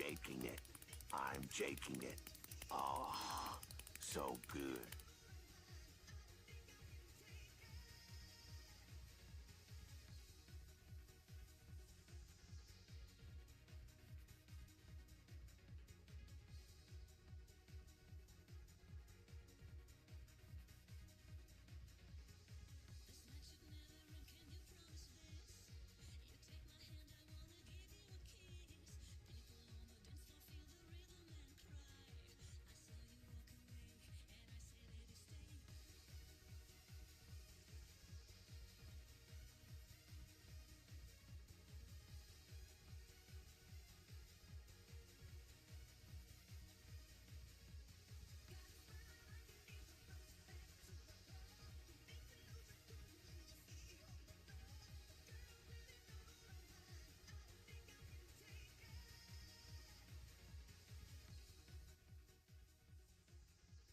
jaking it. I'm jaking it. Oh, so good.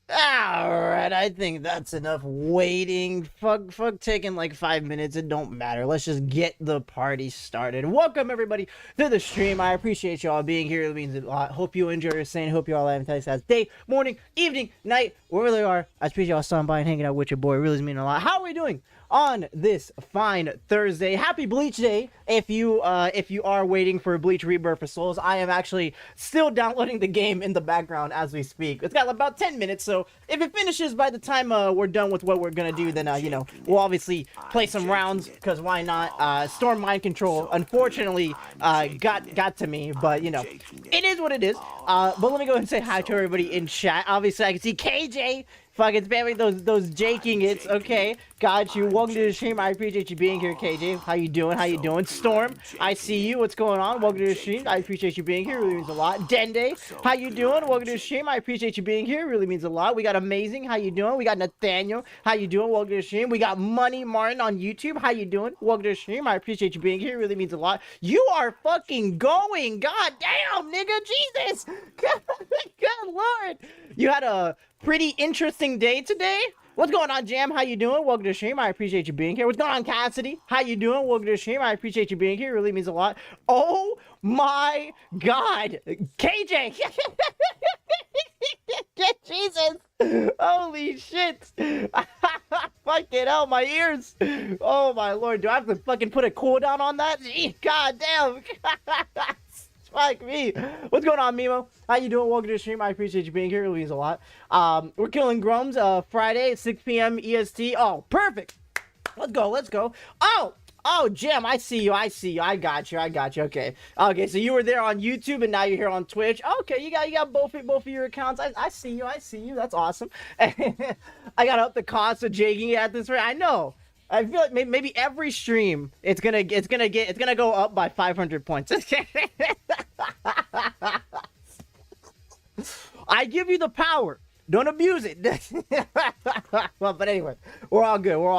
Alright, I think that's enough waiting. Fuck taking like 5 minutes. It don't matter. Let's just get the party started. Welcome everybody to the stream. I appreciate y'all being here. It means a lot. Hope you enjoy your staying. Hope you all have a fantastic day, morning, evening, night, wherever they are. I appreciate y'all stopping by and hanging out with your boy. It really means a lot. How are we doing on this fine Thursday? Happy Bleach Day. If you are waiting for Bleach Rebirth for Souls, I am actually still downloading the game in the background as we speak. It's got about 10 minutes, so if it finishes by the time we're done with what we're gonna do, then you know, we'll obviously play some rounds, because why not? Storm Mind Control unfortunately got to me, but you know, it is what it is. But let me go ahead and say hi to everybody in chat. Obviously I can see KJ fucking spamming those jaking hits. Okay, got you. Welcome to the stream. I appreciate you being here, KJ. How you doing? How you doing? Storm, I see you. What's going on? Welcome to the stream. I appreciate you being here. Really means a lot. Dende, how you doing? Welcome to the stream. I appreciate you being here. Really means a lot. We got Amazing. How you doing? We got Nathaniel. How you doing? Welcome to the stream. We got Money Martin on YouTube. How you doing? Welcome to the stream. I appreciate you being here. Really means a lot. You are fucking going. God damn, nigga. Jesus. Good Lord. You had a pretty interesting day today. What's going on, Jam? How you doing? Welcome to the stream. I appreciate you being here. What's going on, Cassidy? How you doing? Welcome to the stream. I appreciate you being here. It really means a lot. Oh my God, KJ. Jesus. Holy shit. Fucking hell, my ears. Oh my Lord. Do I have to fucking put a cooldown on that? God damn. Fuck me. What's going on, Mimo? How you doing? Welcome to the stream. I appreciate you being here. It means a lot. We're killing Grums Friday at 6 p.m. EST. Oh, perfect. Let's go. Let's go. Oh, Jim, I see you. I see you. I got you. Okay. Okay, so you were there on YouTube and now you're here on Twitch. Okay, you got both of your accounts. I see you. I see you. That's awesome. I got up the cost of jagging it at this rate. I know. I feel like maybe every stream it's gonna go up by 500 points. I give you the power. Don't abuse it. Well, but anyway, we're all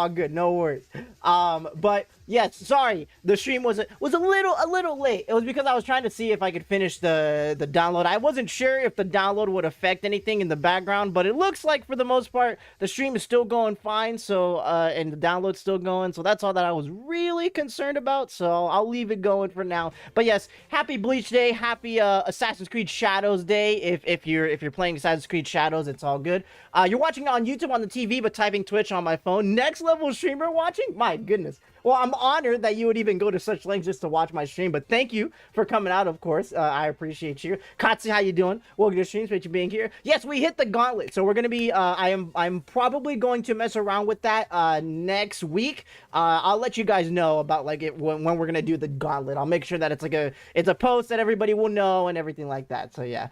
good. No worries. But yes, sorry, the stream was a little late. It was because I was trying to see if I could finish the download. I wasn't sure if the download would affect anything in the background, but it looks like for the most part the stream is still going fine. So and the download's still going. So that's all that I was really concerned about. So I'll leave it going for now. But yes, happy Bleach Day, happy Assassin's Creed Shadows Day. If you're playing Assassin's Creed Shadows, it's all good. You're watching on YouTube on the TV, but typing Twitch on my phone. Next level streamer watching? My goodness. Well, I'm honored that you would even go to such lengths just to watch my stream, but thank you for coming out, of course. I appreciate you. Katsu, how you doing? Welcome to the stream, appreciate you being here. Yes, we hit the gauntlet, so we're going to be, I'm probably going to mess around with that next week. I'll let you guys know about like when we're going to do the gauntlet. I'll make sure that it's a post that everybody will know and everything like that. So yeah,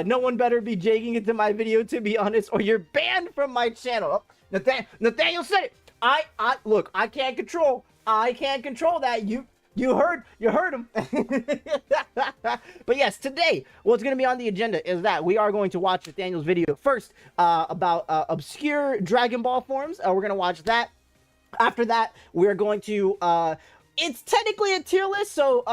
no one better be jagging into my video, to be honest, or you're banned from my channel. Oh, Nathaniel said it. Look, I can't control that. You heard him. But yes, today what's going to be on the agenda is that we are going to watch Nathaniel's video first about obscure Dragon Ball forms. We're going to watch that. After that, we're going to it's technically a tier list. So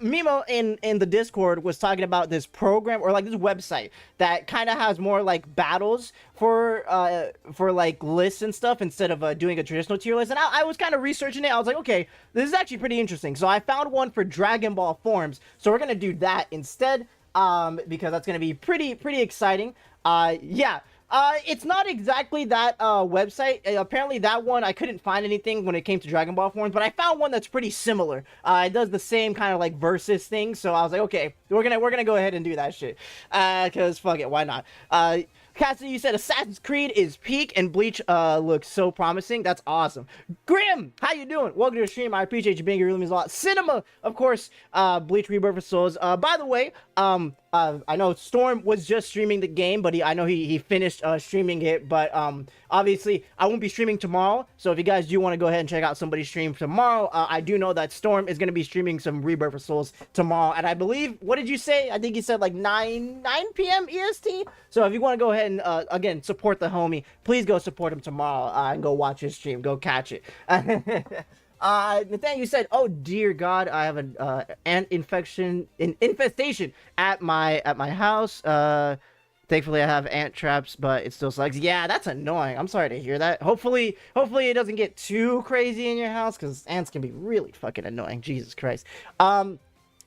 Mimo in the Discord was talking about this program, or like this website that kind of has more like battles for like lists and stuff instead of doing a traditional tier list. And I was kind of researching it. I was like, okay, this is actually pretty interesting. So I found one for Dragon Ball forms. So we're gonna do that instead. because that's gonna be pretty exciting. Yeah. It's not exactly that website. Apparently, that one I couldn't find anything when it came to Dragon Ball forms, but I found one that's pretty similar. It does the same kind of like versus thing, so I was like, okay, we're gonna go ahead and do that shit. Cause fuck it, why not? Cassie, you said Assassin's Creed is peak and Bleach looks so promising. That's awesome. Grim, how you doing? Welcome to the stream. I appreciate you being here. It really means a lot. Cinema, of course. Bleach Rebirth of Souls. By the way, I know Storm was just streaming the game, but I know he finished streaming it. But obviously, I won't be streaming tomorrow. So if you guys do want to go ahead and check out somebody's stream tomorrow, I do know that Storm is going to be streaming some Rebirth of Souls tomorrow. And I believe, what did you say? I think you said like 9 p.m. EST. So if you want to go ahead and again support the homie, please go support him tomorrow and go watch his stream. Go catch it. Nathaniel, you said, "Oh dear God, I have an ant infestation at my house. Thankfully, I have ant traps, but it still sucks. Yeah, that's annoying. I'm sorry to hear that. Hopefully it doesn't get too crazy in your house, because ants can be really fucking annoying. Jesus Christ.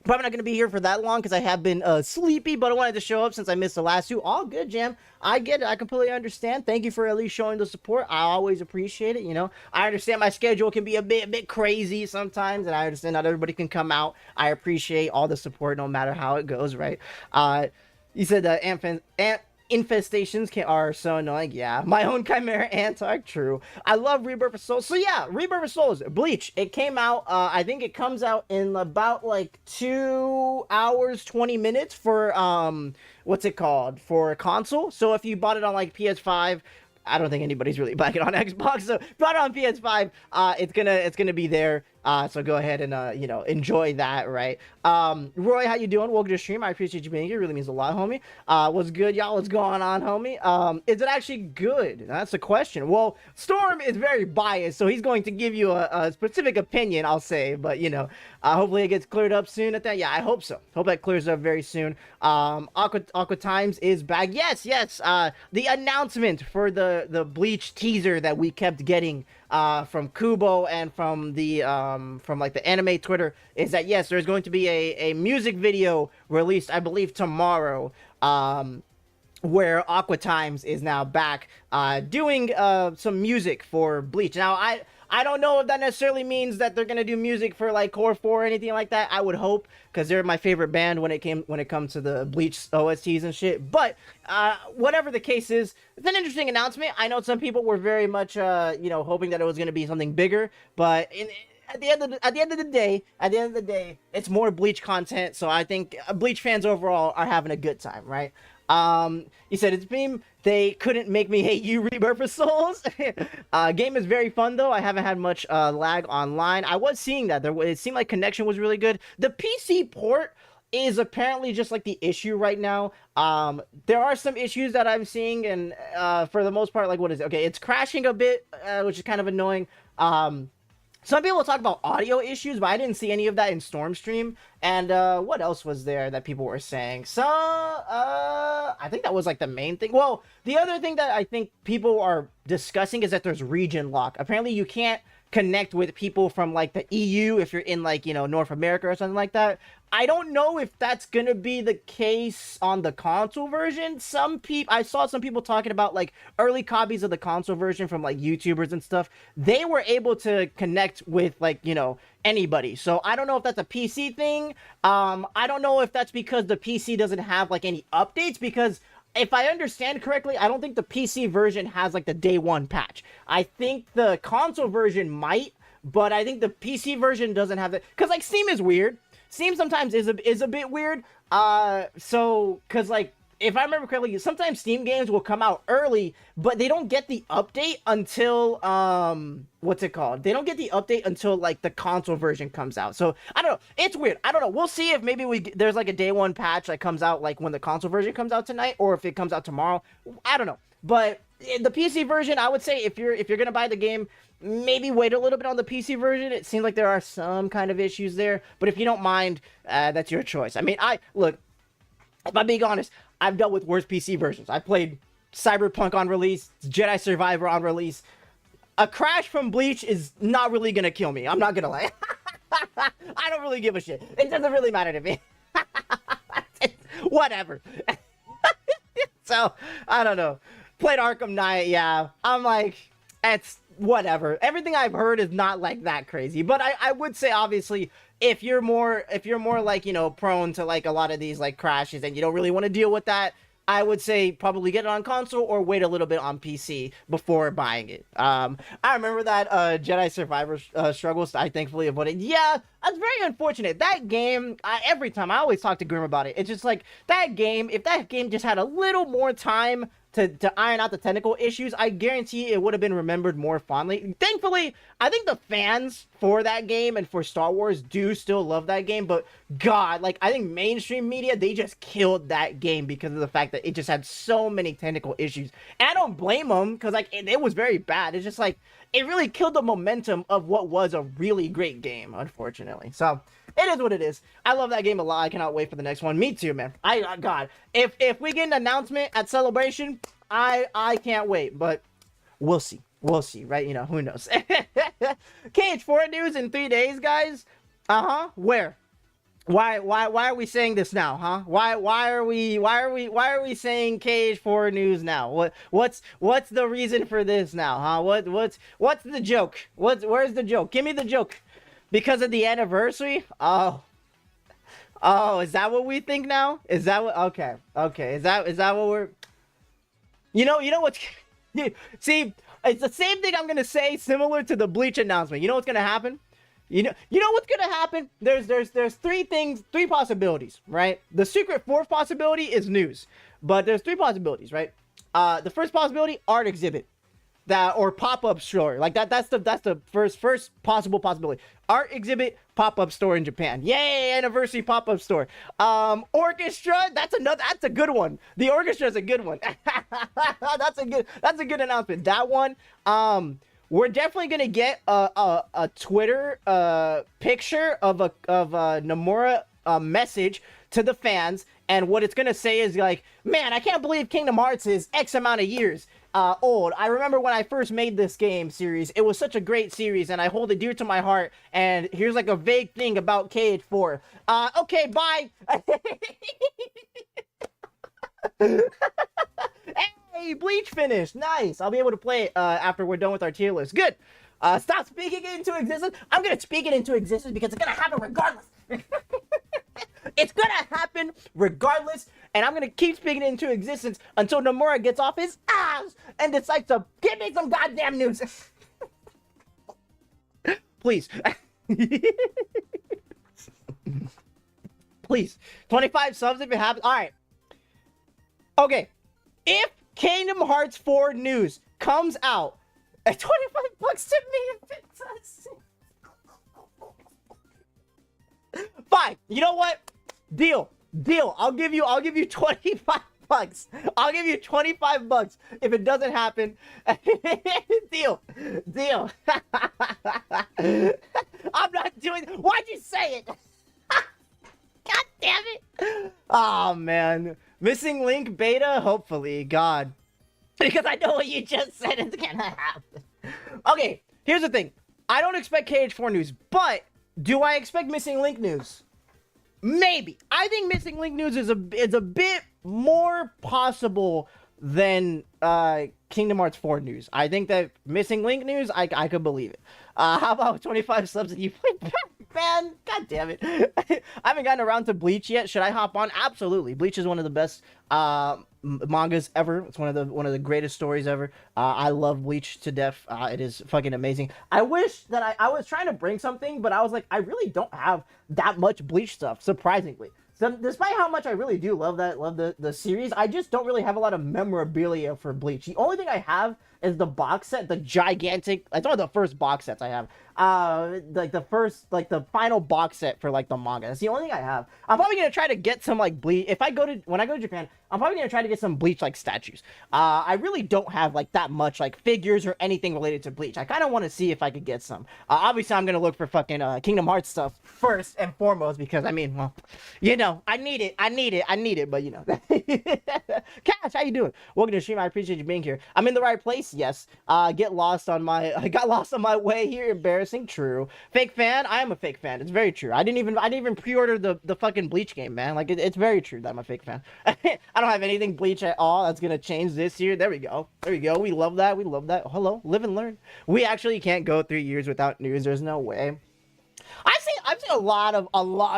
Probably not going to be here for that long because I have been sleepy, but I wanted to show up since I missed the last two. All good, Jam. I get it. I completely understand. Thank you for at least showing the support. I always appreciate it, you know. I understand my schedule can be a bit crazy sometimes, and I understand not everybody can come out. I appreciate all the support no matter how it goes, right? You said ant infestations are so annoying. Yeah, my own chimera ants are true. I love Rebirth of Souls. So yeah, Rebirth of Souls, Bleach. It came out, I think it comes out in about like 2 hours, 20 minutes for, what's it called? For a console. So if you bought it on like PS5, I don't think anybody's really buying it on Xbox. So bought it on PS5, it's gonna be there. So go ahead and you know, enjoy that, right? Roy, how you doing? Welcome to the stream. I appreciate you being here. It really means a lot, homie. What's good, y'all? What's going on, homie? Is it actually good? That's the question. Well, Storm is very biased, so he's going to give you a specific opinion, I'll say. But you know, hopefully it gets cleared up soon. At that, yeah, I hope so. Hope that clears up very soon. Aqua Times is back. Yes. The announcement for the Bleach teaser that we kept getting from Kubo and from the from like the anime Twitter is that yes, there's going to be a music video released, I believe tomorrow, where Aqua Times is now back doing some music for Bleach. Now I don't know if that necessarily means that they're gonna do music for like Core 4 or anything like that. I would hope, because they're my favorite band when it comes to the Bleach OSTs and shit. But whatever the case is, it's an interesting announcement. I know some people were very much you know, hoping that it was gonna be something bigger, but at the end of the day, it's more Bleach content. So I think Bleach fans overall are having a good time, right? You said it's Beam. They couldn't make me hate you, Rebirth of Souls. Game is very fun though. I haven't had much lag online. I was seeing that it seemed like connection was really good. The PC port is apparently just like the issue right now. There are some issues that I'm seeing, and for the most part, like, what is it? Okay, it's crashing a bit, which is kind of annoying. Some people talk about audio issues, but I didn't see any of that in Stormstream. And what else was there that people were saying? So I think that was like the main thing. Well, the other thing that I think people are discussing is that there's region lock. Apparently you can't connect with people from like the EU if you're in like, you know, North America or something like that. I don't know if that's gonna be the case on the console version. I saw some people talking about like early copies of the console version from like YouTubers and stuff. They were able to connect with like, you know, anybody. So I don't know if that's a PC thing. I don't know if that's because the PC doesn't have like any updates, because if I understand correctly, I don't think the PC version has like the day one patch. I think the console version might, but I think the PC version doesn't have it, because like Steam is weird. Steam sometimes is a bit weird. So because like, if I remember correctly, sometimes Steam games will come out early, but they don't get the update until what's it called? They don't get the update until like the console version comes out. So I don't know. It's weird. I don't know. We'll see if maybe there's like a day one patch that comes out like when the console version comes out tonight, or if it comes out tomorrow. I don't know. But the PC version, I would say if you're gonna buy the game, maybe wait a little bit on the PC version. It seems like there are some kind of issues there, but if you don't mind, that's your choice. I mean, look, if I'm being honest, I've dealt with worse PC versions. I played Cyberpunk on release, Jedi Survivor on release. A crash from Bleach is not really gonna kill me. I'm not gonna lie. I don't really give a shit. It doesn't really matter to me. Whatever. So, I don't know. Played Arkham Knight, yeah. I'm like, it's whatever. Everything I've heard is not like that crazy. But I would say, obviously, if you're more like, you know, prone to like a lot of these like crashes and you don't really want to deal with that, I would say probably get it on console or wait a little bit on PC before buying it. I remember that Jedi Survivor struggles. I thankfully avoided. Yeah, that's very unfortunate. That game, every time I always talk to Grim about it. It's just like that game. If that game just had a little more time to iron out the technical issues, I guarantee it would have been remembered more fondly. Thankfully, I think the fans for that game and for Star Wars do still love that game, but God, like, I think mainstream media, they just killed that game because of the fact that it just had so many technical issues. And I don't blame them, because, like, it was very bad. It's just, like, it really killed the momentum of what was a really great game, unfortunately. So, it is what it is. I love that game a lot. I cannot wait for the next one. Me too, man. God, if we get an announcement at Celebration, I can't wait. But we'll see. We'll see, right? You know, who knows? KH4 news in 3 days, guys. Where? Why are we saying this now, huh? Why are we saying KH4 news now? What's the reason for this now, huh? What's the joke? Where's the joke? Give me the joke. Because of the anniversary? Oh, is that what we think now? Is that what? Okay. Is that what we're? You know what's? See, it's the same thing I'm gonna say, similar to the Bleach announcement. You know what's gonna happen? You know what's gonna happen? There's three possibilities, right? The secret fourth possibility is news, but there's three possibilities, right? The first possibility, art exhibit. That or pop-up store, like that's the first possible possibility. Art exhibit, pop-up store in Japan. Yay, anniversary pop-up store. Orchestra, that's a good one. The orchestra is a good one. That's a good announcement. That one. We're definitely gonna get a Twitter picture of a Nomura message to the fans, and what it's gonna say is like, man, I can't believe Kingdom Hearts is X amount of years old. I remember when I first made this game series. It was such a great series, and I hold it dear to my heart. And here's like a vague thing about KH4. Okay, bye. Hey, Bleach finished. Nice. I'll be able to play it after we're done with our tier list. Good. Stop speaking it into existence. I'm gonna speak it into existence because it's gonna happen regardless. It's gonna happen regardless, and I'm gonna keep speaking it into existence until Nomura gets off his ass and decides to give me some goddamn news. Please. Please. 25 subs if it happens. Alright. Okay. If Kingdom Hearts 4 news comes out at 25 bucks to me if it does. Fine. You know what? Deal. I'll give you 25 bucks. I'll give you 25 bucks if it doesn't happen. Deal. I'm not doing. Why'd you say it? God damn it. Oh man. Missing Link beta, hopefully. God. Because I know what you just said is gonna happen. Okay, here's the thing. I don't expect KH4 news, but do I expect Missing Link news? Maybe. I think Missing Link news is a bit more possible than Kingdom Hearts 4 news. I think that Missing Link news, I could believe it. How about 25 subs and you play man? God damn it. I haven't gotten around to Bleach yet. Should I hop on? Absolutely. Bleach is one of the best mangas ever. It's one of the greatest stories ever. I love Bleach to death. It is fucking amazing. I wish that I was trying to bring something, but I was like, I really don't have that much Bleach stuff, surprisingly. So despite how much I really do love the series, I just don't really have a lot of memorabilia for Bleach. The only thing I have is the box set, the gigantic. It's one of the first box sets I have. Like the final box set for like the manga. That's the only thing I have. I'm probably gonna try to get some like Bleach. When I go to Japan, I'm probably gonna try to get some Bleach like statues. I really don't have like that much like figures or anything related to Bleach. I kind of want to see if I could get some. Obviously, I'm gonna look for fucking Kingdom Hearts stuff first and foremost because I mean, well, you know, I need it. But you know, Cash, how you doing? Welcome to the stream. I appreciate you being here. I'm in the right place. Yes. I got lost on my way here. Embarrassing. True. Fake fan. I am a fake fan. It's very true. I didn't even pre-order the fucking Bleach game, man. Like it's very true that I'm a fake fan. I don't have anything Bleach at all. That's gonna change this year. There we go. There we go. We love that. We love that. Hello. Live and learn. We actually can't go 3 years without news. There's no way. I've seen a lot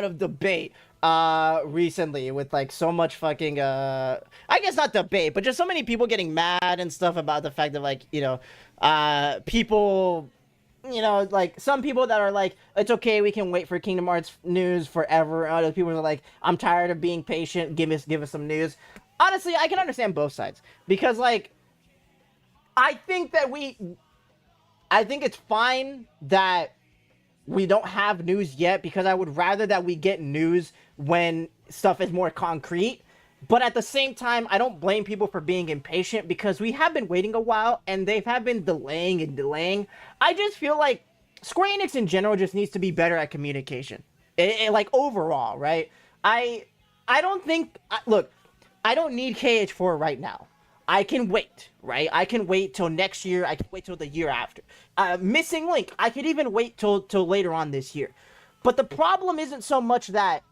of debate recently with like so much fucking I guess not debate, but just so many people getting mad and stuff about the fact that like, people, like some people that are like, it's okay, we can wait for Kingdom Hearts news forever. Other people are like, I'm tired of being patient, give us some news. Honestly, I can understand both sides because like I think it's fine that we don't have news yet because I would rather that we get news when stuff is more concrete. But at the same time, I don't blame people for being impatient because we have been waiting a while and they have been delaying and delaying. I just feel like Square Enix in general just needs to be better at communication. Like overall, right? I don't think... Look, I don't need KH4 right now. I can wait, right? I can wait till next year. I can wait till the year after. Missing Link, I could even wait till later on this year. But the problem isn't so much that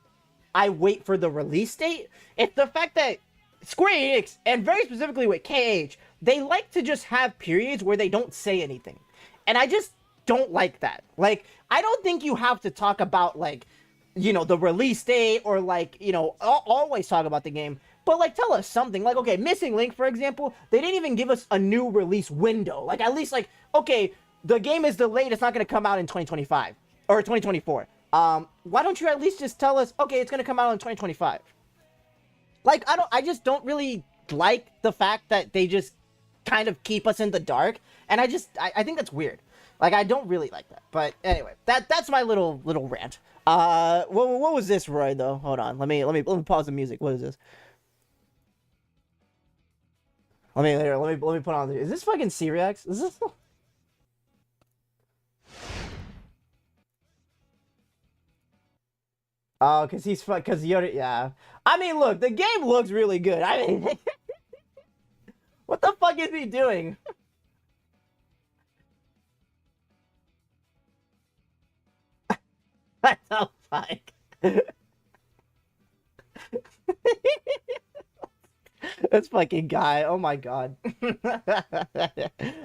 I wait for the release date. It's the fact that Square Enix, and very specifically with KH, they like to just have periods where they don't say anything. And I just don't like that. Like, I don't think you have to talk about, like, the release date or, like, always talk about the game. But, like, tell us something. Like, okay, Missing Link, for example, they didn't even give us a new release window. Like, at least, like, okay, the game is delayed. It's not going to come out in 2025. Or 2024. Why don't you at least just tell us, okay, it's going to come out in 2025? Like, I just don't really like the fact that they just kind of keep us in the dark. And I think that's weird. Like, I don't really like that. But anyway, that's my little rant. What was this, Roy, though? Hold on. Let me pause the music. What is this? Let me put on. Is this fucking C-Rex? Is this? Oh, because Yoda. Yeah. I mean, look, the game looks really good. I mean, what the fuck is he doing? What the fuck? This fucking guy. Oh my god.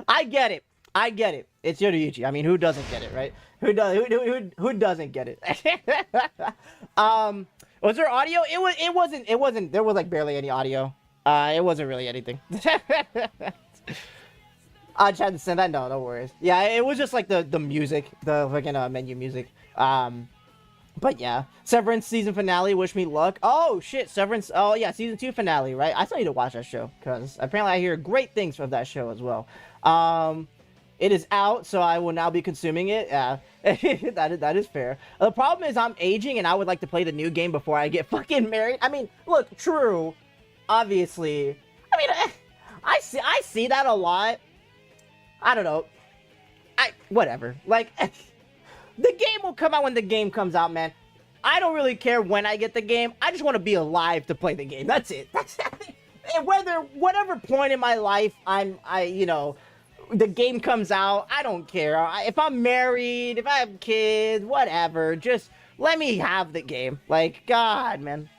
I get it. It's Yoruichi. I mean, who doesn't get it, right? Who doesn't get it? Was there audio? It wasn't there was like barely any audio. It wasn't really anything. I tried to send that. No worries. Yeah, it was just like the music, the fucking menu music. But yeah, Severance season finale, wish me luck. Oh shit, Severance. Oh yeah, season 2 finale, right? I still need to watch that show because apparently I hear great things from that show as well. It is out, so I will now be consuming it. Yeah, that is fair. The problem is I'm aging and I would like to play the new game before I get fucking married. I mean, look, true, obviously. I mean, I see that a lot. I don't know. Whatever. Like. The game will come out when the game comes out, man. I don't really care when I get the game. I just want to be alive to play the game. That's it. And whatever point in my life the game comes out, I don't care. If I'm married, if I have kids, whatever, just let me have the game. Like, God, man.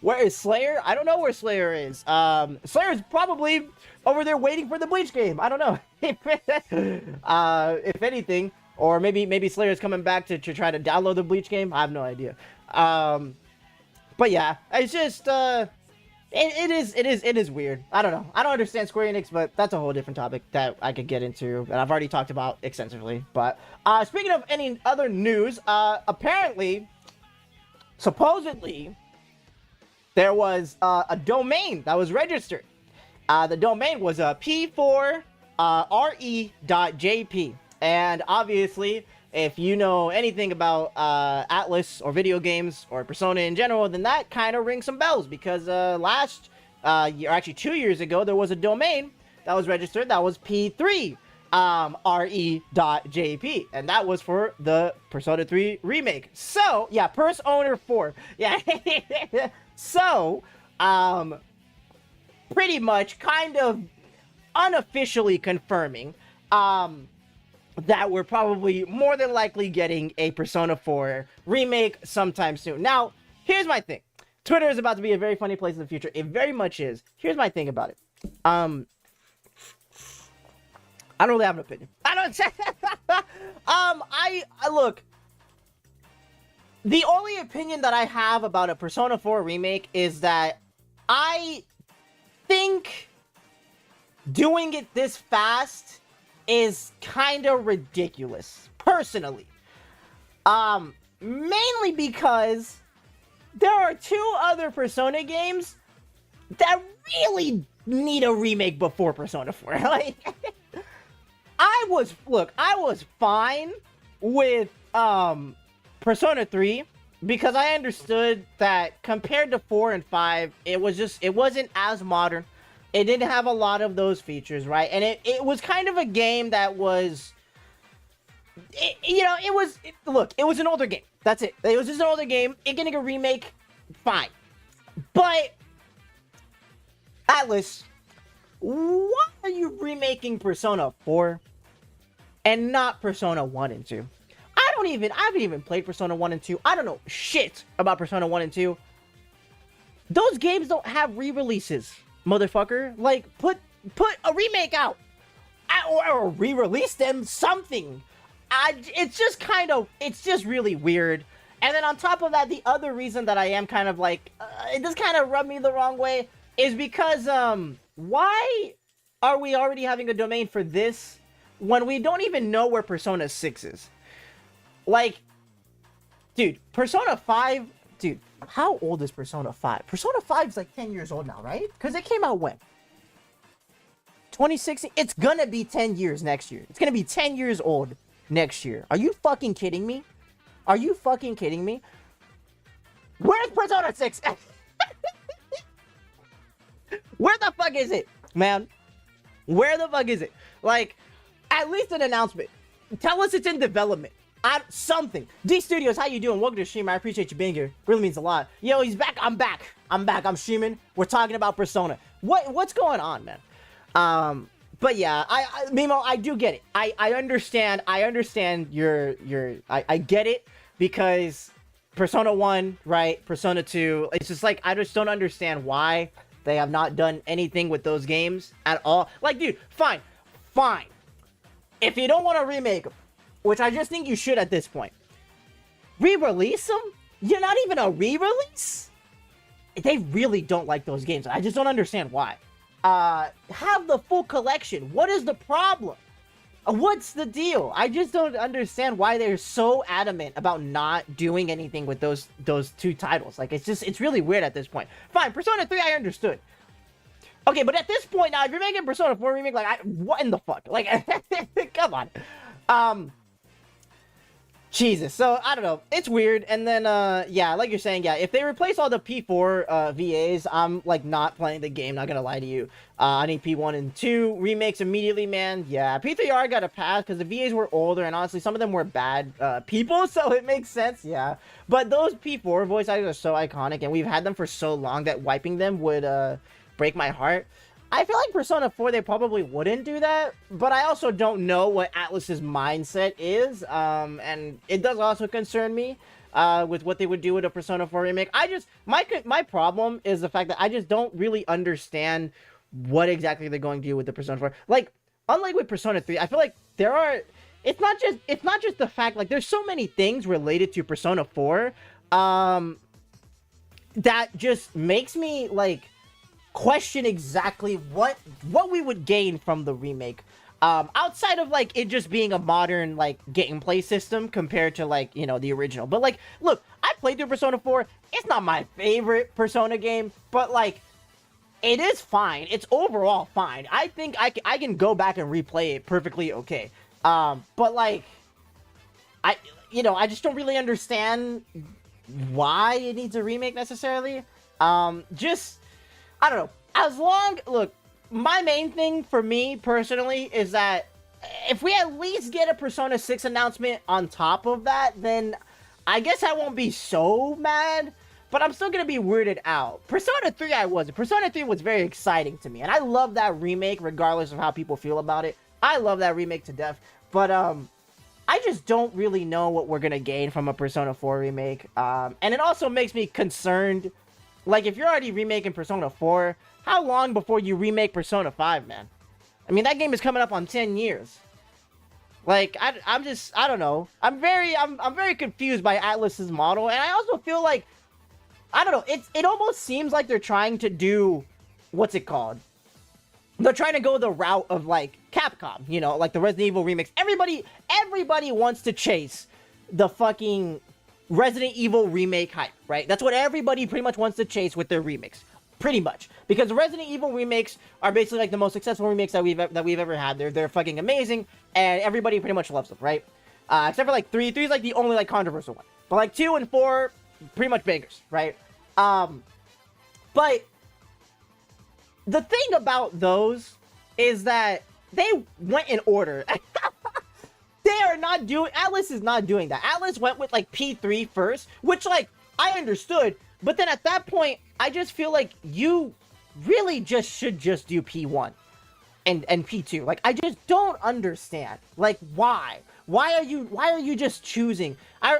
Where is Slayer? I don't know where Slayer is. Slayer's probably over there waiting for the Bleach game. I don't know. If anything. Or maybe Slayer's coming back to try to download the Bleach game. I have no idea. But yeah, it's just it is weird. I don't know. I don't understand Square Enix, but that's a whole different topic that I could get into, and I've already talked about extensively. But speaking of any other news, apparently, supposedly, there was a domain that was registered. The domain was p4re.jp. And obviously, if you know anything about Atlas or video games or Persona in general, then that kind of rings some bells because last year, actually 2 years ago, there was a domain that was registered that was p3re.jp, and that was for the Persona 3 remake. So, yeah, Persona 4. Yeah. So, pretty much kind of unofficially confirming that we're probably more than likely getting a Persona 4 remake sometime soon. Now, here's my thing. Twitter is about to be a very funny place in the future. It very much is. Here's my thing about it. I don't really have an opinion. I don't. I look. The only opinion that I have about a Persona 4 remake is that I think doing it this fast is kind of ridiculous, personally. Mainly because there are 2 other Persona games that really need a remake before Persona 4. Like, I was fine with Persona 3 because I understood that compared to 4 and 5, it wasn't as modern. It didn't have a lot of those features, right? And it was kind of a game that was, it was an older game. That's it. It was just an older game. It getting a remake, fine. But, Atlas, why are you remaking Persona 4 and not Persona 1 and 2? I haven't even played Persona 1 and 2. I don't know shit about Persona 1 and 2. Those games don't have re-releases, motherfucker. Like, put a remake out. Or re-release them, something. It's just really weird. And then on top of that, the other reason that I am kind of like, it just kind of rubbed me the wrong way, is because, why are we already having a domain for this when we don't even know where Persona 6 is? Like, dude, Persona 5, dude, how old is Persona 5? Persona 5 is like 10 years old now, right? Because it came out when? 2016? It's gonna be 10 years next year. It's gonna be 10 years old next year. Are you fucking kidding me? Are you fucking kidding me? Where's Persona 6? Where the fuck is it, man? Where the fuck is it? Like, at least an announcement. Tell us it's in development. Something. D Studios, how you doing? Welcome to the stream. I appreciate you being here. Really means a lot. Yo, he's back. I'm back. I'm streaming. We're talking about Persona. What's going on, man? But yeah, Mimo, I do get it. I understand. I understand I get it, because Persona 1, right? Persona 2. It's just like, I just don't understand why they have not done anything with those games at all. Like, dude, fine. If you don't want to remake them, which I just think you should at this point, re-release them? You're not even a re-release? They really don't like those games. I just don't understand why. Have the full collection. What is the problem? What's the deal? I just don't understand why they're so adamant about not doing anything with those 2 titles. Like, it's really weird at this point. Fine, Persona 3 I understood. Okay, but at this point now, if you're making Persona 4 remake, like, what in the fuck? Like, come on. Jesus, so, I don't know, it's weird. And then, yeah, like you're saying, yeah, if they replace all the P4 VAs, I'm, like, not playing the game, not gonna lie to you. I need P1 and 2 remakes immediately, man. Yeah, P3R got a pass, because the VAs were older, and honestly, some of them were bad people, so it makes sense, yeah. But those P4 voice actors are so iconic, and we've had them for so long that wiping them would, break my heart. I feel like Persona 4, they probably wouldn't do that, but I also don't know what Atlas's mindset is, and it does also concern me, with what they would do with a Persona 4 remake. My problem is the fact that I just don't really understand what exactly they're going to do with the Persona 4. Like, unlike with Persona 3, I feel like it's not just the fact, like, there's so many things related to Persona 4, that just makes me, like, question exactly what we would gain from the remake, outside of, like, it just being a modern, like, gameplay system compared to, like, you know, the original. But, like, look, I played through Persona 4. It's not my favorite Persona game, but, like, it is fine. It's overall fine. I think I can go back and replay it perfectly okay. But, like, I just don't really understand why it needs a remake necessarily. I don't know. Look, my main thing for me personally is that if we at least get a Persona 6 announcement on top of that, then I guess I won't be so mad. but I'm still gonna be weirded out. Persona 3 I wasn't. Persona 3 was very exciting to me, and I love that remake regardless of how people feel about it. I love that remake to death, but I just don't really know what we're gonna gain from a Persona 4 remake. And it also makes me concerned, like, if you're already remaking Persona 4, how long before you remake Persona 5, man? I mean, that game is coming up on 10 years. Like, I don't know. I'm very confused by Atlus's model, and I also feel like, I don't know, it almost seems like they're trying to do, what's it called? They're trying to go the route of, like, Capcom, you know, like the Resident Evil remakes. Everybody wants to chase the fucking Resident Evil remake hype, right? That's what everybody pretty much wants to chase with their remakes. Pretty much. Because Resident Evil remakes are basically like the most successful remakes that we've ever had. They're fucking amazing, and everybody pretty much loves them, right? Except for like 3. 3 is like the only like controversial one. But like 2 and 4, pretty much bangers, right? But the thing about those is that they went in order. They are not doing... Atlus is not doing that. Atlus went with, like, P3 first, which, like, I understood. But then at that point, I just feel like you really just should just do P1 and P2. Like, I just don't understand. Like, why? Why are you just choosing?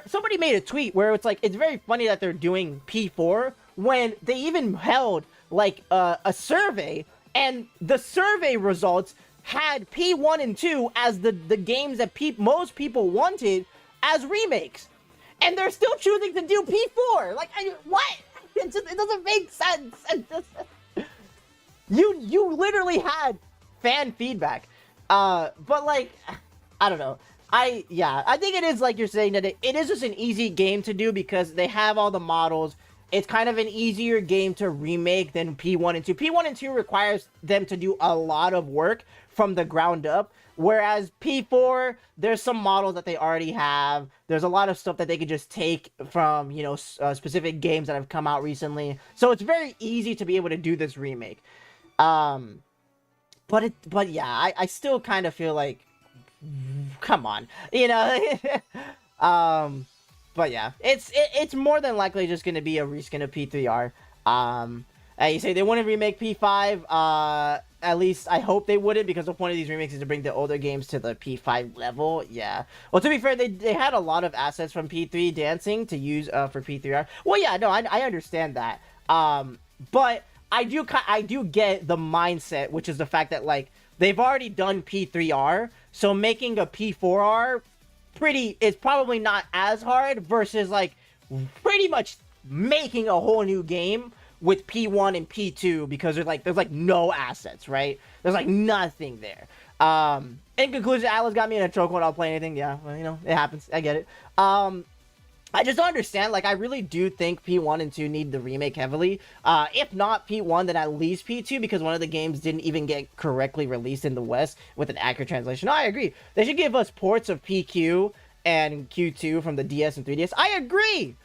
Somebody made a tweet where it's like, it's very funny that they're doing P4 when they even held, like, a survey, and the survey results had P1 and 2 as the games that most people wanted as remakes. And they're still choosing to do P4. Like, what? It doesn't make sense. You literally had fan feedback. But, like, I don't know. I think it is like you're saying, that it is just an easy game to do because they have all the models. It's kind of an easier game to remake than P1 and 2. P1 and 2 requires them to do a lot of work from the ground up, whereas P4, there's some models that they already have. There's a lot of stuff that they could just take from, you know, specific games that have come out recently. So it's very easy to be able to do this remake. But yeah, I still kind of feel like, come on, you know. But yeah, it's more than likely just gonna be a reskin of P3R. You say they want to remake P5. At least I hope they wouldn't, because the point of these remakes is to bring the older games to the P5 level. Yeah. Well, to be fair, they had a lot of assets from P3 dancing to use for P3R. Well, yeah, no, I understand that. But I do get the mindset, which is the fact that, like, they've already done P3R, so making a P4R is probably not as hard versus, like, pretty much making a whole new game with P1 and P2, because there's like no assets, right? There's like nothing there. In conclusion, Atlas got me in a chokehold. I'll play anything. Yeah, well, you know, it happens. I get it. I just don't understand. Like, I really do think P1 and 2 need the remake heavily. If not P1, then at least P2, because one of the games didn't even get correctly released in the West with an accurate translation. No, I agree. They should give us ports of PQ and Q2 from the DS and 3DS. I agree.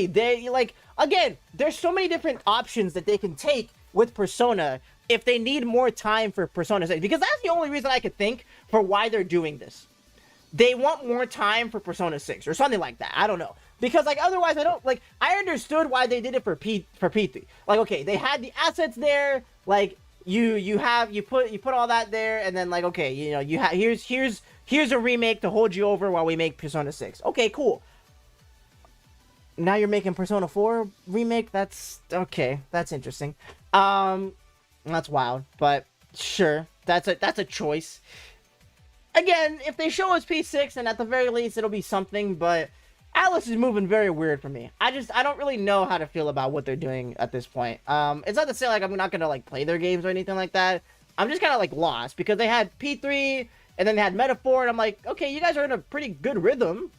They, like, again, there's so many different options that they can take with Persona if they need more time for Persona 6, because that's the only reason I could think for why they're doing this. They want more time for Persona 6 or something like that. I don't know. Because, like, otherwise I understood why they did it for P3. Like, okay, they had the assets there, like, you put all that there, and then, like, okay, you know, here's a remake to hold you over while we make Persona 6. Okay, cool. Now you're making Persona 4 remake? That's okay. That's interesting. That's wild, but sure. That's a choice. Again, if they show us P6, and at the very least it'll be something, but Atlus is moving very weird for me. I don't really know how to feel about what they're doing at this point. It's not to say, like, I'm not gonna, like, play their games or anything like that. I'm just kind of, like, lost, because they had P3, and then they had Metaphor, and I'm like, okay, you guys are in a pretty good rhythm.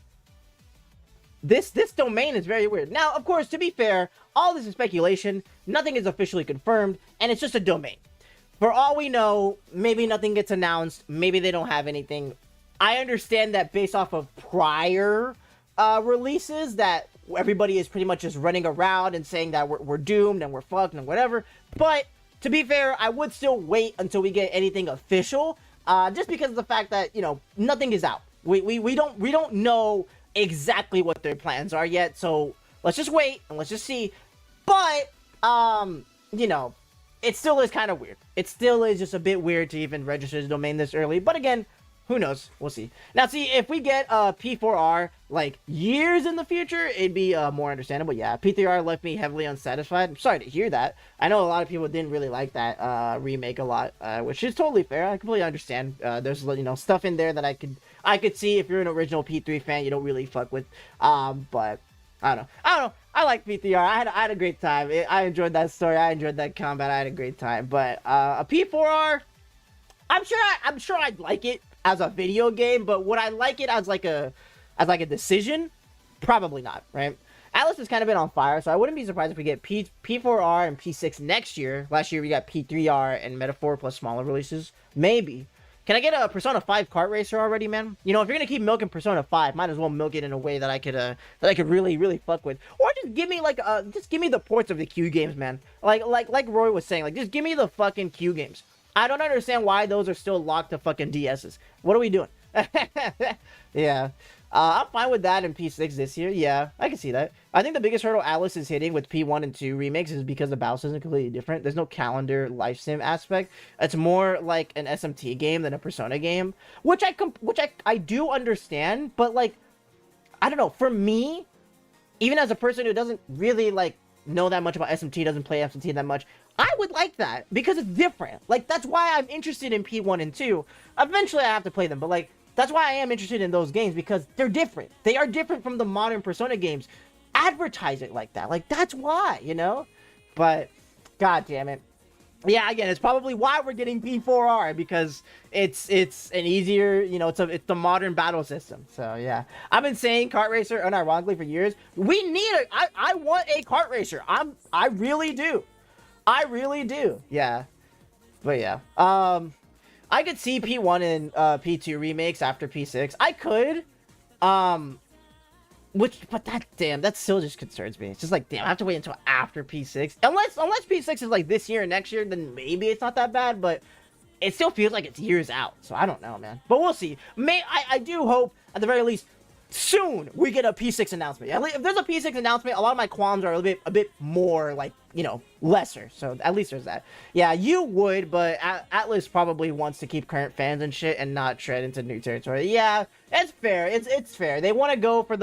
This domain is very weird. Now, of course, to be fair, all this is speculation. Nothing is officially confirmed, and it's just a domain. For all we know, maybe nothing gets announced. Maybe they don't have anything. I understand that based off of prior releases, that everybody is pretty much just running around and saying that we're doomed and we're fucked and whatever. But to be fair, I would still wait until we get anything official, just because of the fact that, you know, nothing is out. We don't know exactly what their plans are yet, so let's just wait and let's just see. But you know, it still is kind of weird. It still is just a bit weird to even register the domain this early. But again, who knows? We'll see. Now, see, if we get P4R, like, years in the future, it'd be more understandable. Yeah, P3R left me heavily unsatisfied. I'm sorry to hear that. I know a lot of people didn't really like that remake a lot, which is totally fair. I completely understand. There's, you know, stuff in there that I could see if you're an original P3 fan, you don't really fuck with. But I don't know. I like P3R. I had a great time. I enjoyed that story. I enjoyed that combat. I had a great time. But a P4R, I'm sure I'd like it as a video game, but would I like it as like a decision? Probably not, right? Atlas has kind of been on fire, so I wouldn't be surprised if we get P4R and P6 next year. Last year we got P3R and Metaphor plus smaller releases. Maybe. Can I get a Persona 5 kart racer already, man? You know, if you're gonna keep milking Persona 5, might as well milk it in a way that I could really fuck with. Or just give me like just give me the ports of the Q games, man. Like Roy was saying, like just give me the fucking Q games. I don't understand why those are still locked to fucking DSs. What are we doing? Yeah. I'm fine with that in P6 this year. Yeah, I can see that. I think the biggest hurdle Atlas is hitting with P1 and 2 remakes is because the battle system is completely different. There's no calendar life sim aspect. It's more like an SMT game than a Persona game, which I do understand, but like, I don't know. For me, even as a person who doesn't really like know that much about SMT, doesn't play SMT that much, I would like that because it's different. Like, that's why I'm interested in P1 and 2. Eventually I have to play them, but like, that's why I am interested in those games, because they're different. They are different from the modern Persona games. Advertise it like that. Like, that's why, you know? But, god damn it. Yeah, again, it's probably why we're getting P4R, because it's an easier, you know, it's the modern battle system. So, yeah. I've been saying kart racer unironically for years. We need I want a kart racer. I really do. I really do. Yeah. But, yeah. I could see P1 and P2 remakes after P6. I could. But that still just concerns me. It's just like, damn, I have to wait until after P6. Unless P6 is like this year and next year, then maybe it's not that bad, but it still feels like it's years out. So I don't know, man. But we'll see. I do hope, at the very least, soon we get a P6 announcement. If there's a P6 announcement, a lot of my qualms are a bit more, like, you know, lesser. So at least there's that. Yeah, you would, but Atlas probably wants to keep current fans and shit and not tread into new territory. Yeah, it's fair. It's fair. They want to go for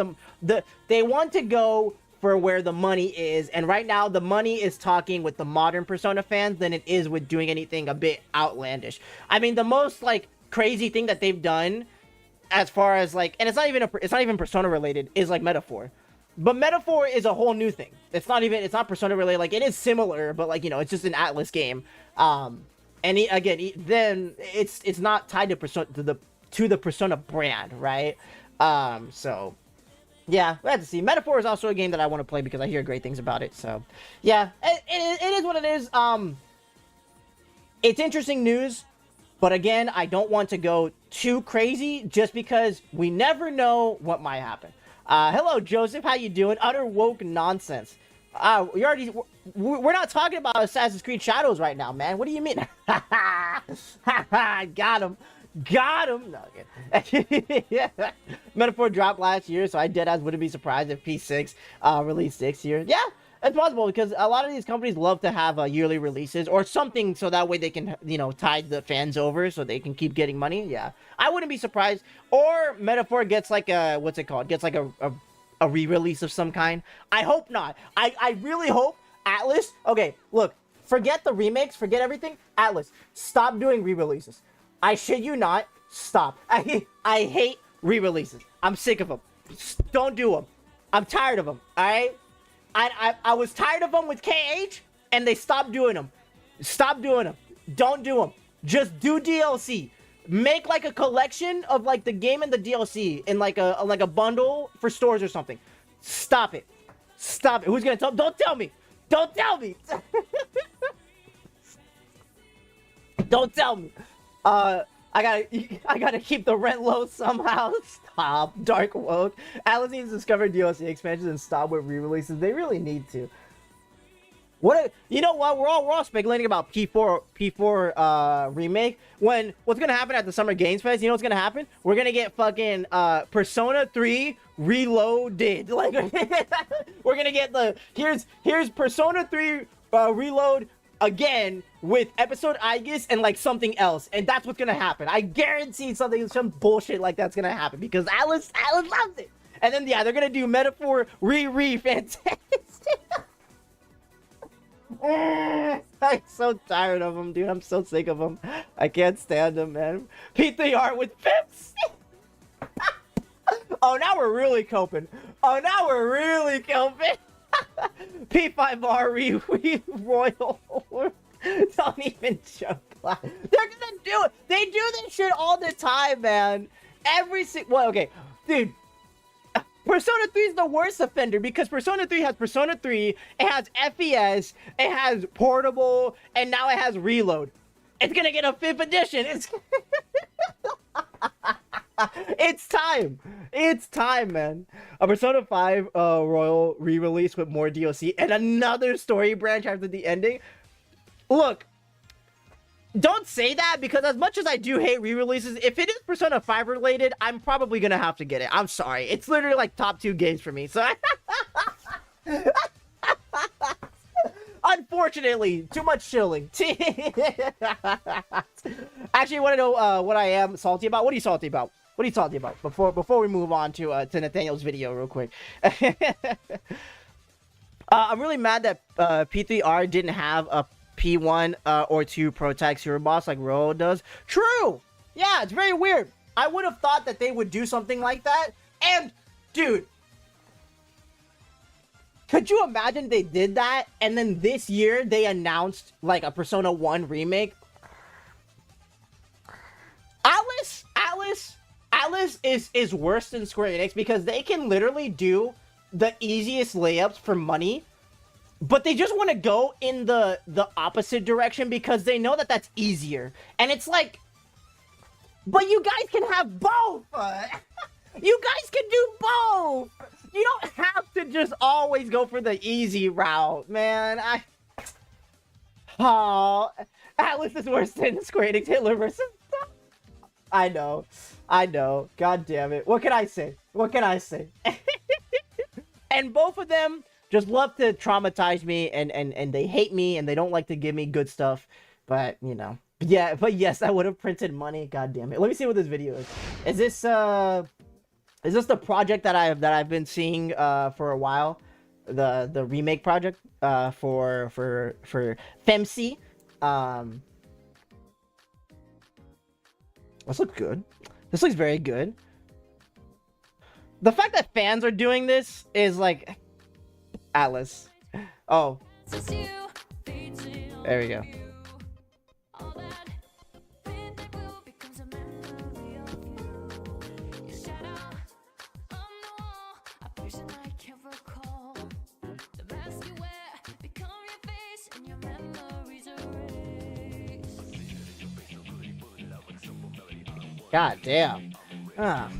they want to go for where the money is, and right now the money is talking with the modern Persona fans than it is with doing anything a bit outlandish. I mean, the most like crazy thing that they've done, as far as like, and it's not even Persona related, is like Metaphor. But Metaphor is a whole new thing. It's not Persona related. Like, it is similar, but like, you know, it's just an Atlas game. And then it's not tied to Persona, to the Persona brand, right? So yeah, we have to see. Metaphor is also a game that I want to play because I hear great things about it. So yeah, it is what it is. It's interesting news. But again, I don't want to go too crazy just because we never know what might happen. Hello, Joseph. How you doing? Utter woke nonsense. We're not talking about Assassin's Creed Shadows right now, man. What do you mean? Got him. No, again. Yeah. Metaphor dropped last year, so I deadass wouldn't be surprised if P6 released this year. Yeah. It's possible because a lot of these companies love to have yearly releases or something, so that way they can, you know, tide the fans over so they can keep getting money. Yeah, I wouldn't be surprised. Or Metaphor gets like a, what's it called? Gets like a re-release of some kind. I hope not. I really hope Atlas. Okay, look, forget the remakes, forget everything. Atlas, stop doing re-releases. I shit you not. Stop. I hate re-releases. I'm sick of them. Don't do them. I'm tired of them. All right. I was tired of them with KH, and they stopped doing them. Stop doing them. Don't do them. Just do DLC. Make like a collection of like the game and the DLC in like a bundle for stores or something. Stop it. Stop it. Who's gonna tell? Don't tell me. Don't tell me. Don't tell me. I gotta keep the rent low somehow. Stop, Dark Woke. Atlas needs to discover DLC expansions and stop with re-releases. They really need to. You know what? We're all speculating about P4 remake. When what's gonna happen at the Summer Games Fest? You know what's gonna happen? We're gonna get fucking Persona 3 Reloaded. Like we're gonna get the here's Persona 3 Reload again with episode Aegis and like something else, and that's what's gonna happen. I guarantee some bullshit like that's gonna happen because Alice loves it. And then yeah, they're gonna do Metaphor fantastic. I'm so tired of him, dude. I'm so sick of him. I can't stand him, man. P3R with Pips. Oh, now we're really coping. Oh, now we're really coping. P5R Royal. Don't even joke. They're gonna do it. They do this shit all the time, man. Well, okay, dude. Persona 3 is the worst offender because Persona 3 has Persona 3, it has FES, it has Portable, and now it has Reload. It's gonna get a 5th edition. It's time. It's time, man. A Persona 5 Royal re-release with more DLC and another story branch after the ending. Look, don't say that because as much as I do hate re-releases, if it is Persona 5 related, I'm probably gonna have to get it. I'm sorry. It's literally like top 2 games for me. So unfortunately, too much chilling. Actually, you want to know what I am salty about? What are you salty about? What are you salty about? Before we move on to Nathaniel's video real quick. I'm really mad that P3R didn't have a P1 or 2 Protag Hero Boss like Ro does. True! Yeah, it's very weird. I would have thought that they would do something like that. And, dude, could you imagine they did that and then this year they announced like a Persona 1 remake? Alice is worse than Square Enix because they can literally do the easiest layups for money, but they just want to go in the opposite direction because they know that that's easier. And it's like, but you guys can have both. You guys can do both. You don't have to just always go for the easy route, man. Oh, Alice is worse than Square Enix Hitler versus. I know. God damn it. What can I say? And both of them just love to traumatize me, and they hate me, and they don't like to give me good stuff. But, you know. Yeah, but yes, I would have printed money. God damn it. Let me see what this video is. Is this the project that I've been seeing for a while? The remake project for Femc. This looks good. This looks very good. The fact that fans are doing this is like Alice. Oh. There we go. God damn. Ah.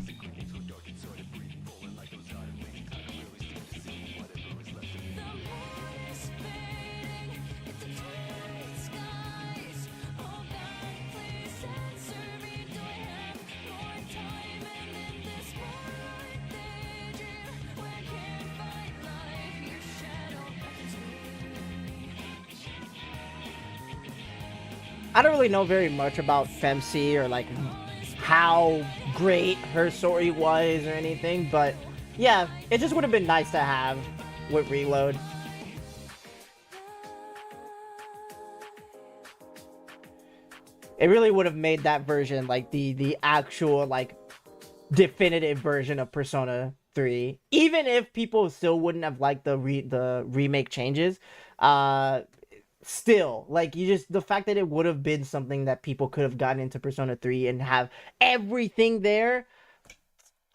I don't really know very much about Femc or like how great her story was or anything, but yeah, it just would have been nice to have with Reload. It really would have made that version like the actual like definitive version of Persona 3, even if people still wouldn't have liked the remake changes. Still, like, the fact that it would have been something that people could have gotten into Persona 3 and have everything there.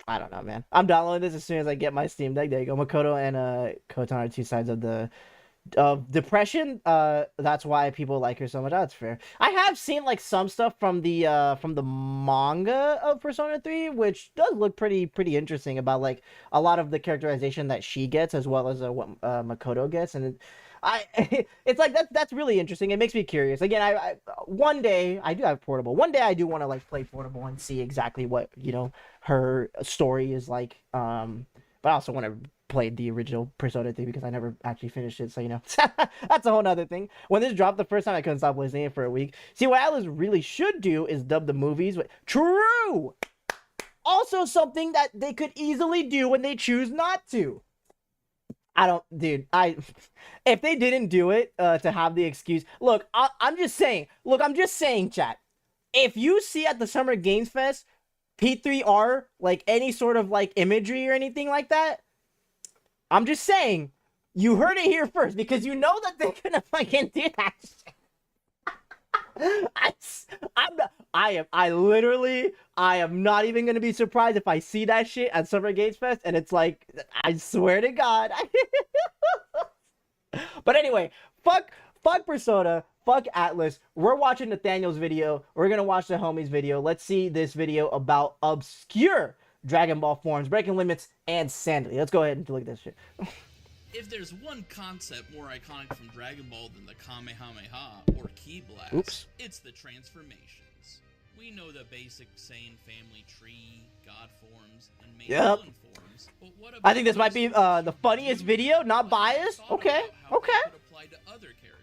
I don't know, man. I'm downloading this as soon as I get my Steam Deck. There you go. Makoto and Kotan are two sides of depression. That's why people like her so much. That's fair. I have seen like some stuff from the manga of Persona 3, which does look pretty interesting about like a lot of the characterization that she gets as well as what Makoto gets, and I it's like that's really interesting. It makes me curious. Again, I one day I do have portable. One day I do want to like play portable and see exactly what, you know, her story is like. But I also want to play the original Persona 3 because I never actually finished it. So, you know, that's a whole nother thing. When this dropped the first time, I couldn't stop listening it for a week. See, what Atlas really should do is dub the movies. True. Also, something that they could easily do when they choose not to. I don't, dude. If they didn't do it to have the excuse, look, I'm just saying. Look, I'm just saying, chat. If you see at the Summer Games Fest P3R like any sort of like imagery or anything like that, I'm just saying, you heard it here first because you know that they're gonna fucking do that shit. I am not even gonna be surprised if I see that shit at Summer Games Fest and it's like, I swear to God. But anyway, fuck Persona, fuck Atlas. We're watching Nathaniel's video. We're gonna watch the homie's video. Let's see this video about obscure Dragon Ball forms, breaking limits, and sanity. Let's go ahead and look at this shit. If there's one concept more iconic from Dragon Ball than the Kamehameha or Ki Blast, Oops. it's the transformations. We know the basic Saiyan family tree, god forms, and main villain forms, but what about I think this might be the funniest video, not biased. Okay, okay. Could apply to other characters.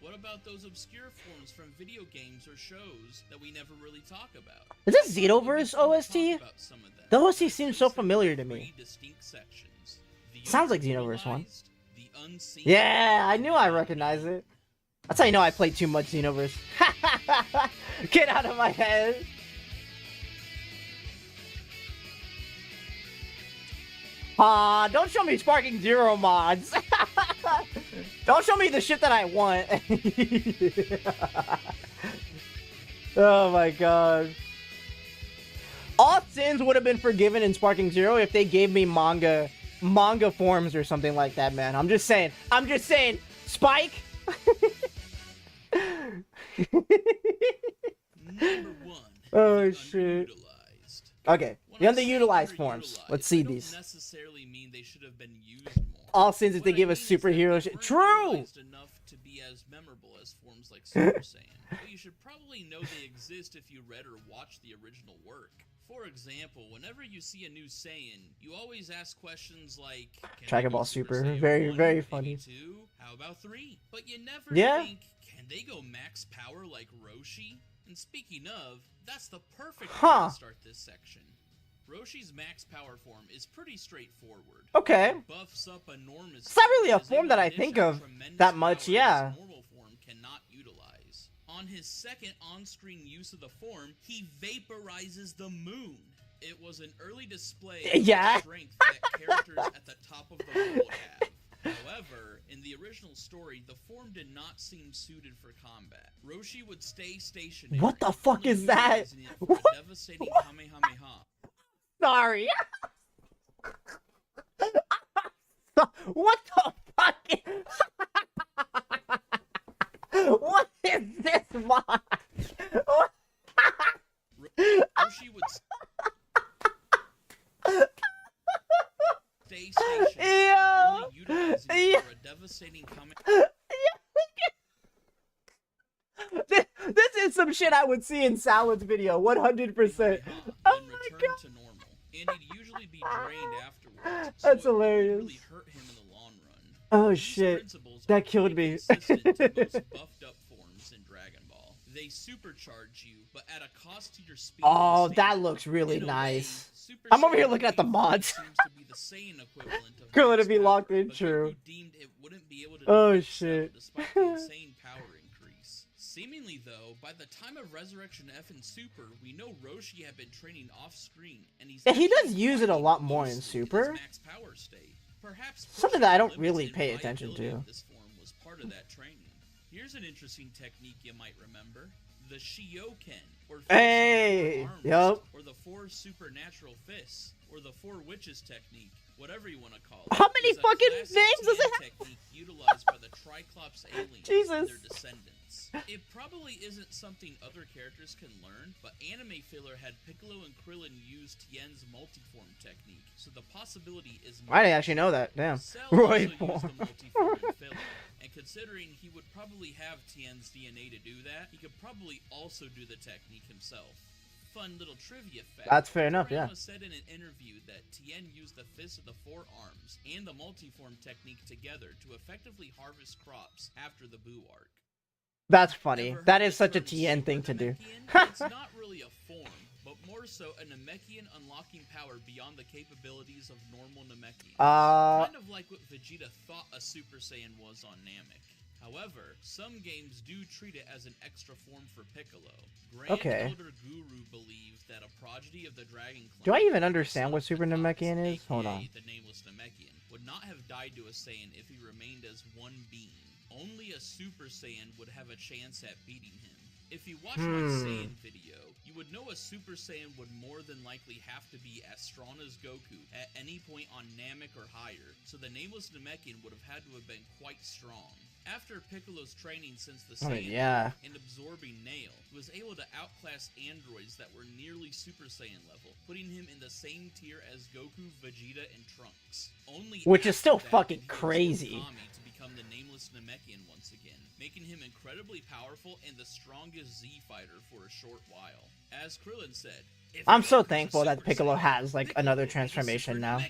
What about those obscure forms from video games or shows that we never really talk about? Is this Xenoverse OST? The OST seems so familiar to me. Sounds like Xenoverse one. Yeah, I knew I recognized it. That's how you know I played too much Xenoverse. Get out of my head. Don't show me Sparking Zero mods. Don't show me the shit that I want. Oh my god. All sins would have been forgiven in Sparking Zero if they gave me manga forms or something like that, man. I'm just saying. Spike. Number one. Oh shit. Okay, the underutilized forms. Let's see these. Necessarily mean they should have been used more. All sins if they give us superhero shit. True. Enough to be as memorable as forms like Super Saiyan, but you should probably know they exist if you read or watched the original work. For example, whenever you see a new Saiyan, you always ask questions like, Dragon Ball Super, very, very funny. 2? How about 3? But you never think, can they go max power like Roshi? And speaking of, that's the perfect way to start this section. Roshi's max power form is pretty straightforward. Okay. Buffs up enormous. It's not really a form that I think of that much, yeah. Normal form cannot utilize. On his second on-screen use of the form, he vaporizes the moon. It was an early display of the strength that characters at the top of the moon would have. However, in the original story, the form did not seem suited for combat. Roshi would stay stationary. What the fuck is that? Devastating Kamehameha. Sorry. What the fuck? What is this mod? Roshi would stay stationary, only utilizing it for a devastating This is some shit I would see in Salad's video, 100%. Oh my god. To normal, and he'd usually be drained afterwards. That's so hilarious. Really hurt him in the long run. Oh shit, that killed me. Consistent to most buffed up forms in Dragon Ball. They supercharge you, but at a cost to your speed. Oh, that looks really nice. I'm over here looking at the mods. Could it be locked in? True. Oh shit. Seemingly, though, by the time of Resurrection F and Super, we know Roshi had been training off-screen, and he's he does use it a lot more in Super. Max power state. Perhaps something that I don't really pay attention to. This form was part of that training. Here's an interesting technique you might remember. the Shioken, or hey, arms, yep, or the 4 supernatural fists, or the 4 witches technique, whatever you want to call it. How many fucking names does it have? Technique utilized by the Triclops aliens Jesus. and their descendants. It probably isn't something other characters can learn, but Anime Filler had Piccolo and Krillin use Tien's multiform technique, so the possibility is. I didn't actually know that. Damn. Cell Roy also used the multiform in Filler, and considering he would probably have Tien's DNA to do that, he could probably also do the technique himself. Fun little trivia fact. That's fair enough, yeah. Toriyama said in an interview that Tien used the Fist of the Four Arms and the multiform technique together to effectively harvest crops after the Buu arc. That's funny. That is such a Tien thing to do. It's not really a form, but more so a Namekian unlocking power beyond the capabilities of normal Namekians. Kind of like what Vegeta thought a Super Saiyan was on Namek. However, some games do treat it as an extra form for Piccolo. Grand Elder Guru believed that a prodigy of the Dragon Clan... Do I even understand what Super Namekian is? Hold on. The nameless Namekian would not have died to a Saiyan if he remained as one being. Only a Super Saiyan would have a chance at beating him. If you watch my Saiyan video, you would know a Super Saiyan would more than likely have to be as strong as Goku at any point on Namek or higher, so the nameless Namekian would have had to have been quite strong. After Piccolo's training since the Saiyan and absorbing Nail, he was able to outclass androids that were nearly Super Saiyan level, putting him in the same tier as Goku, Vegeta, and Trunks. Which is still fucking crazy. To become the nameless Namekian once again, making him incredibly powerful and the strongest Z fighter for a short while. As Krillin said, I'm so thankful that Piccolo has like another transformation now.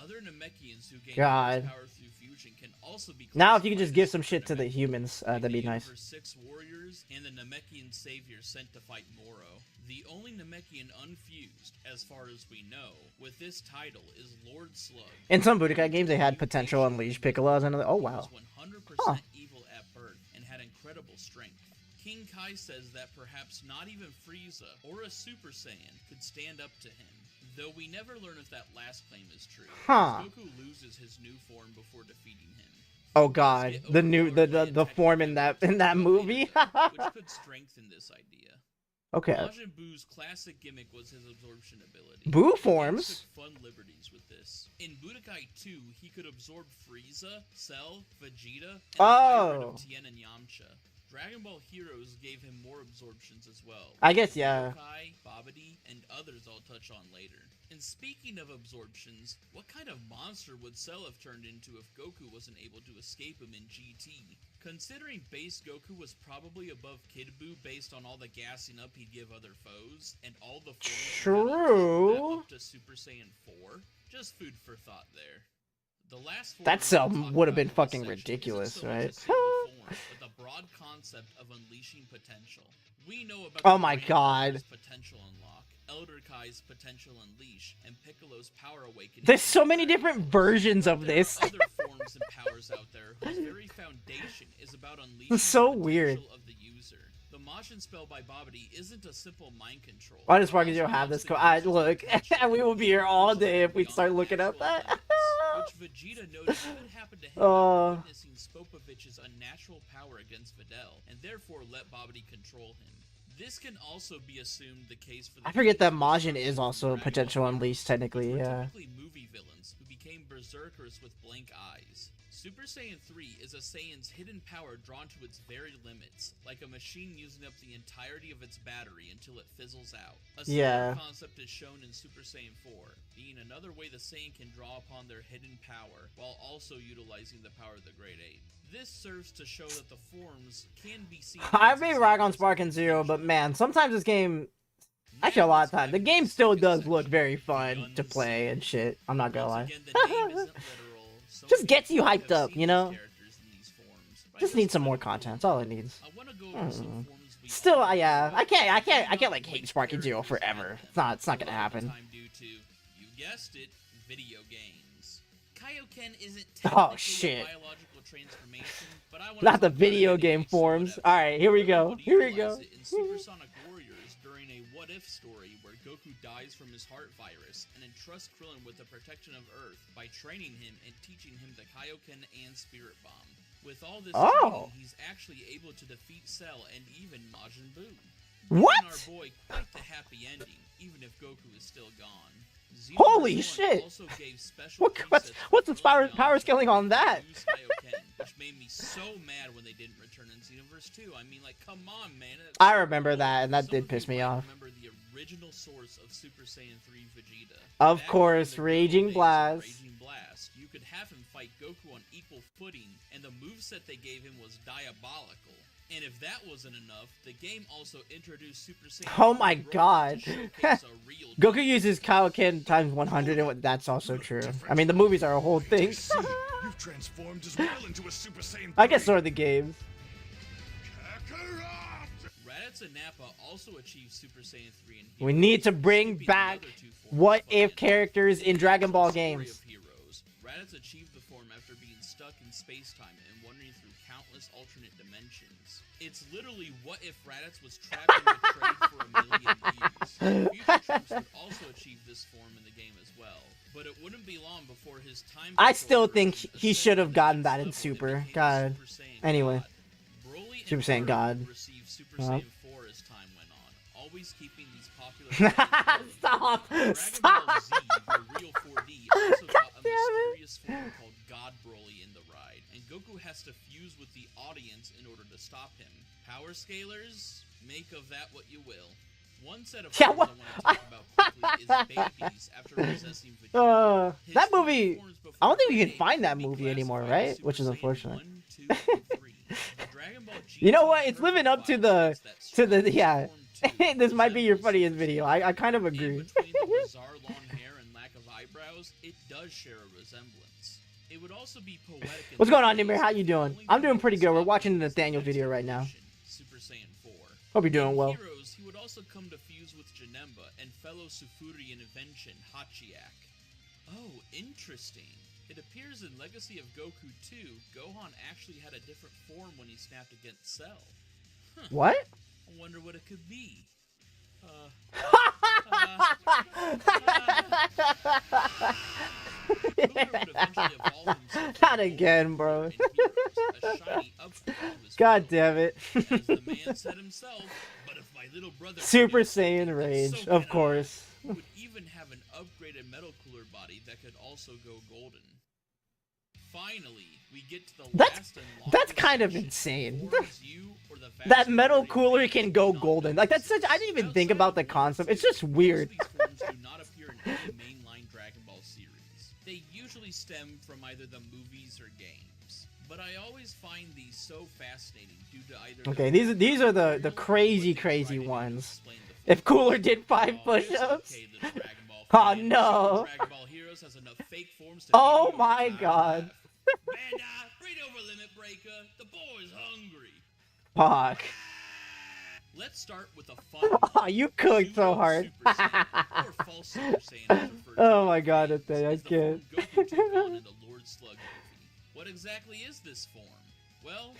Other Namekians who gain God. power through fusion can also be now if you could just give some shit to the humans, that'd be nice. 6 warriors and the Namekian savior sent to fight Moro. The only Namekian unfused, as far as we know, with this title is Lord Slug. In some Budokai games, they had potential unleash Piccolo as another. Oh wow. Was 100% evil at birth and had incredible strength. King Kai says that perhaps not even Frieza or a Super Saiyan could stand up to him. Though we never learn if that last claim is true. Goku loses his new form before defeating him. Oh god, the form in that movie. Which could strengthen this idea. Okay. Majin Buu's classic gimmick was his absorption ability. Buu forms. Took fun liberties with this. In Budokai 2, he could absorb Frieza, Cell, Vegeta, and the hybrid of Tien and Yamcha. Dragon Ball Heroes gave him more absorptions as well. I guess, yeah. Kai, Babidi, and others I'll touch on later. And speaking of absorptions, what kind of monster would Cell have turned into if Goku wasn't able to escape him in GT? Considering base Goku was probably above Kid Buu based on all the gassing up he'd give other foes, and all the forms up to Super Saiyan 4, just food for thought there. The last that Cell would have been fucking ridiculous, right? But the broad concept of unleashing potential. We know about potential unlock, Elder Kai's potential unleash, and Piccolo's power awakening. There's so many different versions of this. There are other forms and powers out there whose very foundation is about unleashing so the weird. potential of the user. The Majin spell by Babidi isn't a simple mind control. Why does Sparky Zero have this? Look, we will be here all day if we start looking up that. Which Vegeta noted could happen to him after witnessing Spopovich's unnatural power against Videl, and therefore let Babidi control him. This can also be assumed the case for the I forget that Majin is also potential unleashed technically, yeah. Typically movie villains who became berserkers with blank eyes. Super Saiyan 3 is a Saiyan's hidden power drawn to its very limits, like a machine using up the entirety of its battery until it fizzles out. A similar concept is shown in Super Saiyan 4, being another way the Saiyan can draw upon their hidden power, while also utilizing the power of the Great Ape. This serves to show that the forms can be seen. I may rock on Spark and Zero, but man, sometimes this game, actually a lot of time, the game still does look very fun to play and shit. I'm not gonna lie. Just gets you hyped up, you know? Just need some more content. That's all it needs. Still, yeah, I can't like hate Sparky Zero forever. It's not gonna happen. You guessed it, video games. Kaioken isn't oh shit. Biological transformation, but I not the video game forms. All right, here we go. Here we go. In Supersonic Warriors, during a what-if story where Goku dies from his heart virus and entrusts Krillin with the protection of Earth by training him and teaching him the Kaioken and Spirit Bomb. With all this Oh. training, he's actually able to defeat Cell and even Majin Buu. What? Giving our boy quite the happy ending, even if Goku is still gone. Holy Xenoverse 1 shit! also gave special What's the presets for power scaling on that? Use Kaioken, which made me so mad when they didn't return in Xenoverse 2. I mean, like, come on, man. I remember that, and that Some did of piss you me might off. remember the original source of Super Saiyan 3 Vegeta. Of Back course, in the good Raging old days of Blast. Raging Blast, you could have him fight Goku on equal footing, and the moveset they gave him was diabolical. And if that wasn't enough, the game also introduced Super Saiyan. Oh my god. to showcase a real Goku uses Kaioken times 100, and that's also true. I mean, the movies are a whole thing. You've transformed as well into a Super Saiyan. I guess so are the games. Raditz and Nappa also achieved Super Saiyan 3 in Heroes, We need to bring skipping the back other two forms what of if Saiyan. characters in Dragon Ball Story games. of Heroes. Raditz achieved the form after being stuck in space-time and wandering through countless alternate dimensions. It's literally what if Raditz was trapped in the trade for a million years. Future Trunks would also achieve this form in the game as well, but it wouldn't be long before his time. I still control think version he ascended should have to the gotten next that in level and Super. became God. Super Saiyan Anyway. God. Broly and Super Saiyan Kuro God. received Super Huh? Saiyan 4 as time went on, always keeping these popular Saiyans. Stop! Dragon Stop! Ball Z, the real 4D, also got a mysterious form called God Broly in the ride, and Goku has to fuse with the audience in order to stop him. Power scalers, make of that what you will. One set of Yeah, forms I want to talk about quickly is babies after possessing Vegeta. His that three movie. forms before I don't think you can Friday find that could be movie anymore, classified as right? Super Which is Saiyan unfortunate. 1, 2, and 3. The Dragon Ball You know GT what? It's living up to Perfect the File states that yeah. Strong Form 2 This might be your resembles funniest Super video. Saiyan I kind of 1. agree. And between the bizarre long hair and lack of eyebrows, it does share a resemblance. It would also be poetic. What's going on, Nimir? How you doing? I'm doing pretty good. We're watching the Nathaniel video right now. Super Saiyan 4. Hope you're doing In well. Heroes, he would also come to fuse with Janemba and fellow Sufurian invention Hachiyak. Oh, interesting. It appears in Legacy of Goku 2, Gohan actually had a different form when he snapped against Cell. Huh. What? I wonder what it could be. Not again, bro. God damn it. As the man said himself, but if my little brother Super could be Saiyan something, Rage, so of can I. course. He would even have an upgraded metal cooler body that could also go golden. Finally, we get to the last and That's longest kind of section. insane. Forms you or the vast That metal majority of cooler beings can go do not golden. Like, that's notice such. I this. didn't even think Outside about of the one concept. It's two, just weird. most of these forms do not appear in any mainline Dragon Ball series. They usually stem from either the movies or games. But I always find these so fascinating due to either. Okay, these are the crazy ones. If Cooler did 5 push-ups. Oh no. Oh my god. Banda, bring over Limit Breaker. The boy's hungry. Fuck. Let's start with a fun Oh, one. you cooked so Pseudo hard. Super Saiyan, or false Super Saiyan as referred to Oh in my the god, games, Nathaniel, I is the form can't. Goku took on in the Lord Slug movie. What exactly is this form? Well,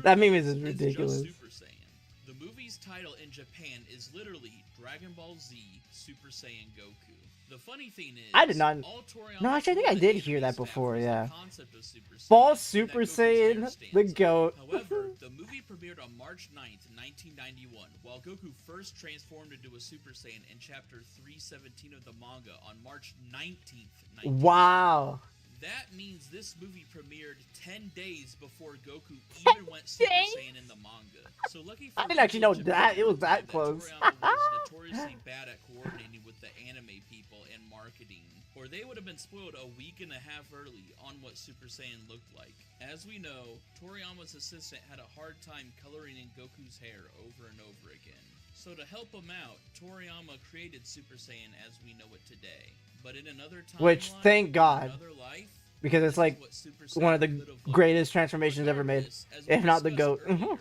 That meme is it's ridiculous. just Super Saiyan. The movie's title in Japan is literally Dragon Ball Z Super Saiyan Goku. The funny thing is, I did not. all Toriyama No, actually, I think I told did the hear that anime staff before, was the yeah. concept of Super Saiyan, False and Super that Goku's Saiyan, hair the stands goat. out. However, the movie premiered on March 9th, 1991, while Goku first transformed into a Super Saiyan in chapter 317 of the manga on March 19th, 1991. Wow. That means this movie premiered 10 days before Goku even went Super Saiyan in the manga. So lucky for I didn't actually know people in that. Japan It was at the that time close. Toriyama was notoriously bad at coordinating with the anime people and marketing, or they would have been spoiled a week and a half early on what Super Saiyan looked like. As we know, Toriyama's assistant had a hard time coloring in Goku's hair over and over again. So to help him out, Toriyama created Super Saiyan as we know it today. But in another timeline, Which, thank God. another life, Because it's like one of the greatest transformations ever made. If not the GOAT. King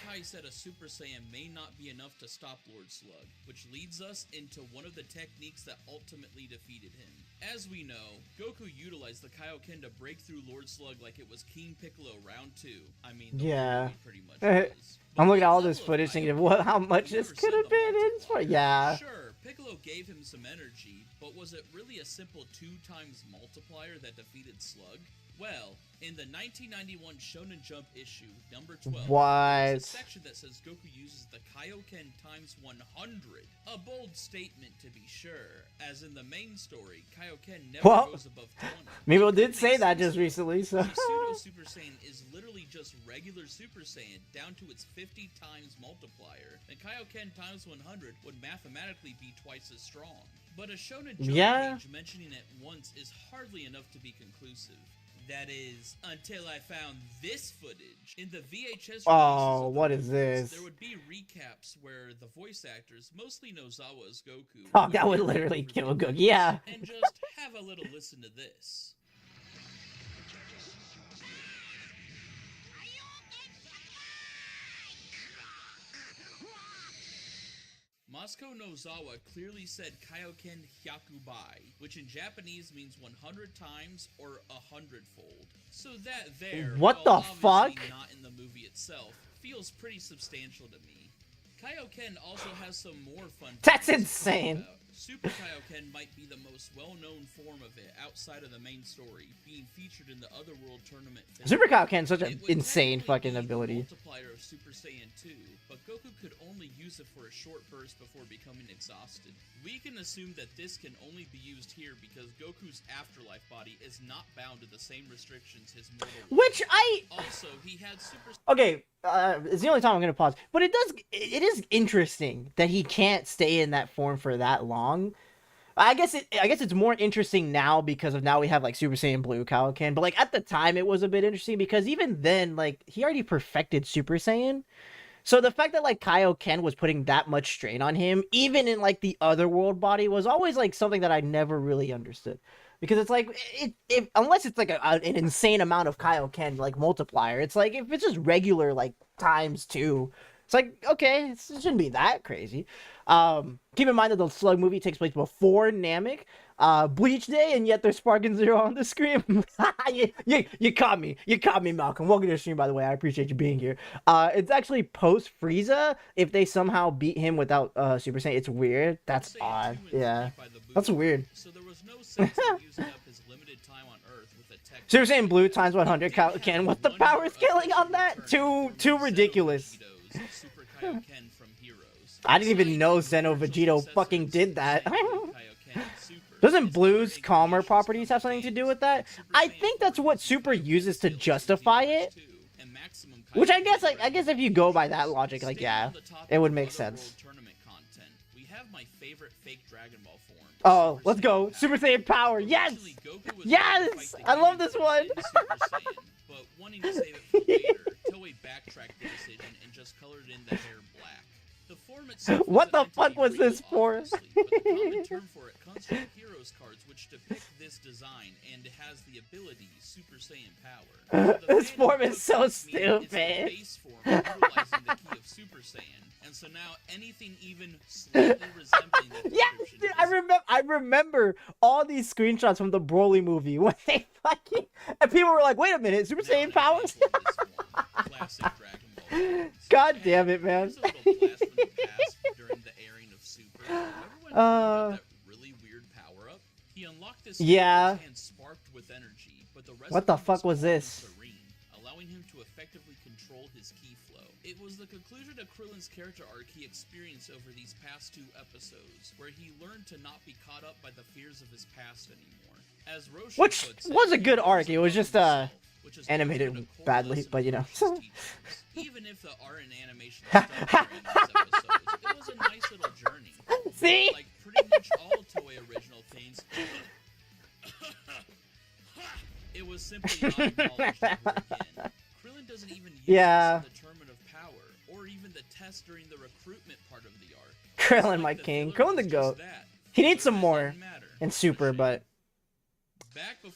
Kai said a Super Saiyan may not be enough to stop Lord Slug, which leads us into one of the techniques that ultimately defeated him. As we know, Goku utilized the Kaioken to break through Lord Slug like it was King Piccolo round 2. I mean, the Yeah. movie pretty much was. I'm But looking at all what this level of footage thinking of Kaioken? how much We this never could said have the been in for. multiplier. Yeah. Sure, Piccolo gave him some energy, but was it really a simple 2 times multiplier that defeated Slug? Well, in the 1991 Shonen Jump issue, number 12, there's a section that says Goku uses the Kaioken times 100. A bold statement, to be sure, as in the main story, Kaioken never goes above 20. People did say that just recently, so... The pseudo Super Saiyan is literally just regular Super Saiyan down to its 50 times multiplier, and Kaioken times 100 would mathematically be twice as strong. But a Shonen Jump page mentioning it once is hardly enough to be conclusive. That is, until I found this footage. In the VHS oh, what is this? There would be recaps where the voice actors, mostly Nozawa's Goku... Oh, that would literally kill Goku, yeah. And just have a little listen to this. Moscow Nozawa clearly said Kaioken Hyakubai, which in Japanese means 100 times or 100-fold. So that there, what the fuck? Not in the movie itself, feels pretty substantial to me. Kaioken also has some more fun. That's insane. Super Kaioken might be the most well-known form of it outside of the main story, being featured in the Otherworld tournament. Super Kaioken is such an insane fucking ability. Multiplier of Super Saiyan 2, but Goku could only use it for a short burst before becoming exhausted. We can assume that this can only be used here because Goku's afterlife body is not bound to the same restrictions his mortal one. Which I... Also, he had super... Okay, it's the only time I'm going to pause. But it is interesting that he can't stay in that form for that long. I guess it's more interesting now because of now we have like Super Saiyan Blue Kaioken. But like at the time it was a bit interesting because even then like he already perfected Super Saiyan. So the fact that like Kaioken was putting that much strain on him, even in like the Otherworld body, was always like something that I never really understood. Because it's like, unless it's like an insane amount of Kaioken like multiplier, it's like if it's just regular like ×2, it's like, okay, it shouldn't be that crazy. Keep in mind that the Slug movie takes place before Namek, Bleach Day, and yet there's Sparking Zero on the screen. you caught me. You caught me, Malcolm. Welcome to the stream, by the way. I appreciate you being here. It's actually post Frieza. If they somehow beat him without Super Saiyan, it's weird. That's odd. Yeah, that's weird. So there was no sense in using up his limited time on Earth with a tech. Super Saiyan Blue times 100 Kaioken. What's the power scaling on that? Too ridiculous. Super Kaioken from Heroes. I didn't even know Zeno Vegito fucking did that. Doesn't Blue's calmer properties have something to do with that? I think that's what Super uses to justify it. Which I guess if you go by that logic, like yeah, it would make sense. We have my favorite fake Dragon Ball form. Oh, let's go. Super Saiyan Power. Yes! Yes! I love this one. But wanting to save it for later, Toei backtracked the decision and just colored in the hair black. The form itself what the fuck was this for? But the common term for it comes from Heroes cards, which depict this design, and it has the ability Super Saiyan Power. So this form is so stupid. It's the base form utilizing the key of Super Saiyan, and so now anything even slightly resembling the yes, dude, I remember all these screenshots from the Broly movie when they fucking and people were like, "Wait a minute, Super Saiyan powers." Classic Dragon Ball. God damn it, man. During the airing of Super, that really weird power up. He unlocked this and sparked with energy, but the rest what the fuck was this? Serene, allowing him to effectively control his ki flow. It was the conclusion to Krillin's character arc he experienced over these past 2 episodes, where he learned to not be caught up by the fears of his past anymore. As Roshi which was a good arc. It was just animated badly, but you know. Even if the art and animation was done during these episodes, it was a nice little journey. See? Like pretty much all Toei original things, it was simply not acknowledged ever again. Krillin doesn't even use the determinant of power, or even the test during the recruitment part of the arc. Krillin, my king. Krillin the GOAT. He needs some more in Super, but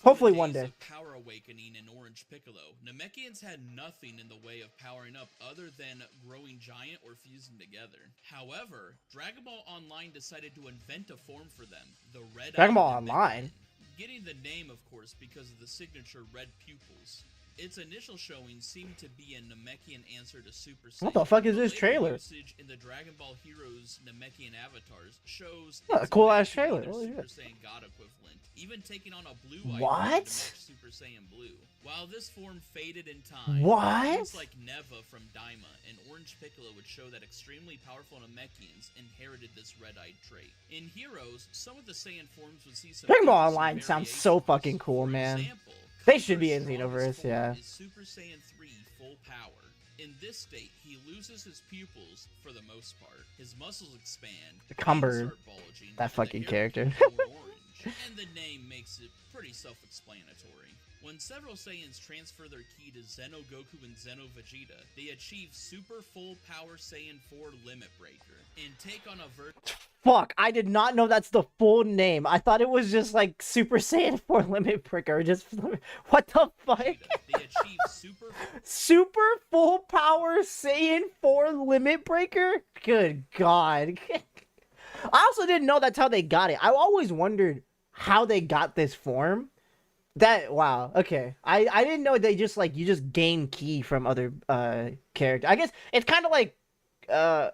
hopefully one day. Power Awakening in Orange Piccolo, Namekians had nothing in the way of powering up other than growing giant or fusing together. However, Dragon Ball Online decided to invent a form for them, the Red Dragon Ball Online? Getting the name, of course, because of the signature red pupils. Its initial showing seemed to be a Namekian answer to Super Saiyan. What the fuck is this Later trailer? Usage in the Dragon Ball Heroes Namekian avatars shows Oh, a its cool ass meant to be trailer. their Holy Super shit. Saiyan God equivalent, even taking on a blue eye What? form to match Super Saiyan Blue. While this form faded in time, What? things like Neva from Daima and Orange Piccolo would show that extremely powerful Namekians inherited this red-eyed trait. In Heroes, some of the Saiyan forms would see some Dragon Ball interesting Online sounds so variations. fucking cool, For man. example, They should be in Cumber's Xenoverse, strongest form yeah. is Super Saiyan 3 full power. In this state, he loses his pupils for the most part. His muscles expand, Cumber, veins start bulging, that and the fucking hair character. becomes more orange. And the name makes it pretty self-explanatory. When several Saiyans transfer their ki to Xeno Goku and Xeno Vegeta, they achieve Super Full Power Saiyan 4 Limit Breaker, and take on a Fuck, I did not know that's the full name. I thought it was just like Super Saiyan 4 Limit Breaker. Just what the fuck? They achieve Super Full Power Saiyan 4 Limit Breaker? Good God. I also didn't know that's how they got it. I always wondered how they got this form. Wow, okay. I didn't know they just like you just gain ki from other characters. I guess it's kind of like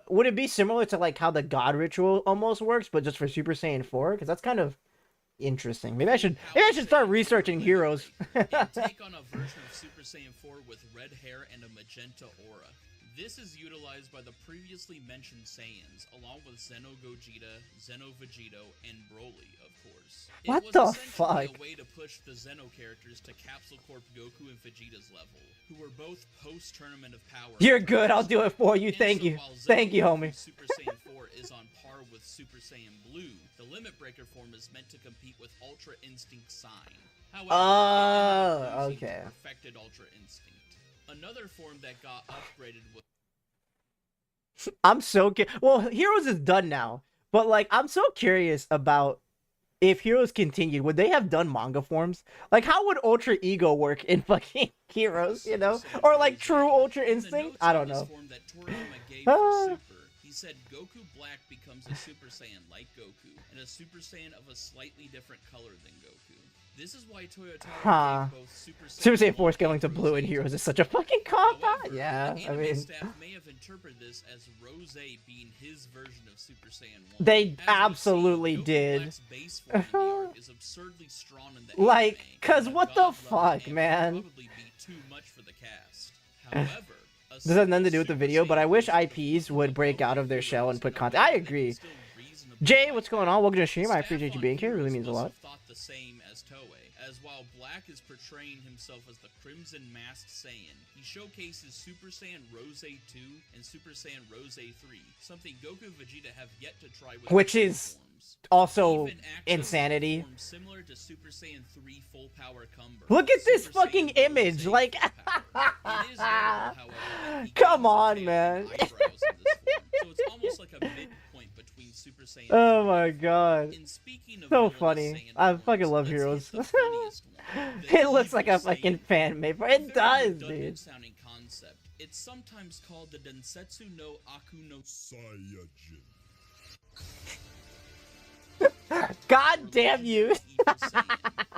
would it be similar to like how the God ritual almost works, but just for Super Saiyan 4? Because that's kind of interesting. Maybe I should start researching Heroes. and take on a version of Super Saiyan 4 with red hair and a magenta aura. This is utilized by the previously mentioned Saiyans, along with Xeno Gogeta, Xeno Vegeto, and Broly, of course. What it the was essentially fuck? a way to push the Xeno characters to Capsule Corp Goku and Vegeta's level, who were both post-Tournament of Power. You're good. I'll do it for you. Thank you. Thank you, homie. Super Saiyan 4 is on par with Super Saiyan Blue. The Limit Breaker form is meant to compete with Ultra Instinct Sign. However, it ended up losing to Perfected Ultra Instinct. Another form that got upgraded was I'm so well, Heroes is done now, but like I'm so curious about if Heroes continued, would they have done manga forms? Like how would Ultra Ego work in fucking Heroes, you know? Or like True Ultra Instinct? I don't know. He said Goku Black becomes a Super Saiyan like Goku, and a Super Saiyan of a slightly different color than Goku. This is why Toyota gave both Super Saiyan 4 scaling to blue in Heroes is such a fucking cop out. Yeah, I mean, staff may have interpreted this as Rose being his version of Super Saiyan 1. They absolutely did. Black's base form in the arc is absurdly strong in the like, anime, cause and what the fuck, man? Probably be too much for the cast. However, this has nothing to do with the video, but I wish IPs would break out of their shell and put content. I agree. Jay, what's going on? Welcome to the stream. I appreciate you being here. It really means a lot. Thought the same as Toei, as while Black is portraying himself as the Crimson Masked Saiyan, he showcases Super Saiyan Rose 2 and Super Saiyan Rose 3, something Goku and Vegeta have yet to try with which is forms. Also insanity. Similar to Super Saiyan 3 full power Cumber. Look at this Super fucking Saiyan image, Rose like, it is notable, however, that he come gains on, a man. tail and eyebrows in this form, so it's almost like a midpoint between Super Saiyan. Oh my god. And speaking of So villainous funny. Saiyan I forms, fucking love let's Heroes. hit the funniest one, the It looks like a evil fucking Saiyan. fan made for it. Very Does, dude. redundant sounding concept. It's sometimes called the Densetsu no Aku no Saiyajin. God damn you.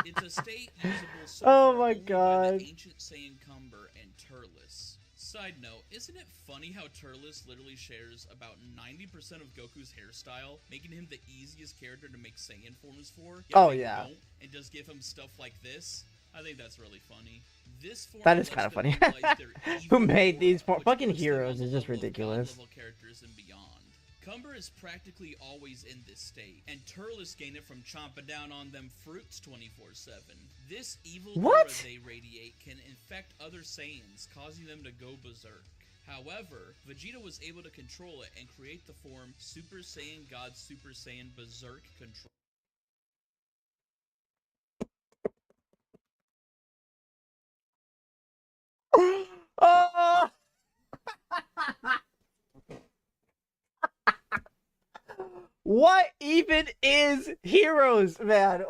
It's a state usable so Oh far my only by god. the ancient Saiyan Cumber and Turles. Side note, isn't it funny how Turles literally shares about 90% of Goku's hairstyle, making him the easiest character to make Saiyan forms for? Yet Oh, they yeah. don't, and just give him stuff like this? I think that's really funny. This form That is lets kind of them funny. utilize their Who evil made these aura, for fucking which puts them on Heroes the is just level of ridiculous. God-level characters and beyond. Cumber is practically always in this state, and Turles gain it from chomping down on them fruits 24/7. This evil What? aura they radiate can infect other Saiyans, causing them to go berserk. However, Vegeta was able to control it and create the form Super Saiyan God Super Saiyan Berserk Control. Oh! What even is Heroes, man?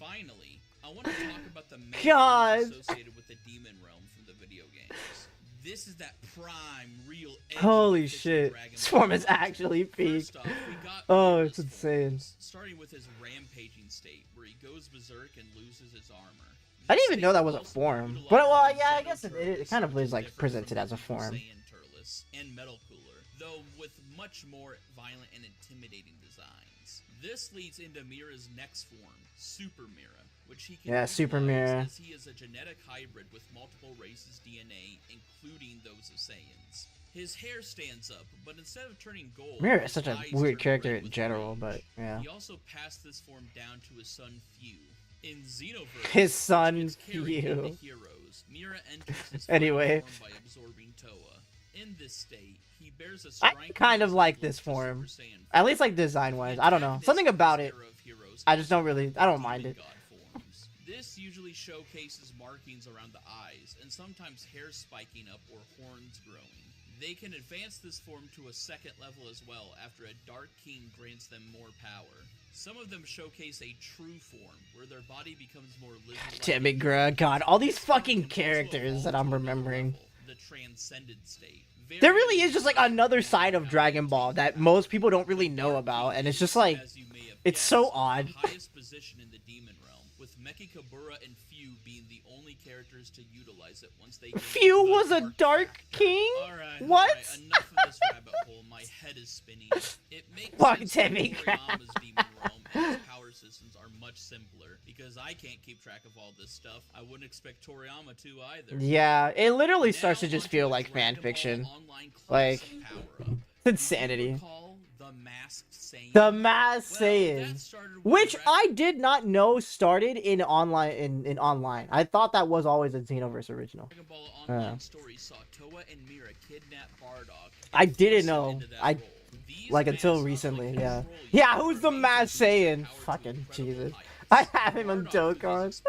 Finally, I want to talk about the main God. themes associated with the Demon Realm from the video games. This is that prime, real. Holy shit! This form is actually peak. Oh, it's insane. Starting with his rampaging state, where he goes berserk and loses his armor. I didn't even know that was a form. But well, yeah, I guess it kind of is like presented as a form. And Metal Cooler, though with much more violent and intimidating designs. This leads into Mira's next form, Super Mira, which he can Super Mira. As he is a genetic hybrid with multiple races' DNA, including those of Saiyans. His hair stands up, but instead of turning gold, Mira is such a weird character in general, but yeah. He also passed this form down to his son Few. In Xenoverse, his son Few. Heroes, Mira enters his anyway, form by absorbing Toa. In this state, he bears a I kind of like this form, at least like design-wise. I don't know, something about it. I just don't really. I don't mind it. This usually showcases markings around the eyes, and sometimes hair spiking up or horns growing. They can advance this form to a second level as well after a Dark King grants them more power. Some of them showcase a true form, where their body becomes more lizard-like. Damn it, Greg. God, all these fucking characters that I'm remembering. The transcended state. There really is just like another side of Dragon Ball that most people don't really know about, and it's just like, it's so odd. Highest position in the demon realm, with Mechikabura and Few being the only characters to utilize it once they. Few was a Dark King? What? Alright, enough of this rabbit hole. My head is spinning. It makes sense that Toriyama's demon realm and its power systems are much simpler, because I can't keep track of all this stuff. I wouldn't expect Toriyama to either. Yeah, it literally starts to just feel like fan fiction. Like, insanity. The Masked Saiyan, which I did not know started in online. In online, I thought that was always a Xenoverse original. I didn't know. Like until recently, yeah. Yeah, who's the Masked Saiyan? Fucking Jesus. I have him on Dokkan.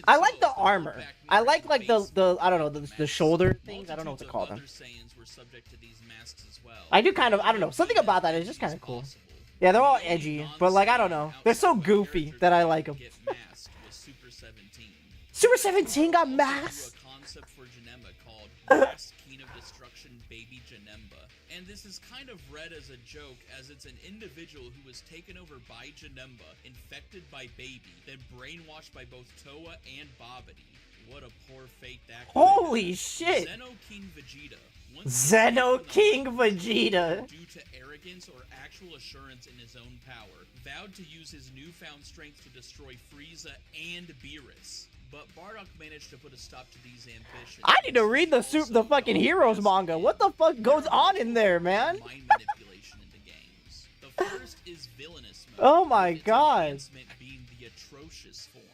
I like the armor. I like the I don't know, the shoulder things. I don't know what to call them. I do kind of, I don't know, something about that is just kind of cool. Yeah, they're all edgy, but like, I don't know. They're so goofy that I like them. Super 17 got masked? And this is kind of read as a joke, as it's an individual who was taken over by Janemba, infected by Baby, then brainwashed by both Toa and Babidi. What a poor fate that could Holy shit! Zeno King Vegeta. Zeno King Vegeta! Due to arrogance or actual assurance in his own power, vowed to use his newfound strength to destroy Frieza and Beerus. But Bardock managed to put a stop to these ambitions. I need to read the fucking Heroes manga. What the fuck goes on in there, man? Mind manipulation in the games. The first is villainous mode. Oh my god. Being the atrocious form.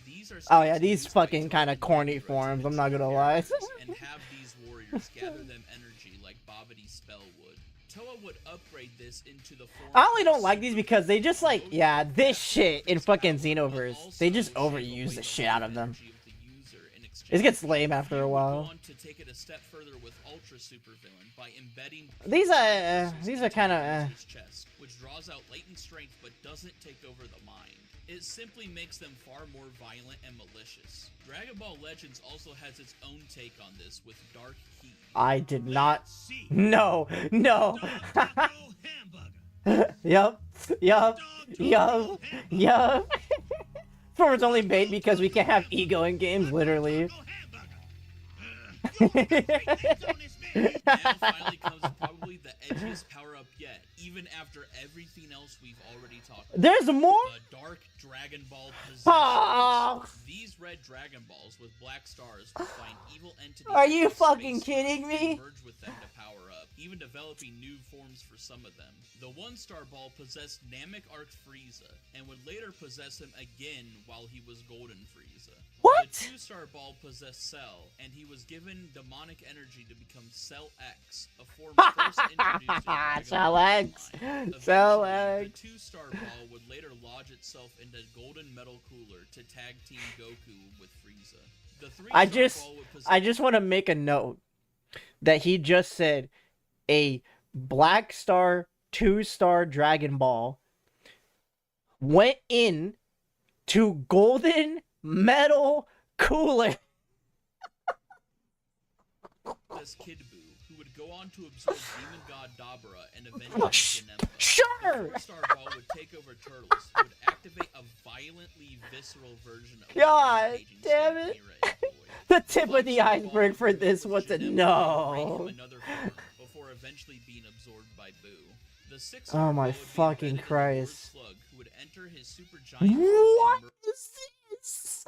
These are oh yeah, these fucking kind of corny forms. I'm not gonna lie. And have these warriors gather them energy like Babidi spell would. Toa would upgrade this into the form. I only don't like these because they just like, yeah, this shit in fucking Xenoverse, they just overuse the shit out of them. It gets lame after a while. These are kind of which draws out latent strength but doesn't take over the mind. It simply makes them far more violent and malicious. Dragon Ball Legends also has its own take on this with Dark Heat. I did not. No. Yup. Forms only made because we can't have ego in games, literally. Now finally comes probably the edgiest power-up yet, even after everything else we've already talked about. There's more? The Dark Dragon Ball Possessions. Oh. These red Dragon Balls with black stars will find evil entities. Are you fucking kidding me? Merge with them to power up, even developing new forms for some of them. The one-star ball possessed Namek Arc Frieza, and would later possess him again while he was Golden Frieza. What? The two-star ball possessed Cell, and he was given demonic energy to become Cell X, a form first introduced in Cell X. Cell X. The two-star ball would later lodge itself into Golden Metal Cooler to tag team Goku with Frieza. The I just want to make a note that he just said a Black Star 2-star Dragon Ball went in to Golden Metal Cooler. Princess Kid Buu, who would go on to absorb Demon God Dabra and eventually Janemba. Sure! The 4-star ball would take over Turtles, who would activate a violently visceral version of God the damn it. The tip of the iceberg for this was to know. Another form before eventually being absorbed by Boo. The 6-star Oh ball my would be fucking embedded in the Christ. Lord Slug, who would enter his Super Giant form What and is this?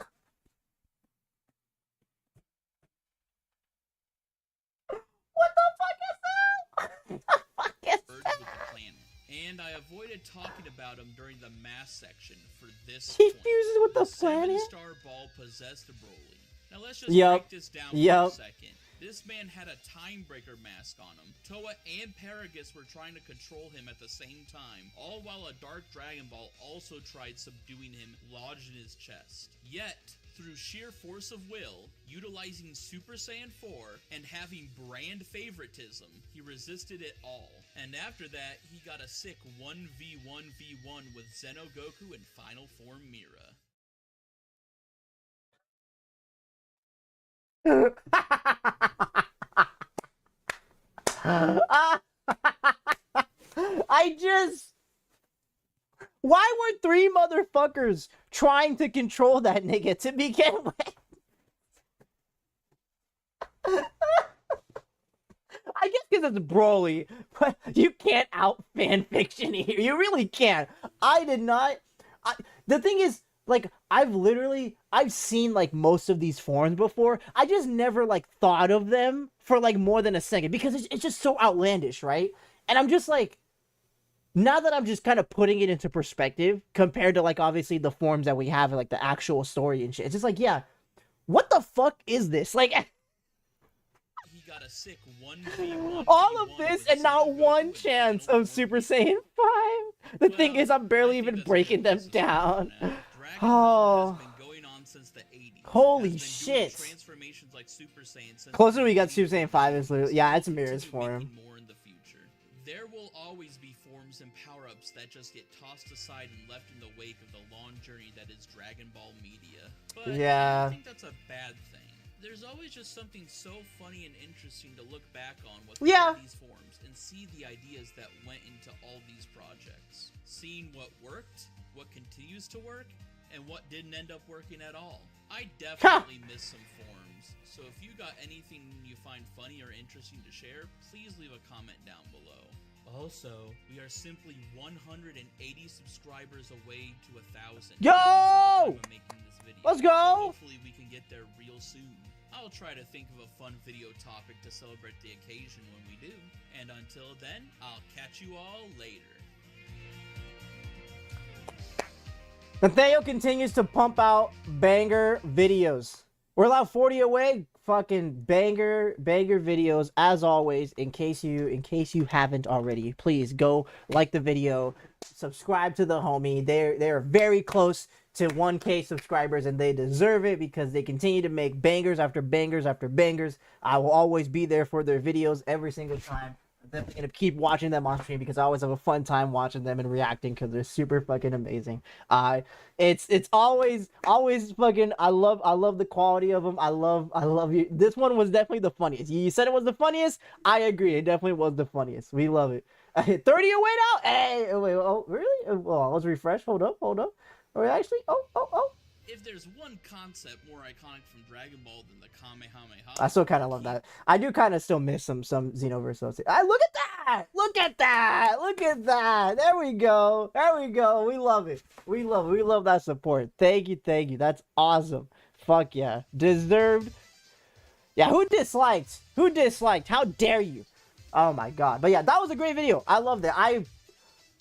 What the fuck is that? What the fuck is merge that? with the planet. And I avoided talking about him during the mass section for this He point. fuses with the planet? 7-star ball possessed Broly. Now let's just Yup. break this down Yup. for a second. This man had a Time Breaker mask on him. Toa and Paragus were trying to control him at the same time, all while a Dark Dragon Ball also tried subduing him, lodged in his chest. Yet, through sheer force of will, utilizing Super Saiyan 4, and having brand favoritism, he resisted it all. And after that, he got a sick 1v1v1 with Zeno Goku and Final Form Mira. Why were 3 motherfuckers trying to control that nigga to begin with? I guess because it's Broly, but you can't out fan fiction here. You really can't. I did not. The thing is, like, I've seen, like, most of these forms before. I just never, like, thought of them for, like, more than a second. Because it's just so outlandish, right? And I'm just, like, now that I'm just kind of putting it into perspective, compared to, like, obviously the forms that we have, like, the actual story and shit. It's just like, yeah, what the fuck is this? Like, He got a sick 1v1 all of this and not one chance of Super Saiyan 5. The thing is, I'm barely even breaking them down. Oh, holy shit. Like Super Saiyan Closer we got Super Saiyan 5 is literally, yeah, it's mirrors for him. More in the future. There will always be forms and power-ups that just get tossed aside and left in the wake of the long journey that is Dragon Ball media. But yeah, I think that's a bad thing. There's always just something so funny and interesting to look back on with all these forms and see the ideas that went into all these projects. Seeing what worked, what continues to work, and what didn't end up working at all. I definitely miss some forms, so if you got anything you find funny or interesting to share, please leave a comment down below. Also, we are simply 180 subscribers away to 1,000. Yo! Let's go! So hopefully we can get there real soon. I'll try to think of a fun video topic to celebrate the occasion when we do. And until then, I'll catch you all later. Nathaniel continues to pump out banger videos. We're allowed 40 away. Fucking banger videos as always. In case you haven't already, please go like the video, subscribe to the homie. They're very close to 1K subscribers and they deserve it because they continue to make bangers after bangers after bangers. I will always be there for their videos every single time. I'm definitely gonna keep watching them on stream because I always have a fun time watching them and reacting because they're super fucking amazing. It's always fucking, I love the quality of them. I love you. This one was definitely the funniest. You said it was the funniest. I agree. It definitely was the funniest. We love it. 30 away now. Hey, wait, oh really? Well, let's refresh. Hold up. Or actually, oh. If there's one concept more iconic from Dragon Ball than the Kamehameha, I still kind of love that. I do kind of still miss some Xenoverse. Look at that! Look at that! There we go. We love it. We love that support. Thank you. That's awesome. Fuck yeah. Deserved. Yeah, who disliked? How dare you? Oh my god. But yeah, that was a great video. I loved it.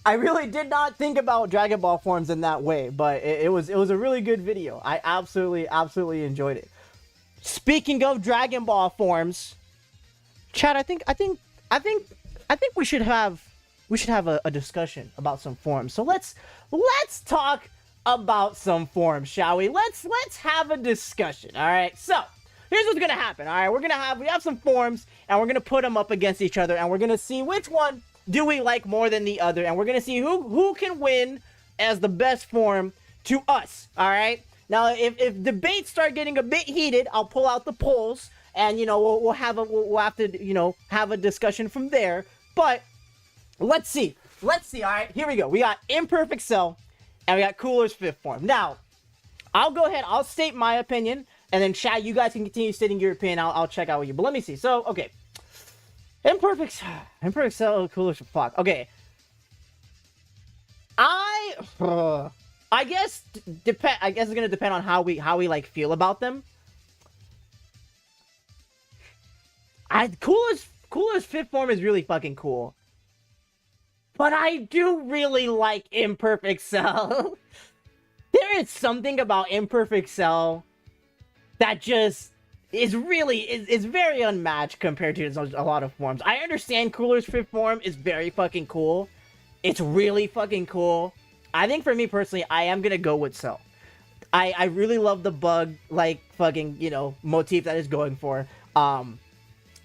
I really did not think about Dragon Ball forms in that way, but it was a really good video. I absolutely enjoyed it. Speaking of Dragon Ball forms, Chad, I think we should have a discussion about some forms. So let's talk about some forms, shall we? Let's have a discussion. All right. So here's what's gonna happen. All right, we have some forms, and we're gonna put them up against each other, and we're gonna see which one do we like more than the other, and we're gonna see who can win as the best form to us. All right, Now, if debates start getting a bit heated, I'll pull out the polls, and you know we'll have to have a discussion from there. But let's see. All right, here we go. We got Imperfect Cell, and we got Cooler's fifth form. Now, I'll go ahead. I'll state my opinion, and then chat. You guys can continue stating your opinion. I'll check out what you. But let me see. So, okay, Imperfect Cell, Cooler's fuck. Okay, I guess I guess it's gonna depend on how we like feel about them. Cooler's fifth form is really fucking cool. But I do really like Imperfect Cell. There is something about Imperfect Cell that just is very unmatched compared to a lot of forms. I understand Cooler's fifth form is very fucking cool. It's really fucking cool. I think for me personally, I am gonna go with Cell. I really love the bug, like, fucking, you know, motif that is going for.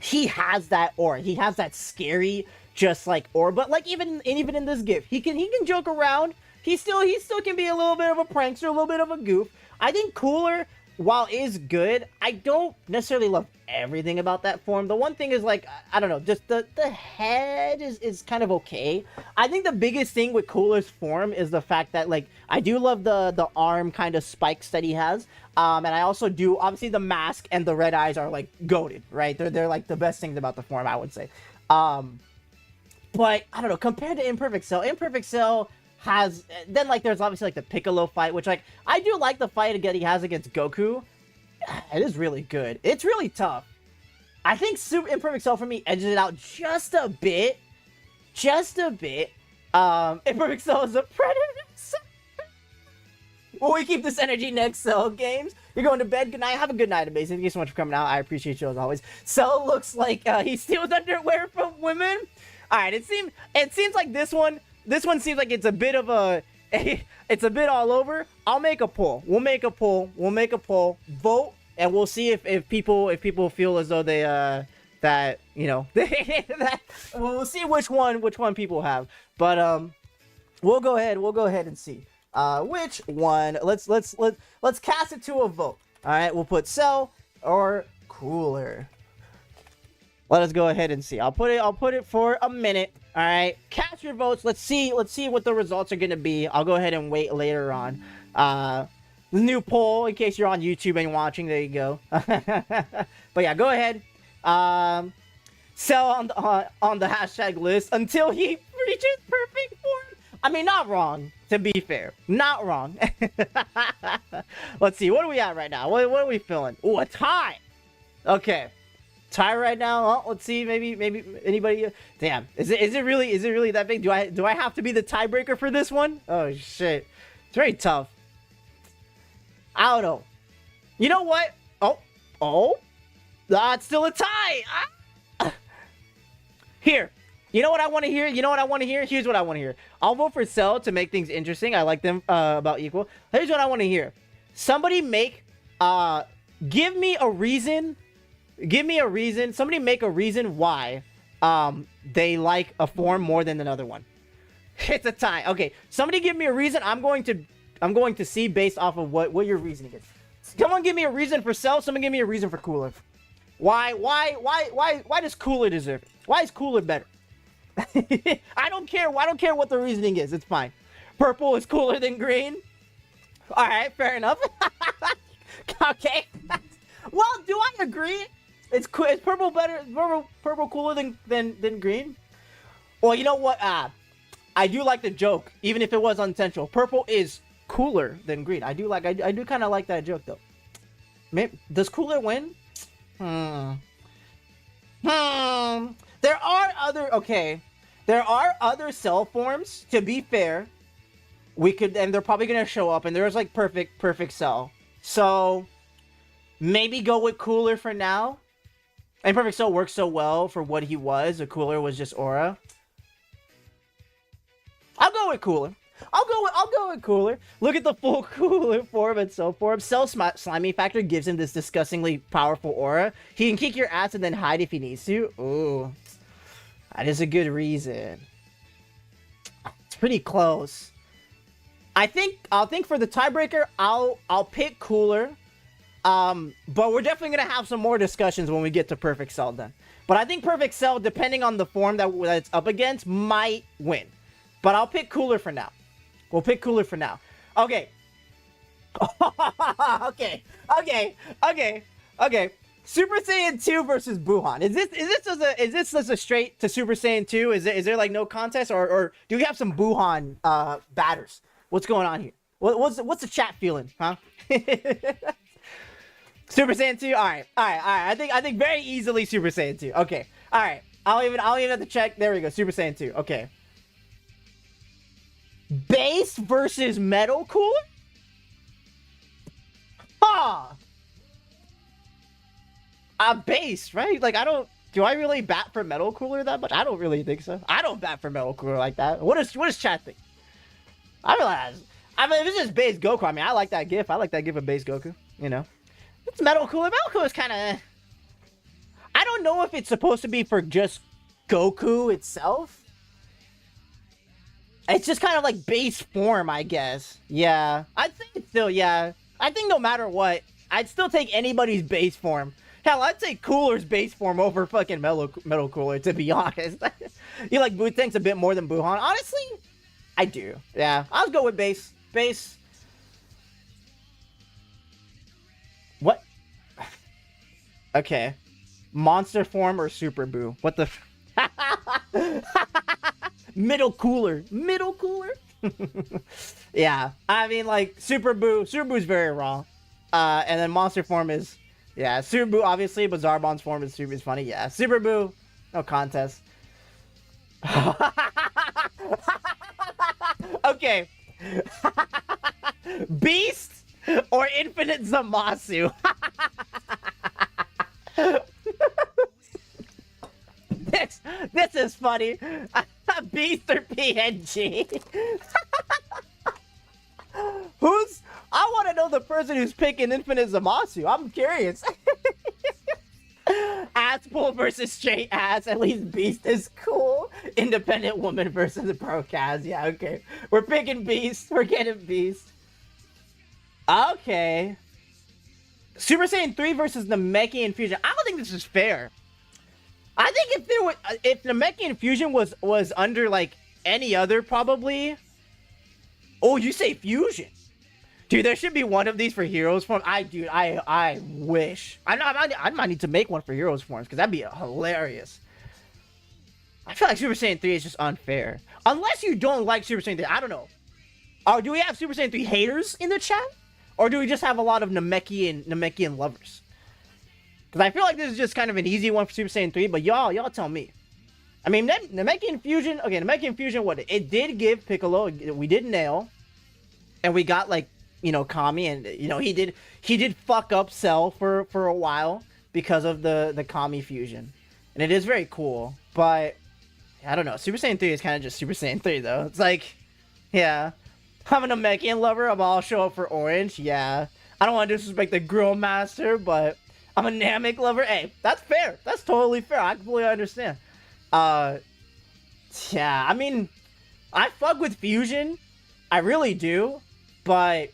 He has that aura. He has that scary, just like aura. But like even in this GIF, he can joke around. He still can be a little bit of a prankster, a little bit of a goof. I think Cooler, while is good, I don't necessarily love everything about that form. The one thing is, like, I don't know, just the head is kind of okay. I think the biggest thing with Cooler's form is the fact that, like, I do love the arm kind of spikes that he has. And I also do, obviously, the mask and the red eyes are, like, goated, right? They're like the best things about the form, I would say. But I don't know, compared to Imperfect Cell has, then, like, there's obviously, like, the Piccolo fight, which, like, I do like the fight again he has against Goku. It is really good. It's really tough. I think Super Imperfect Cell for me edges it out just a bit. Imperfect Cell is a predator. Will we keep this energy next, Cell Games? You're going to bed. Good night. Have a good night, amazing. Thank you so much for coming out. I appreciate you as always. Cell looks like he steals underwear from women. All right, it seems like this one seems like it's a bit of a it's a bit all over. I'll make a poll. We'll make a poll. Vote, and we'll see if people feel as though they that, you know, that we'll see which one people have. But we'll go ahead and see which one. Let's cast it to a vote. All right, we'll put Cell or Cooler. Let us go ahead and see. I'll put it for a minute. All right, cast your votes. Let's see what the results are gonna be. I'll go ahead and wait later on. The new poll, in case you're on YouTube and watching. There you go. But yeah, go ahead. Cell on the hashtag list until he reaches perfect form. I mean, not wrong. To be fair, not wrong. Let's see. What are we at right now? What are we feeling? Oh, a tie. Okay. Tie right now. Oh, let's see. Maybe anybody. Damn. Is it really that big? Do I have to be the tiebreaker for this one? Oh shit. It's very tough. I don't know. You know what? Oh. That's still a tie. Here. You know what I want to hear? Here's what I want to hear. I'll vote for Cell to make things interesting. I like them about equal. Here's what I want to hear. Somebody make give me a reason. Somebody make a reason why they like a form more than another one. It's a tie. Okay, somebody give me a reason. I'm going to see based off of what your reasoning is. Someone give me a reason for Cell. Someone give me a reason for Cooler. Why does Cooler deserve it? Why is Cooler better? I don't care what the reasoning is. It's fine. Purple is cooler than green. All right, fair enough. Okay. Well, do I agree? Is purple better? Purple cooler than green? Well, you know what? I do like the joke, even if it was unintentional. Purple is cooler than green. I do kind of like that joke though. Does Cooler win? There are other Cell forms, to be fair. And they're probably gonna show up, and there's like perfect Cell. So maybe go with Cooler for now. And Perfect Cell works so well for what he was. The Cooler was just aura. I'll go with Cooler. I'll go with Cooler. Look at the full Cooler form and Cell form. Cell's slimy factor gives him this disgustingly powerful aura. He can kick your ass and then hide if he needs to. Ooh. That is a good reason. It's pretty close. I'll think for the tiebreaker, I'll pick Cooler. But we're definitely gonna have some more discussions when we get to Perfect Cell then. But I think Perfect Cell, depending on the form that it's up against, might win. But I'll pick Cooler for now. We'll pick Cooler for now. Okay. Okay. Super Saiyan 2 versus Buhan. Is this as a straight to Super Saiyan 2? Is there like no contest, or do we have some Buhan batters? What's going on here? What's the chat feeling, huh? Super Saiyan 2. All right. I think very easily Super Saiyan 2. Okay. All right. I'll even have to check. There we go. Super Saiyan 2. Okay. Base versus Metal Cooler? Huh. Base, right? Like, do I really bat for Metal Cooler that much? I don't really think so. I don't bat for Metal Cooler like that. What does chat think? I realize. I mean, if it's just base Goku, I mean, I like that gif. I like that gif of base Goku, you know. It's Metal Cooler. Metal Cooler is kind of... I don't know if it's supposed to be for just Goku itself. It's just kind of like base form, I guess. Yeah. I think it's still, yeah. I think no matter what, I'd still take anybody's base form. Hell, I'd take Cooler's base form over fucking Metal Cooler, to be honest. You like Wu-Tang's a bit more than Buhan? Honestly, I do. Yeah. I'll go with base. Base. What? Okay. Monster form or Super Boo? What the... Middle Cooler. Yeah. I mean, like, Super Boo's very raw. And then Monster form is... Yeah, Super Boo, obviously, but Zarbon's form is funny. Yeah, Super Boo, no contest. Okay. Beast or Infinite Zamasu? This is funny. Beast or PNG? I want to know the person who's picking Infinite Zamasu. I'm curious. Ass pull versus straight ass. At least Beast is cool. Independent woman versus the pro Kaz. Yeah, okay. We're picking Beast. We're getting Beast. Okay. Super Saiyan 3 versus Namekian Fusion. I don't think this is fair. I think if Namekian Fusion was under like any other probably. Oh, you say Fusion? Dude, there should be one of these for Heroes form. I wish. I might need to make one for Heroes forms because that'd be hilarious. I feel like Super Saiyan 3 is just unfair. Unless you don't like Super Saiyan 3. I don't know. Oh, do we have Super Saiyan 3 haters in the chat? Or do we just have a lot of Namekian lovers? Because I feel like this is just kind of an easy one for Super Saiyan 3, but y'all tell me. I mean, Namekian Fusion, okay, Namekian Fusion, what? It did give Piccolo, we did nail. And we got, like, you know, Kami, and, you know, he did fuck up Cell for a while because of the Kami Fusion. And it is very cool, but, I don't know, Super Saiyan 3 is kind of just Super Saiyan 3, though. It's like, yeah, I'm a Namekian lover, I'll show up for Orange, yeah. I don't want to disrespect the Grill Master, but I'm a Namek lover. Hey, that's fair. That's totally fair. I completely understand. Yeah, I mean, I fuck with Fusion. I really do. But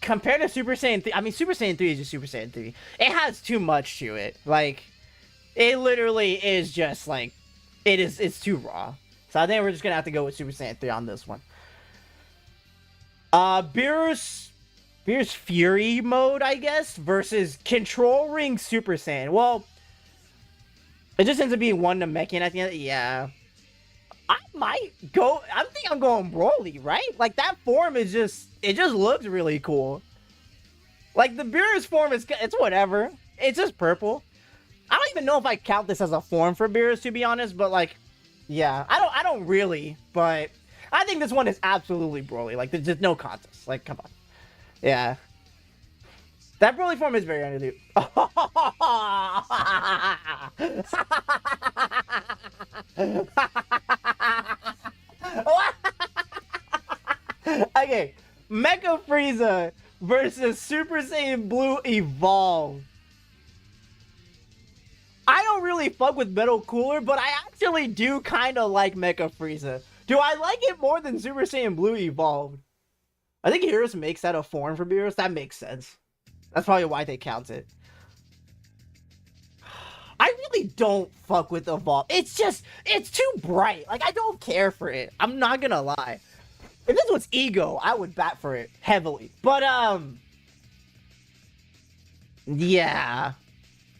compared to Super Saiyan 3, I mean, Super Saiyan 3 is just Super Saiyan 3. It has too much to it. Like, it literally is just, like, it's too raw. So I think we're just going to have to go with Super Saiyan 3 on this one. Beerus Fury mode, I guess, versus Control Ring Super Saiyan. Well, it just ends up being one Namekian at the end. Yeah. I might go... I think I'm going Broly, right? Like, that form is just... It just looks really cool. Like, the Beerus form is... It's whatever. It's just purple. I don't even know if I count this as a form for Beerus, to be honest, but, like... Yeah. I don't really, but... I think this one is absolutely Broly. Like, there's just no contest. Like, come on. Yeah. That Broly form is very underrated. Okay, Mecha Frieza versus Super Saiyan Blue Evolve. I don't really fuck with Metal Cooler, but I actually do kind of like Mecha Frieza. Do I like it more than Super Saiyan Blue Evolved? I think Heroes makes that a form for Beerus. That makes sense. That's probably why they count it. I really don't fuck with Evolve. It's too bright. Like, I don't care for it. I'm not gonna lie. If this was Ego, I would bat for it heavily. But, yeah.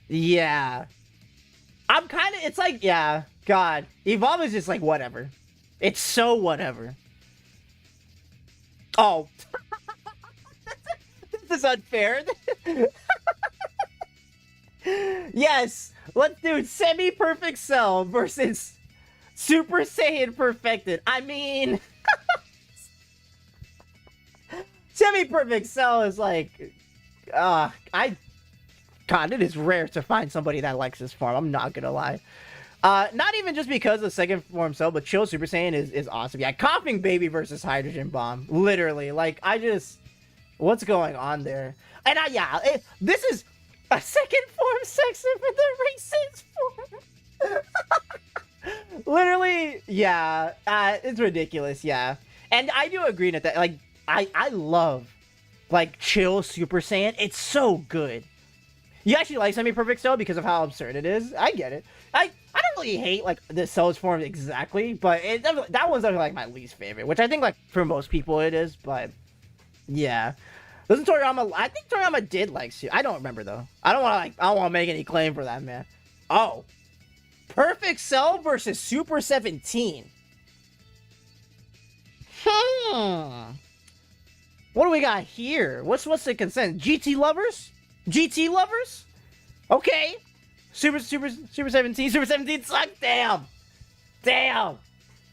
Yeah. I'm kind of, it's like, yeah, God. Evolve is just like, whatever. It's so whatever. Oh. This is unfair. Yes. Let's do Semi-Perfect Cell versus Super Saiyan Perfected. I mean... Semi-Perfect Cell is like... God, it is rare to find somebody that likes this form. I'm not gonna lie. Not even just because of second form Cell, but Chill Super Saiyan is awesome. Yeah, Coughing Baby versus Hydrogen Bomb. Literally. Like, what's going on there? And this is a second form section for the racist form. Literally, yeah. It's ridiculous, yeah. And I do agree with that. Like, I love, like, Chill Super Saiyan. It's so good. You actually like Semi-Perfect Cell because of how absurd it is. I get it. I don't really hate, like, the Cell's form exactly, but that one's like my least favorite, which I think, like, for most people it is, but yeah. Doesn't Toriyama... I think Toriyama did like... I don't remember, though. I don't want to make any claim for that, man. Oh. Perfect Cell versus Super 17. What do we got here? What's the consent? GT lovers? GT lovers? Okay. Super 17. Super 17 sucks. Damn.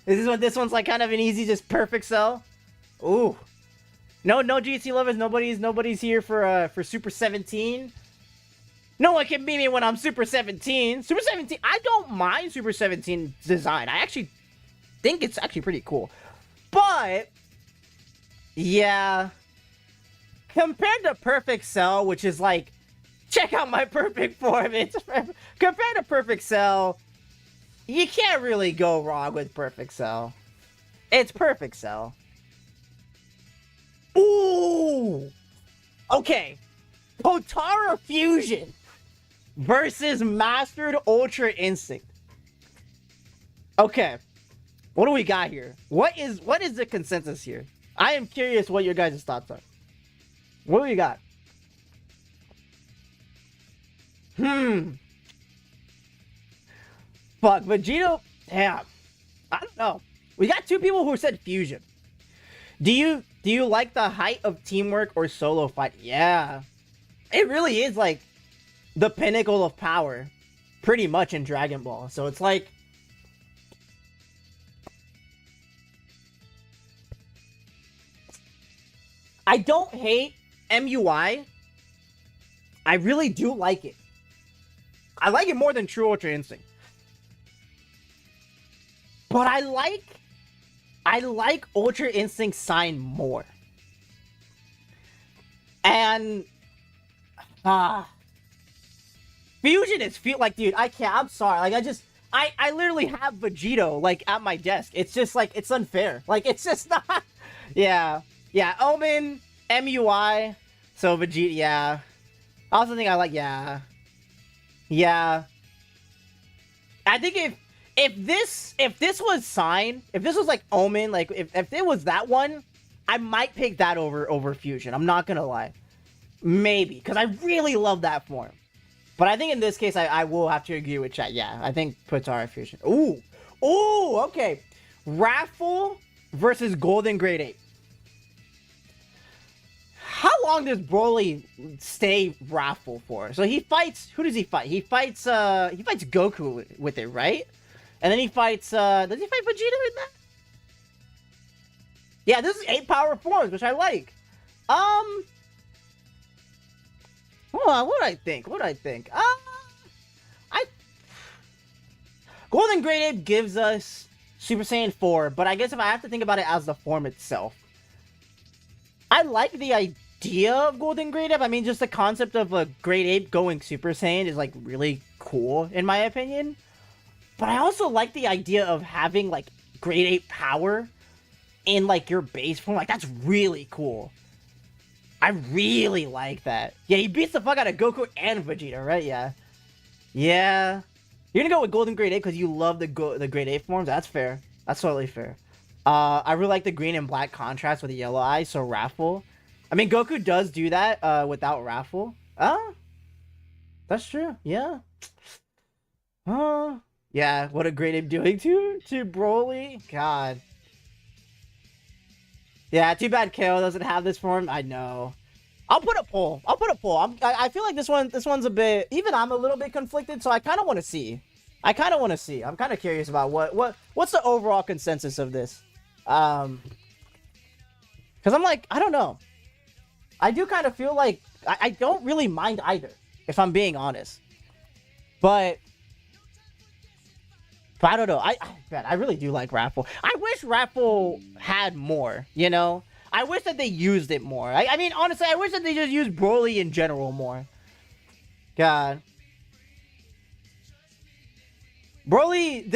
This one's like kind of an easy, just perfect Cell. Ooh. No GT lovers. Nobody's here for Super 17. No one can beat me when I'm Super 17. Super 17. I don't mind Super 17 design. I actually think it's actually pretty cool. But yeah, compared to Perfect Cell, which is like, check out my perfect form. Compared to Perfect Cell, you can't really go wrong with Perfect Cell. It's Perfect Cell. Ooh! Okay. Potara Fusion versus Mastered Ultra Instinct. Okay. What do we got here? What is the consensus here? I am curious what your guys' thoughts are. What do we got? Fuck, Vegito... Damn. I don't know. We got two people who said Fusion. Do you like the height of teamwork or solo fight? Yeah. It really is like the pinnacle of power. Pretty much in Dragon Ball. So it's like... I don't hate MUI. I really do like it. I like it more than True Ultra Instinct. But I like Ultra Instinct Sign more. And Fusion is like, dude, I can't. I'm sorry. Like, I literally have Vegito like at my desk. It's just like, it's unfair. Like, it's just not. Yeah. Omen, MUI. So Vegeta. Yeah. I also think I like. Yeah. I think if this was Sign, if this was like Omen, like if it was that one, I might pick that over Fusion. I'm not gonna lie. Maybe, because I really love that form. But I think in this case, I will have to agree with chat. Yeah, I think Potara Fusion. Ooh, okay. Wrathful versus Golden Grade 8. How long does Broly stay Wrathful for? So he fights... Who does he fight? He fights Goku with it, right? And then he fights... does he fight Vegeta in that? Yeah, this is 8 power forms, which I like. What do I think? Golden Grade Ape gives us Super Saiyan 4, but I guess if I have to think about it as the form itself, I like the idea of Golden Grade Ape. I mean, just the concept of a Grade Ape going Super Saiyan is, like, really cool, in my opinion. But I also like the idea of having, like, Grade Ape power in like your base form. Like that's really cool. I really like that. Yeah, he beats the fuck out of Goku and Vegeta, right? Yeah. Yeah. You're gonna go with Golden Grade 8 because you love the Grade 8 forms? That's fair. That's totally fair. I really like the green and black contrast with the yellow eyes, so Raffle. I mean, Goku does do that without Raffle. That's true. Yeah. Yeah, what a great aim doing to Broly. God. Yeah, too bad KO doesn't have this form. I know. I'll put a poll. I feel like this one's a bit, even I'm a little bit conflicted, so I kind of want to see. I'm kind of curious about what's the overall consensus of this. Because I'm like, I don't know. I do kind of feel like I don't really mind either, if I'm being honest. But I don't know. Man, I really do like Raffle. I wish Raffle had more, you know? I wish that they used it more. I mean, honestly, I wish that they just used Broly in general more. God. Broly,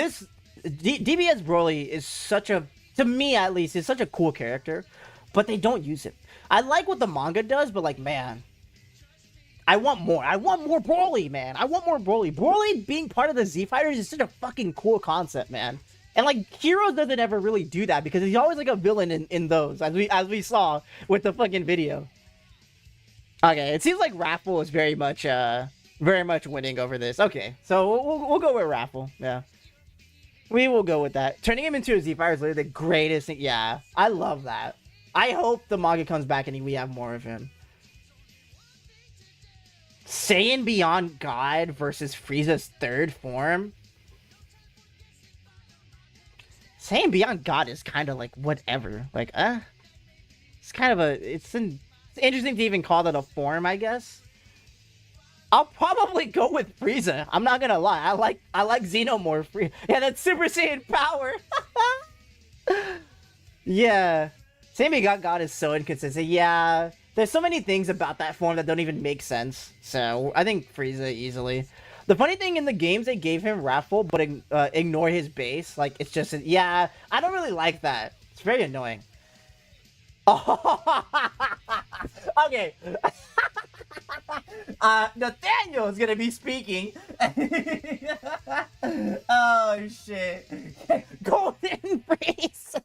DBS Broly is such a, to me at least, is such a cool character. But they don't use him. I like what the manga does, but like, man, I want more. I want more Broly, man. I want more Broly. Broly being part of the Z Fighters is such a fucking cool concept, man. And like, Heroes doesn't ever really do that because he's always like a villain in those, as we saw with the fucking video. Okay, it seems like Raffle is very much winning over this. Okay, so we'll go with Raffle. Yeah, we will go with that. Turning him into a Z Fighter is literally the greatest thing. Yeah, I love that. I hope the manga comes back and we have more of him. Saiyan Beyond God versus Frieza's third form. Saiyan Beyond God is kind of like whatever. Like, it's kind of it's interesting to even call that a form, I guess. I'll probably go with Frieza. I'm not gonna lie. I like Xenomorph. Yeah, that's Super Saiyan power. Yeah. Saiyan Beyond God is so inconsistent. Yeah. There's so many things about that form that don't even make sense. So, I think Frieza easily. The funny thing in the games, they gave him Raffle, but ignore his base. Like, it's just, yeah, I don't really like that. It's very annoying. Okay. Nathaniel is gonna be speaking. Oh, shit. Golden Freeze.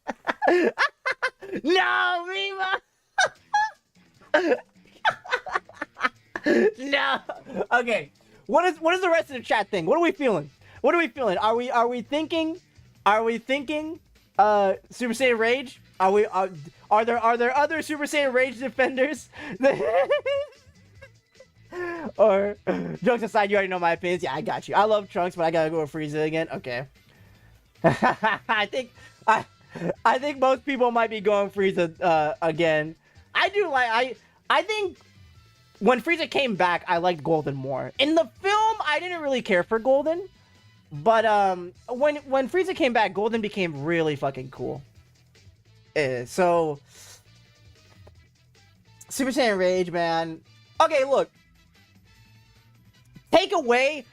No, Rima. No. Okay. What is the rest of the chat thing? What are we feeling? Are we thinking Super Saiyan Rage? Are there other Super Saiyan Rage defenders? Or jokes aside, you already know my opinions. Yeah, I got you. I love Trunks, but I gotta go with Frieza again. Okay. I think most people might be going Frieza again. I think when Frieza came back, I liked Golden more. In the film, I didn't really care for Golden, but when Frieza came back, Golden became really fucking cool. So Super Saiyan Rage, man. Okay, look. Take away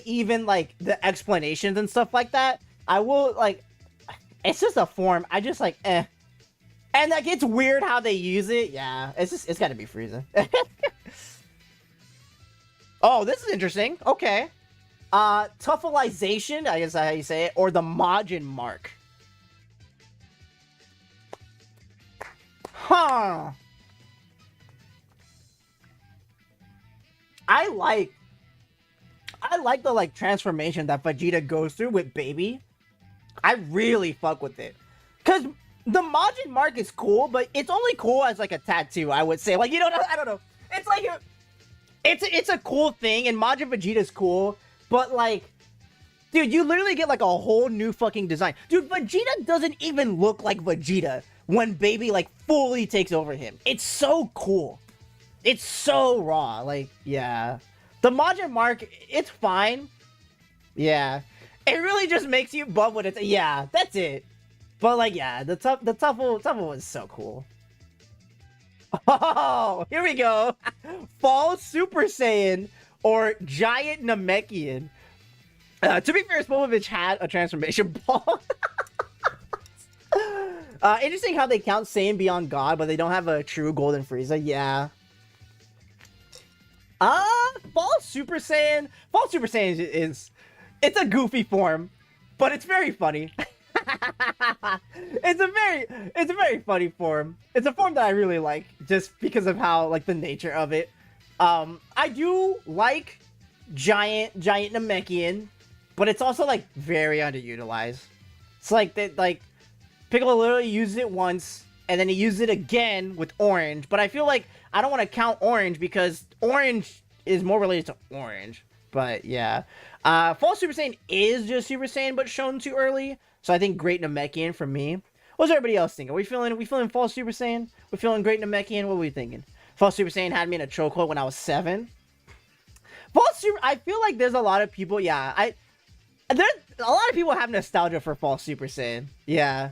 even like the explanations and stuff like that. I will like. It's just a form. I just like And like, it's weird how they use it. Yeah, it's gotta be Frieza. Oh, this is interesting. Okay. Tuffleization, I guess that's how you say it, or the Majin mark. Huh. I like the like transformation that Vegeta goes through with Baby. I really fuck with it. Cause the Majin mark is cool, but it's only cool as like a tattoo, I would say. Like, you know, I don't know. It's like it's a cool thing, and Majin Vegeta's cool, but like, dude, you literally get like a whole new fucking design. Dude, Vegeta doesn't even look like Vegeta when Baby like fully takes over him. It's so cool. It's so raw. Like, yeah. The Majin mark, it's fine. Yeah. It really just makes you bum when it's, yeah, that's it. But like, yeah, the Tuffle was so cool. Oh, here we go. Fall Super Saiyan or Giant Namekian. To be fair, Spopovich had a transformation ball. Interesting how they count Saiyan beyond God, but they don't have a true Golden Frieza. Yeah. Fall Super Saiyan. Fall Super Saiyan is it's a goofy form, but it's very funny. It's a very funny form. It's a form that I really like just because of how like the nature of it. I do like giant Namekian, but it's also like very underutilized. It's like that like Piccolo literally used it once and then he used it again with Orange, but I feel like I don't want to count Orange because Orange is more related to Orange. But yeah. Fall Super Saiyan is just Super Saiyan but shown too early. So I think Great Namekian for me. What's everybody else thinking? We feeling Fall Super Saiyan? We feeling Great Namekian? What are we thinking? Fall Super Saiyan had me in a chokehold when I was 7. Fall Super, I feel like there's a lot of people, yeah, there's a lot of people have nostalgia for Fall Super Saiyan. Yeah.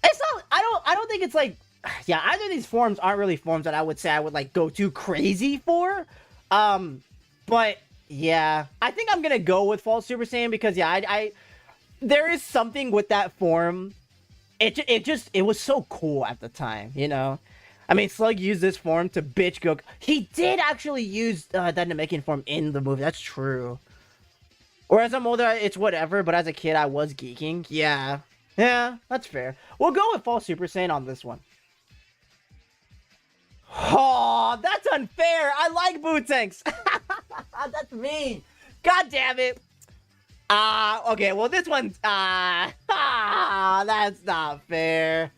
It's not, I don't think it's like, yeah, either of these forms aren't really forms that I would say I would like go too crazy for. But yeah, I think I'm gonna go with Fall Super Saiyan because yeah, there is something with that form. It was so cool at the time, you know. I mean, Slug used this form to bitch Goku. He did actually use that Namekian form in the movie. That's true. Or as I'm older, it's whatever. But as a kid, I was geeking. Yeah, yeah, that's fair. We'll go with Fall Super Saiyan on this one. Oh, that's unfair. I like Bootanks. That's mean. God damn it. Okay, well, this one's, that's not fair.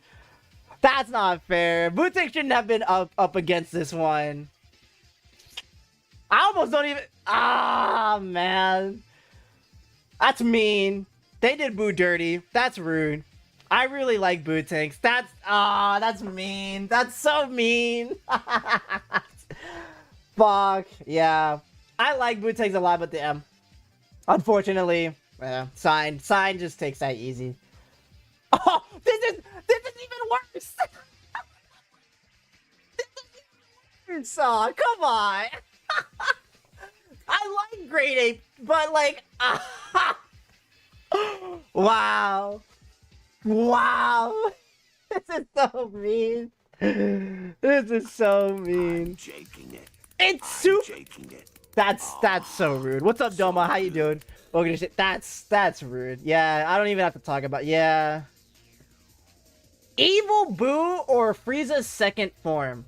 That's not fair. Bootanks shouldn't have been up against this one. I almost don't even, man. That's mean. They did Boo dirty. That's rude. I really like Bootanks. That's mean. That's so mean. Fuck. Yeah. I like Bootanks a lot, but the unfortunately, Sign just takes that easy. Oh, this is even worse. This is even worse. Oh, come on. I like Grade 8, but like, wow. Wow. This is so mean. This is so mean. I'm shaking it. It's super. Shaking it. That's so rude. What's up, Doma? How you doing? Welcome to shit. That's rude. Yeah, I don't even have to talk about. Yeah. Evil Boo or Frieza's second form?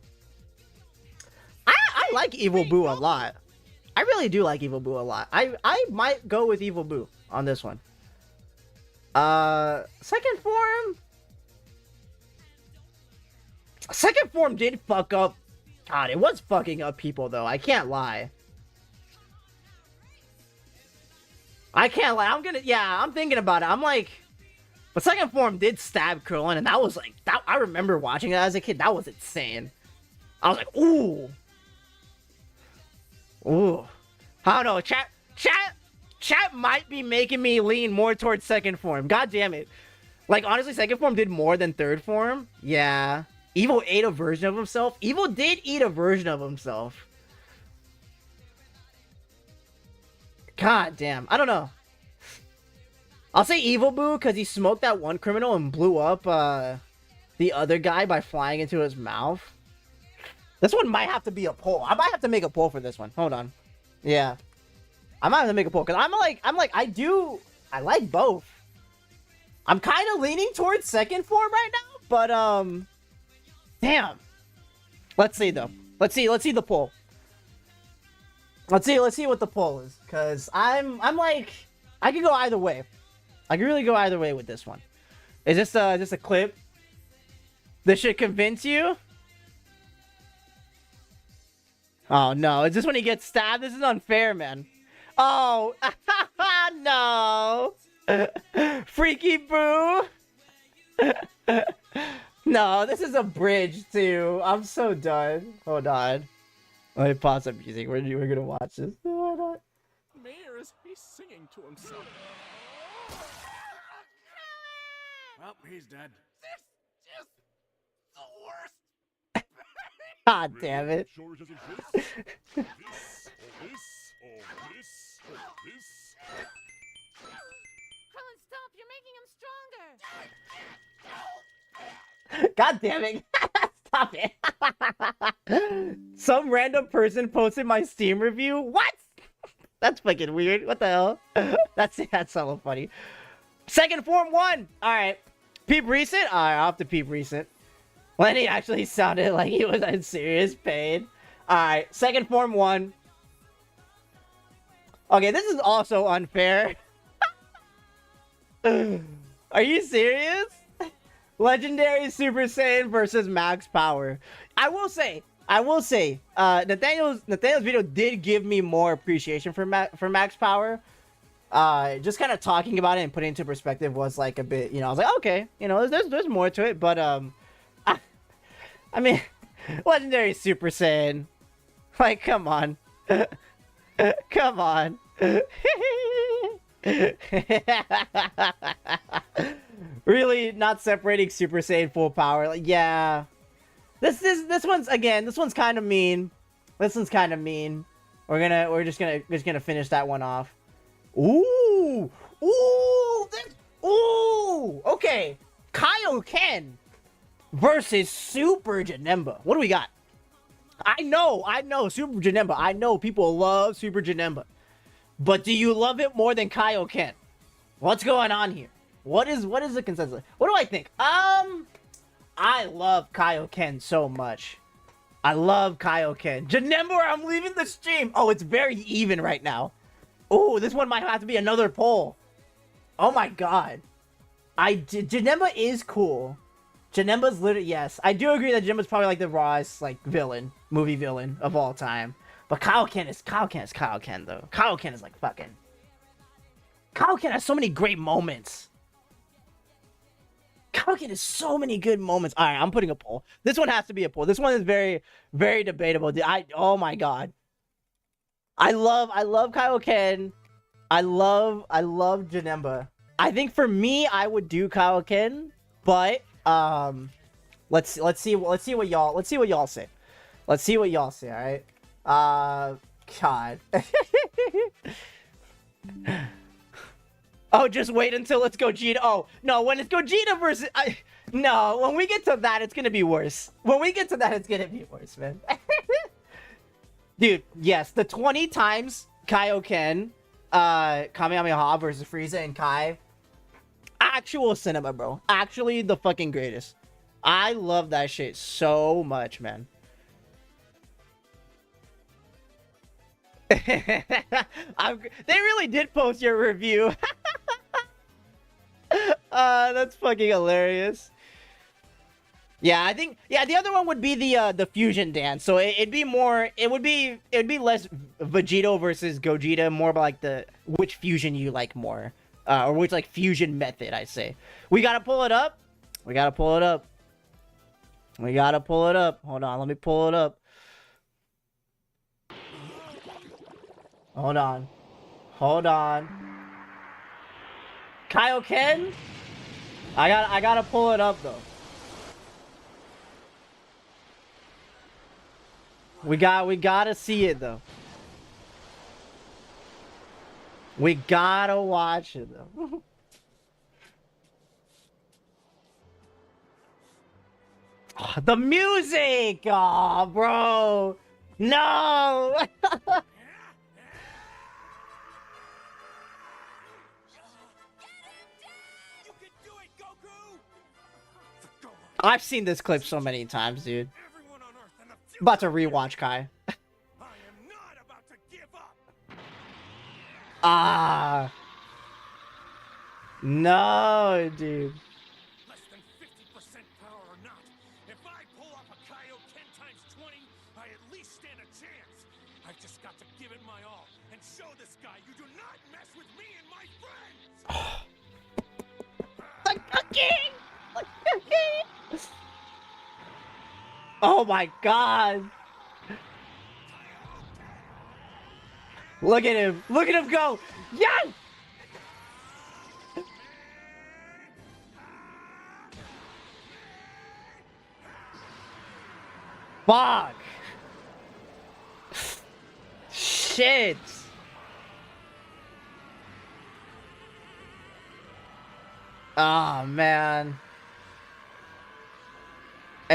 I like Evil Boo a lot. I really do like Evil Boo a lot. I might go with Evil Boo on this one. Second form? Second form did fuck up. God, it was fucking up people though. I can't lie. I'm thinking about it. I'm like, but second form did stab Krillin, and that was like, that. I remember watching that as a kid. That was insane. I was like, ooh. Ooh. I don't know. Chat might be making me lean more towards second form. God damn it. Like, honestly, second form did more than third form. Yeah. Evil ate a version of himself. Evil did eat a version of himself. God damn. I don't know. I'll say Evil Boo because he smoked that one criminal and blew up the other guy by flying into his mouth. This one might have to be a poll. I might have to make a poll for this one. Hold on. Yeah. I might have to make a poll because I like both. I'm kind of leaning towards second form right now, but damn. Let's see though. Let's see the poll. Let's see what the poll is, cause I'm like, I could go either way. I could really go either way with this one. Is this a clip? This should convince you. Oh no! Is this when he gets stabbed? This is unfair, man. Oh no! Freaky Boo. No, this is a bridge too. I'm so done. Hold on. Let me pause the music. We're gonna watch this. Why not? Mayor is singing to himself. Well, he's dead. This is the worst. God damn it. Shortages of this, or this, or this, or this, or this. Krillin, stop! You're making him stronger! God damn it. Stop it. Some random person posted my Steam review. What? That's fucking weird. What the hell? That's hella funny. Second form 1. Alright. Peep recent? Alright, I'll have to peep recent. Lenny actually sounded like he was in serious pain. Alright, second form 1. Okay, this is also unfair. Are you serious? Legendary Super Saiyan versus Max Power. I will say, Nathaniel's video did give me more appreciation for Max Power. Just kind of talking about it and putting it into perspective was like a bit, I was like, okay, there's more to it, but I mean, Legendary Super Saiyan, like, come on, come on. Really not separating Super Saiyan full power. Like, yeah. This one's kind of mean. This one's kind of mean. We're just gonna finish that one off. Ooh. Ooh. Okay. Kaioken versus Super Janemba. What do we got? I know Super Janemba. I know people love Super Janemba. But do you love it more than Kaioken? What's going on here? What is the consensus? What do I think? I love Kaioken so much. I love Kaioken. Janemba, I'm leaving the stream. Oh, it's very even right now. Oh, this one might have to be another poll. Oh my god. Janemba is cool. Janemba's literally, yes. I do agree that Janemba's probably like the rawest like movie villain of all time. But Kaioken is Kaioken though. Kaioken is like fucking. Kaioken has so many great moments. Kaioken has so many good moments. All right, I'm putting a poll. This one has to be a poll. This one is very, very debatable. Oh my god. I love Kaioken. I love Janemba. I think for me, I would do Kaioken, but let's see what y'all say. Let's see what y'all say. All right. God. Oh, just wait until it's Gogeta. Oh, no, when it's Gogeta versus... No, when we get to that, it's gonna be worse. When we get to that, it's gonna be worse, man. Dude, yes, the 20 times Kaioken, Kamehameha versus Frieza and Kai. Actual cinema, bro. Actually the fucking greatest. I love that shit so much, man. They really did post your review. That's fucking hilarious. Yeah, I think the other one would be the fusion dance. So it would be less Vegito versus Gogeta, more about like which fusion you like more. Or which like fusion method, I say. We gotta pull it up. Hold on, let me pull it up. Hold on. Kaioken? I gotta pull it up though. We gotta see it though. We gotta watch it though. Oh, the music! Oh, bro! No! I've seen this clip so many times, dude. About to rewatch Kai. Ah. No, dude. Less than 50% power or not, if I pull off a Kaioken times 20, I at least stand a chance. I've just got to give it my all and show this guy you do not mess with me and my friends. Like cooking! Like cooking! Oh my god! Look at him! Look at him go! Yes! Fuck! Shit! Oh man.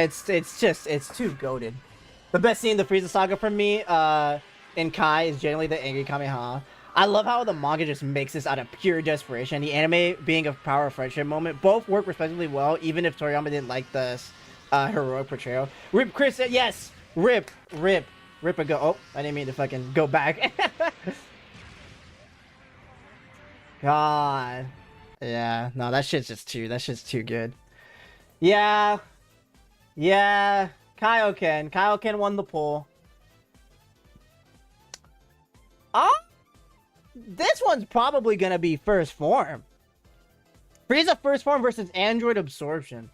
It's too goated. The best scene in the Frieza saga for me, in Kai is generally the angry Kamehameha. I love how the manga just makes this out of pure desperation. The anime being a power of friendship moment, both work respectively well, even if Toriyama didn't like the heroic portrayal. Rip Chris said yes. Rip a go. Oh, I didn't mean to fucking go back. God. Yeah, no, that shit's too good. Yeah. Kaioken won the poll. This one's probably gonna be first form. Frieza first form versus Android absorption.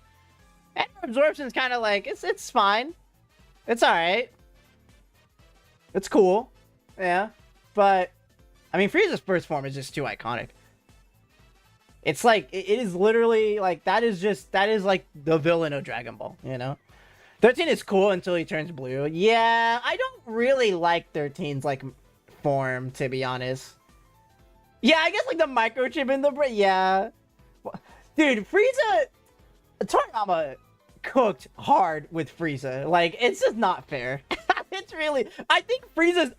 Android absorption's kind of like it's fine. It's alright. It's cool. Yeah. But I mean Frieza's first form is just too iconic. It's like it is literally like that is like the villain of Dragon Ball, you know? 13 is cool until he turns blue. Yeah, I don't really like 13's like form, to be honest. Yeah, I guess like the microchip in the brain. Yeah. Dude, Frieza Toriyama cooked hard with Frieza. Like, it's just not fair. It's really, I think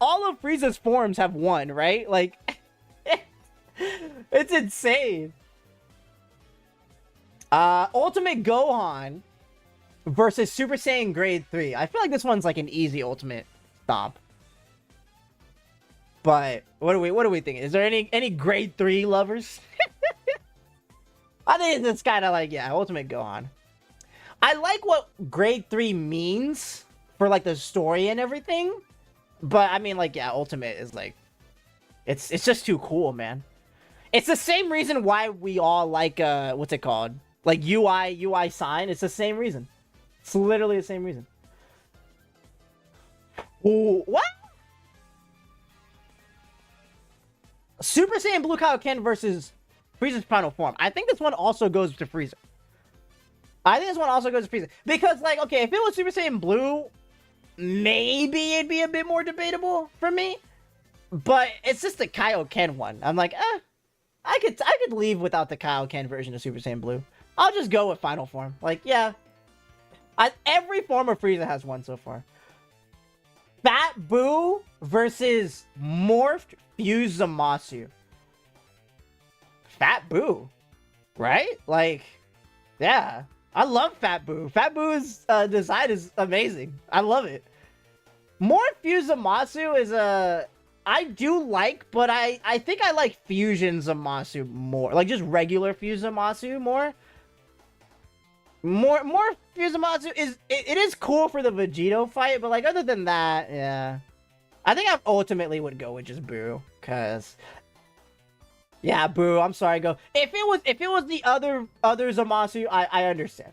all of Frieza's forms have one, right? Like, it's insane. Ultimate Gohan versus Super Saiyan Grade 3. I feel like this one's like an easy ultimate stomp. But what do we think? Is there any Grade 3 lovers? I think it's kind of like, yeah, Ultimate Gohan. I like what Grade 3 means for like the story and everything. But I mean, like, yeah, Ultimate is like, it's just too cool, man. It's the same reason why we all like what's it called? Like UI sign. It's the same reason. It's literally the same reason. Ooh, what? Super Saiyan Blue Kaioken versus Frieza's final form. I think this one also goes to Frieza. Because, like, okay, if it was Super Saiyan Blue, maybe it'd be a bit more debatable for me. But it's just the Kaioken one. I'm like, I could leave without the Kaioken version of Super Saiyan Blue. I'll just go with final form. Like, yeah. Every form of Frieza has one so far. Fat Boo versus Morphed Fused Zamasu. Fat Boo. Right? Like, yeah. I love Fat Boo. Fat Boo's design is amazing. I love it. Morphed Fused Zamasu is I do like, but I think I like Fusion Zamasu more. Like, just regular Fused Zamasu more. More Fusamatsu it is cool for the Vegito fight, but like other than that, yeah. I think I ultimately would go with just Boo, cause yeah, Boo, I'm sorry, go. If it was the other Zamasu, I understand.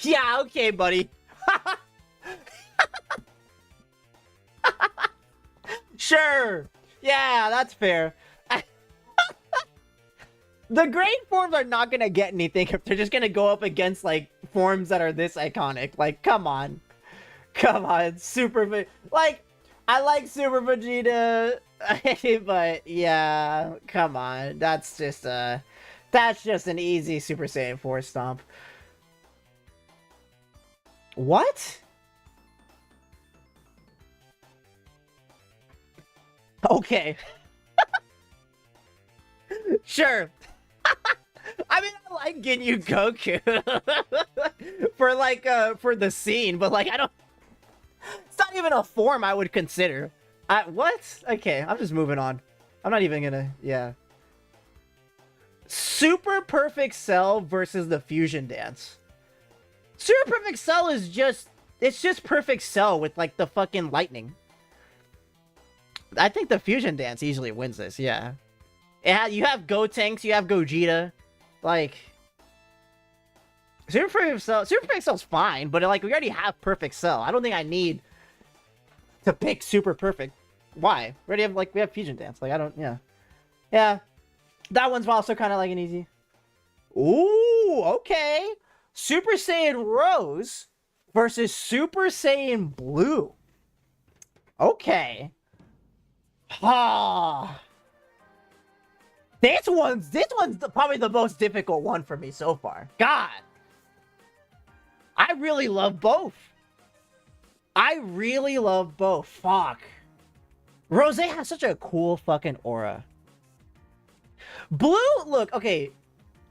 Yeah, okay, buddy. Sure. Yeah, that's fair. The grade forms are not gonna get anything if they're just gonna go up against like forms that are this iconic. Like, come on, like, I like Super Vegeta, but yeah, come on, that's just an easy Super Saiyan 4 stomp. What? Okay. Sure. I mean, I like Ginyu Goku for like for the scene, but like it's not even a form I would consider. What? Okay, I'm just moving on. I'm not even gonna, yeah. Super Perfect Cell versus the Fusion Dance. Super Perfect Cell is just Perfect Cell with like the fucking lightning. I think the Fusion Dance easily wins this, yeah. You have Gotenks, you have Gogeta, like Super Perfect Cell's fine, but like we already have Perfect Cell. I don't think I need to pick Super Perfect. Why? We already have we have Fusion Dance. Like I don't, yeah. That one's also kind of like an easy. Ooh, okay. Super Saiyan Rose versus Super Saiyan Blue. Okay. Ah. This one's probably the most difficult one for me so far. God. I really love both. I really love both. Fuck. Rose has such a cool fucking aura. Blue, look, okay.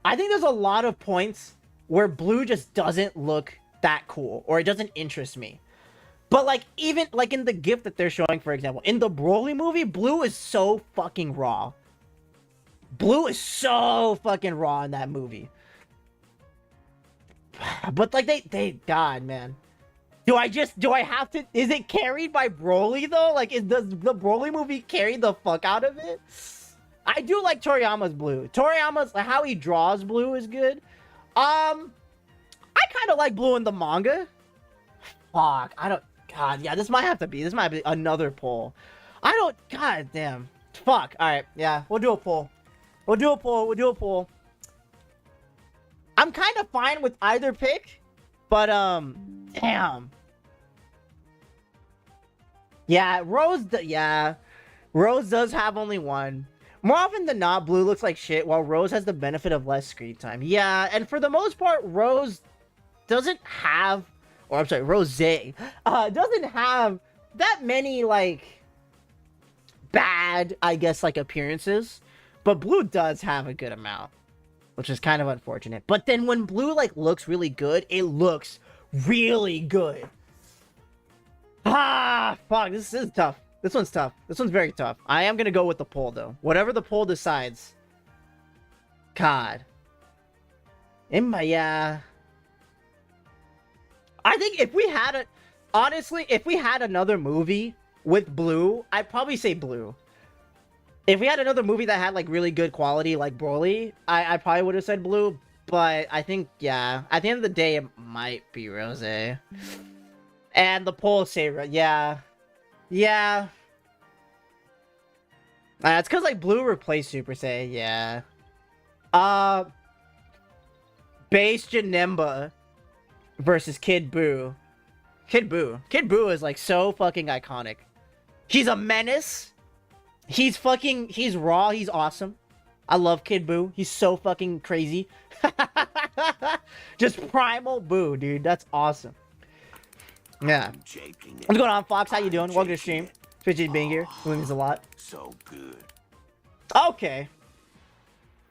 I think there's a lot of points where blue just doesn't look that cool, or it doesn't interest me. But like, even like in the GIF that they're showing, for example, in the Broly movie, blue is so fucking raw. Blue is so fucking raw in that movie. But like God, man. Do I have to, is it carried by Broly though? Like, does the Broly movie carry the fuck out of it? I do like Toriyama's blue. Toriyama's, how he draws blue is good. I kind of like blue in the manga. Fuck, God, yeah, this might be another poll. God damn. Fuck, alright, yeah, we'll do a poll. We'll do a poll. I'm kind of fine with either pick, but, damn. Yeah, Rose does have only one. More often than not, blue looks like shit, while Rose has the benefit of less screen time. Yeah, and for the most part, Rose doesn't have, or I'm sorry, Rose doesn't have that many, like, bad, I guess, like, appearances. But blue does have a good amount, which is kind of unfortunate. But then when blue, like, looks really good, it looks really good. Ah, fuck, this is tough. This one's tough. This one's very tough. I am gonna go with the poll, though. Whatever the poll decides. God. Yeah. I think if we had honestly, if we had another movie with blue, I'd probably say blue. If we had another movie that had, like, really good quality, like Broly, I probably would have said blue. But I think, yeah, at the end of the day, it might be Rose. And the polls say, yeah. Yeah. It's because, like, blue replaced Super Saiyan, yeah. Base Janemba versus Kid Buu. Kid Buu is, like, so fucking iconic. He's a menace. He's raw, he's awesome. I love Kid Buu. He's so fucking crazy. Just primal Buu, dude. That's awesome. Yeah. What's going on, Fox? How you doing? Welcome to the stream. Appreciate you being here. It means a lot. So good. Okay.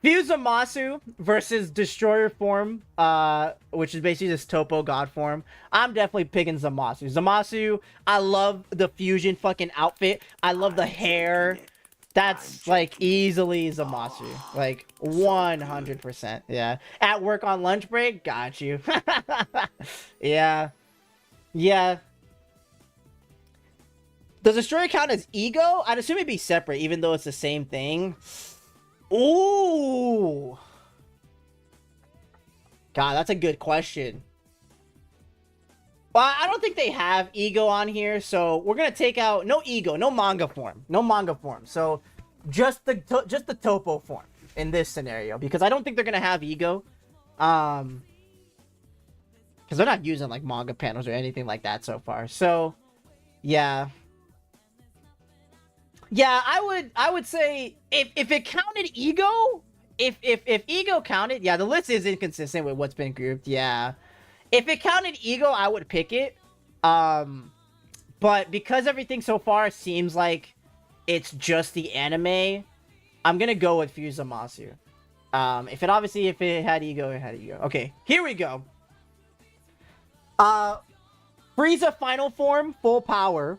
Fusamasu versus Destroyer form, which is basically this Topo God form. I'm definitely picking Zamasu. Zamasu, I love the fusion fucking outfit. I love the hair. That's, like, easily Zamasu. Like, 100%. Yeah. At work on lunch break? Got you. Yeah. Yeah. Does Destroyer count as ego? I'd assume it'd be separate, even though it's the same thing. Ooh. God, that's a good question. Well, I don't think they have ego on here, so we're gonna take out no ego, no manga form, So just the Topo form in this scenario, because I don't think they're gonna have ego, because they're not using, like, manga panels or anything like that so far. So yeah. Yeah, I would say if it counted ego, if ego counted, yeah, the list is inconsistent with what's been grouped, yeah. If it counted ego, I would pick it. But because everything so far seems like it's just the anime, I'm gonna go with Fusamasu. If it had ego, it had ego. Okay, here we go. Frieza final form, full power,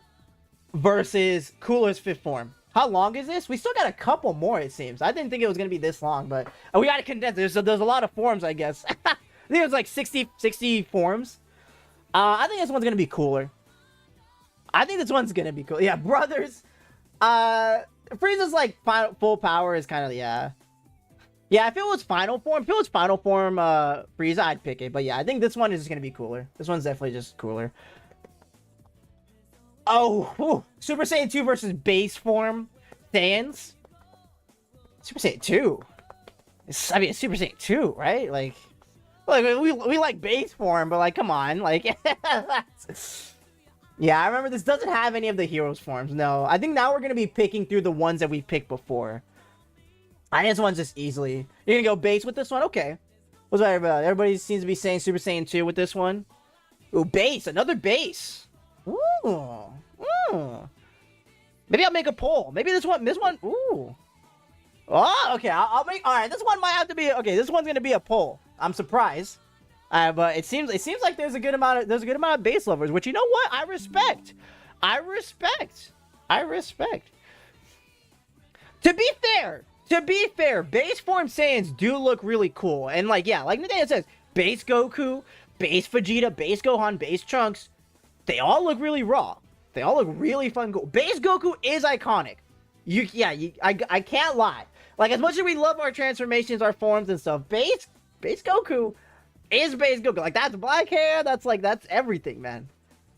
versus Cooler's fifth form. How long is this? We still got a couple more, it seems. I didn't think it was going to be this long, but we got to condense it. There's a lot of forms, I guess. I think it was like 60 forms. I think this one's going to be cooler. Yeah, brothers. Frieza's, like, full power is kind of, yeah. Yeah, if it was final form, Frieza, I'd pick it. But yeah, I think this one is just going to be cooler. This one's definitely just cooler. Oh, whew. Super Saiyan 2 versus base form Saiyans. Super Saiyan 2. It's Super Saiyan 2, right? Like we like base form, but, like, come on, like. Yeah, I remember this doesn't have any of the heroes forms. No, I think now we're gonna be picking through the ones that we picked before. I think this one's just easily. You're gonna go base with this one? Okay. What's that about? Everybody seems to be saying Super Saiyan 2 with this one. Ooh, base. Another base. Ooh. Ooh. Maybe I'll make a poll. Maybe this one. Ooh. Oh, okay. I'll make. All right. This one might have to be. Okay. This one's gonna be a poll. I'm surprised. But it seems like there's a good amount of base lovers, which, you know what? I respect. To be fair, base form Saiyans do look really cool. And like, yeah, like Nathaniel says, base Goku, base Vegeta, base Gohan, base Trunks, they all look really raw. They all look really fun. Base Goku is iconic. I can't lie. Like, as much as we love our transformations, our forms and stuff, base Goku is base Goku. Like, that's black hair, that's everything, man.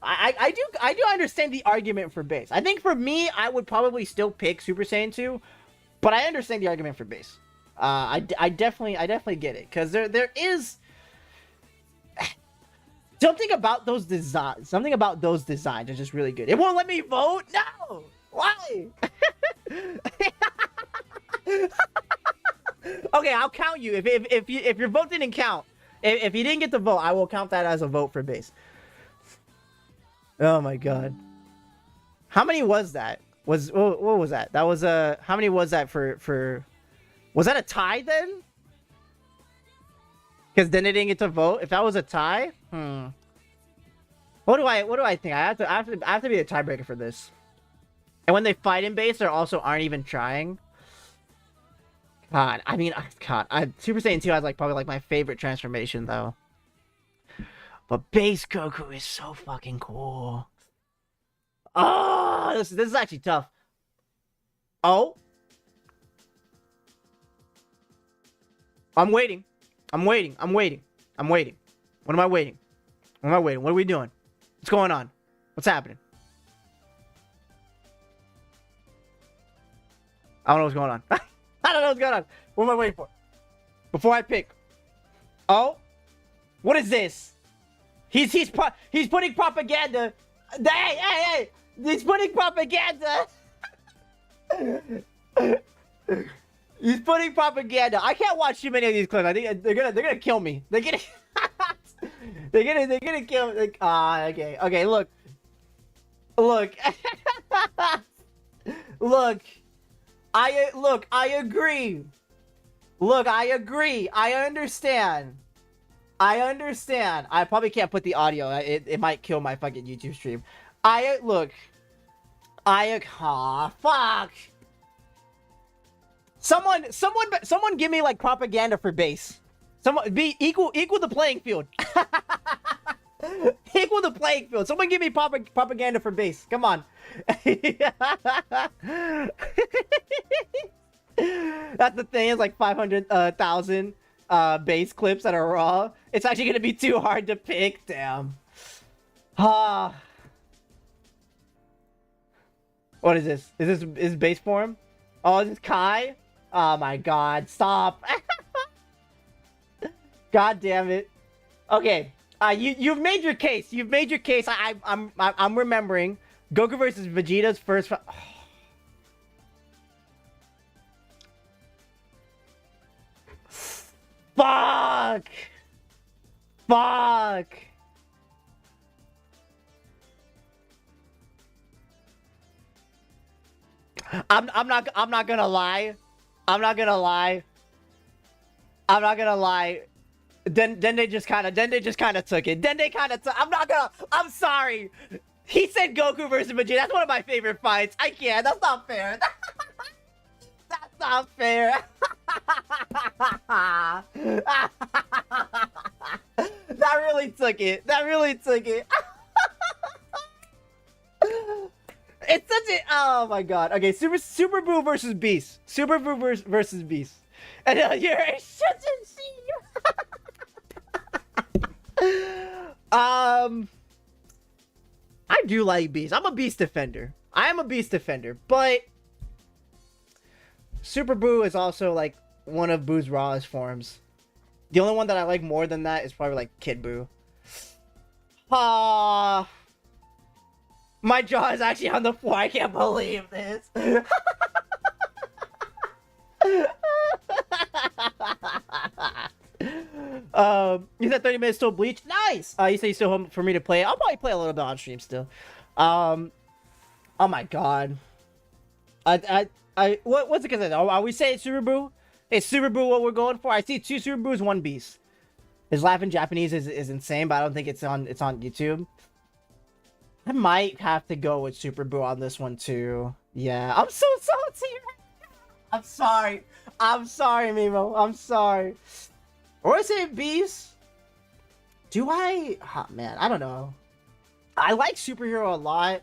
I do understand the argument for base. I think for me, I would probably still pick Super Saiyan 2, but I understand the argument for base. I definitely get it, because there is something about those designs. Something about those designs is just really good. It won't let me vote. No, why? Okay, I'll count you if your vote didn't count. If you didn't get the vote, I will count that as a vote for base. Oh my god. How many was that? What was that? That was how many was that for was that a tie then? Because then it didn't get to vote. If that was a tie, What do I think? I have to be a tiebreaker for this. And when they fight in base, they also aren't even trying. God, I mean, God, Super Saiyan 2 has probably my favorite transformation though. But base Goku is so fucking cool. Oh, this is actually tough. Oh. I'm waiting. What am I waiting? What are we doing? What's going on? What's happening? I don't know what's going on. I don't know what's going on. What am I waiting for? Before I pick. Oh. What is this? He's putting propaganda. Hey! He's putting propaganda. He's putting propaganda. I can't watch too many of these clips. I think they're gonna kill me. They're gonna kill me. Okay. Look. I agree. I understand. I probably can't put the audio. It might kill my fucking YouTube stream. Fuck. Someone give me propaganda for base. Someone be equal the playing field. Equal the playing field. Someone give me propaganda for base. Come on. That's the thing. It's 500,000 base clips that are raw. It's actually gonna be too hard to pick. Damn. What is this? Is base form? Oh, is this Kai? Oh my god, stop. God damn it. Okay. You've made your case. I'm remembering Goku versus Vegeta's first Fuck. I'm not gonna lie. Then they just kind of took it. I'm sorry. He said Goku versus Vegeta. That's one of my favorite fights. I can't. That's not fair. That's not fair. That really took it. It's such a... Oh my god. Okay, Super Boo versus Beast. Versus Beast. And you're shouldn't see you. I do like Beast. I'm a Beast defender. But Super Boo is also one of Boo's rawest forms. The only one that I like more than that is probably Kid Boo. My jaw is actually on the floor. I can't believe this. You said 30 minutes still Bleach. Nice. You say you still home for me to play. I'll probably play a little bit on stream still. Oh my god. What's it gonna say? Are we saying Super Boo? Is Super Boo what we're going for? I see 2 Super Boos, 1 Beast. His laugh in Japanese is insane, but I don't think it's on YouTube. I might have to go with Super Boo on this one too. Yeah, I'm so salty. I'm sorry. I'm sorry, Mimo. I'm sorry. Or is it Beast? Do I? Oh, man, I don't know. I like Superhero a lot.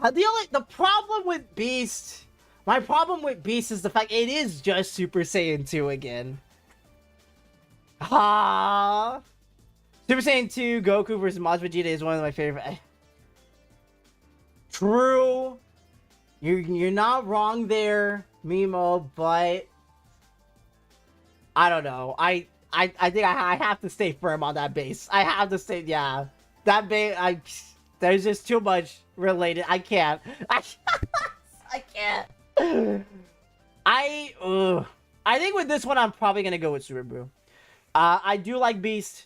The problem with Beast, my problem with Beast is the fact it is just Super Saiyan 2 again. Ha! Super Saiyan 2 Goku versus Maz Vegeta is one of my favorite. True. You're not wrong there, Mimo, but I don't know. I think I have to stay firm on that base. I have to stay, yeah. That base, there's just too much related. I can't. I can't. I think with this one, I'm probably gonna go with Super Boo. I do like Beast,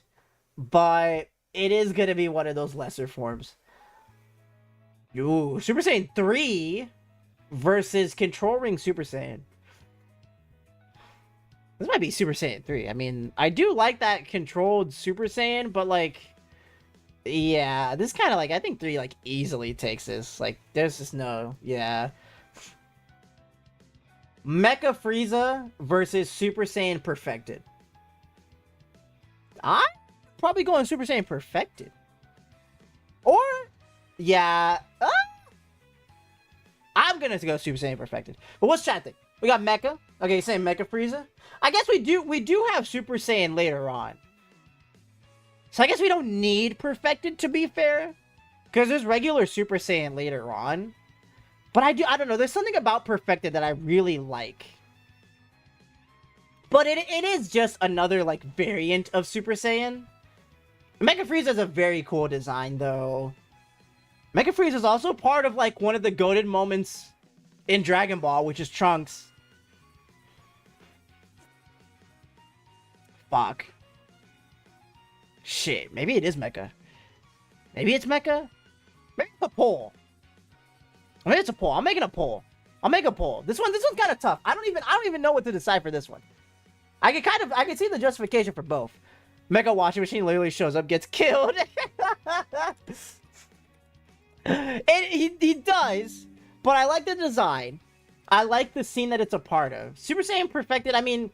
but it is gonna be one of those lesser forms. Ooh, Super Saiyan 3 versus Control Ring Super Saiyan. This might be Super Saiyan 3. I mean, I do like that controlled Super Saiyan, but like, yeah, this kind of like, I think 3 like easily takes this. Like, there's just no, yeah. Mecha Frieza versus Super Saiyan Perfected. I'm probably going Super Saiyan Perfected. Or, yeah, I'm gonna go Super Saiyan Perfected. But what's chat think? We got Mecha. Okay, saying Mecha Frieza. I guess we do have Super Saiyan later on. So I guess we don't need Perfected, to be fair. Because there's regular Super Saiyan later on. But I don't know, there's something about Perfected that I really like. But it is just another, like, variant of Super Saiyan. Mecha Frieza is a very cool design, though. Mecha Frieza is also part of, like, one of the goated moments in Dragon Ball, which is Trunks. Fuck. Shit, maybe it is Mecha. Maybe it's Mecha? Maybe it's a poll. Maybe it's a poll. I'm making a poll. I'll make a poll. This one's kind of tough. I don't even know what to decide for this one. I can see the justification for both. Mecha Washing Machine literally shows up, gets killed. He does, but I like the design. I like the scene that it's a part of. Super Saiyan Perfected, I mean,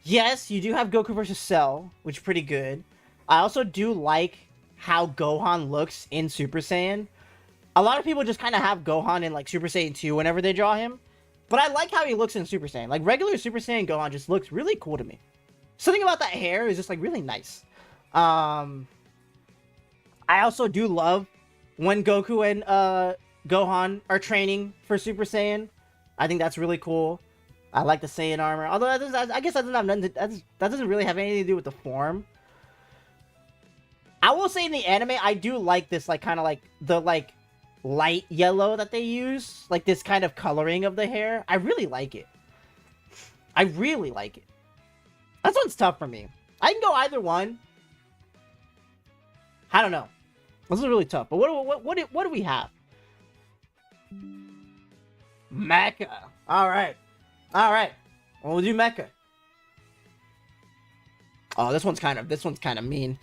yes, you do have Goku versus Cell, which is pretty good. I also do like how Gohan looks in Super Saiyan. A lot of people just kind of have Gohan in, like, Super Saiyan 2 whenever they draw him. But I like how he looks in Super Saiyan. Like, regular Super Saiyan Gohan just looks really cool to me. Something about that hair is just, like, really nice. I also do love when Goku and Gohan are training for Super Saiyan. I think that's really cool. I like the Saiyan armor. Although, I guess that doesn't have nothing that doesn't really have anything to do with the form. I will say in the anime, I do like this, like, kind of like, the, like, light yellow that they use. Like, this kind of coloring of the hair. I really like it. I really like it. That one's tough for me. I can go either one. I don't know. This is really tough. But what do we have? Mecha. All right. All right. Well, we'll do Mecha. Oh, this one's kind of mean.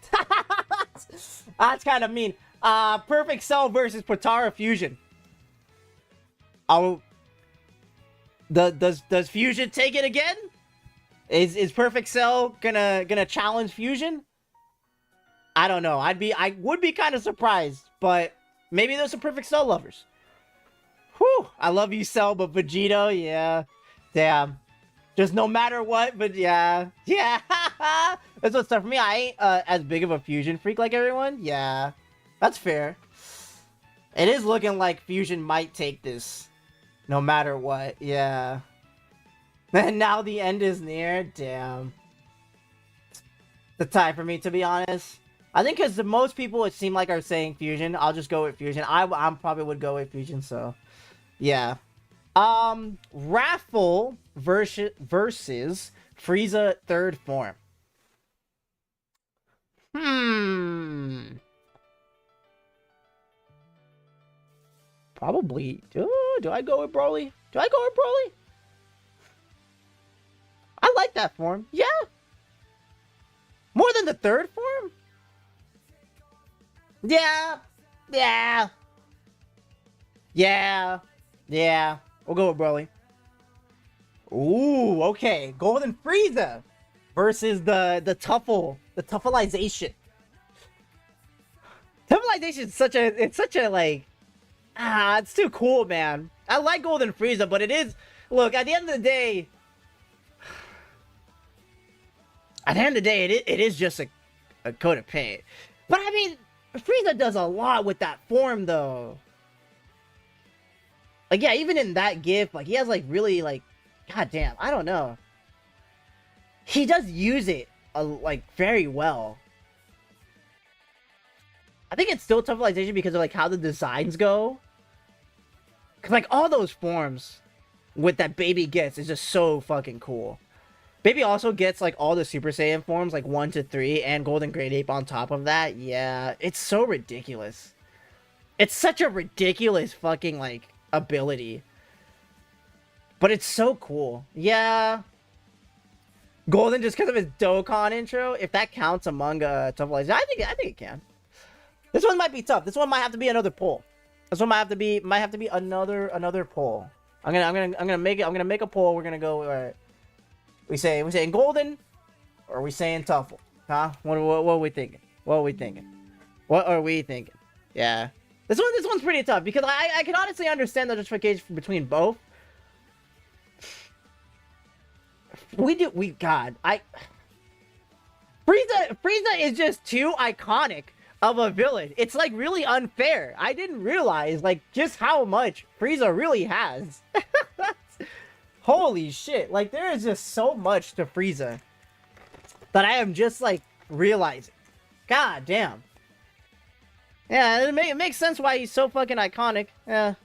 That's kind of mean. Perfect Cell versus Potara Fusion. Oh, does Fusion take it again? Is Perfect Cell gonna challenge Fusion? I don't know. I would be kind of surprised, but maybe there's some Perfect Cell lovers. Whew, I love you, Cell, but Vegito, yeah, damn. Just no matter what, but yeah. That's what's tough for me. I ain't as big of a Fusion freak like everyone. Yeah, that's fair. It is looking like Fusion might take this, no matter what. Yeah. And now the end is near. Damn. The tie for me, to be honest. I think because the most people it seemed like are saying Fusion. I'll just go with Fusion. I probably would go with Fusion. So, yeah. Raffle versus Frieza third form. Probably. Do I go with Broly? Do I go with Broly? I like that form. Yeah. More than the third form? Yeah. Yeah. Yeah. Yeah. We'll go with Broly. Ooh, okay. Golden Frieza versus the Tuffleization. Tuffleization is such a like it's too cool, man. I like Golden Frieza, but it is look, at the end of the day it is just a coat of paint. But I mean, Frieza does a lot with that form though. Like yeah, even in that GIF, like he has like really like goddamn, I don't know. He does use it like very well. I think it's still Tuffleization because of like how the designs go. Cause like all those forms with that baby gets is just so fucking cool. Baby also gets like all the Super Saiyan forms, like 1 to 3, and Golden Great Ape on top of that. Yeah, it's so ridiculous. It's such a ridiculous fucking like ability. But it's so cool. Yeah. Golden just because of his Dokkan intro. If that counts among Tuffleization, I think it can. This one might be tough. This one might have to be another poll. This one might have to be another poll. I'm gonna make it. I'm gonna make a poll. We're gonna go. We saying Golden, or are we saying Tuffle? Huh? What are we thinking? What are we thinking? What are we thinking? Yeah. This one's pretty tough because I can honestly understand the justification between both. Frieza is just too iconic of a villain. It's like really unfair. I didn't realize like just how much Frieza really has. Holy shit. Like there is just so much to Frieza that I am just like realizing. God damn. Yeah, it makes sense why he's so fucking iconic. Yeah.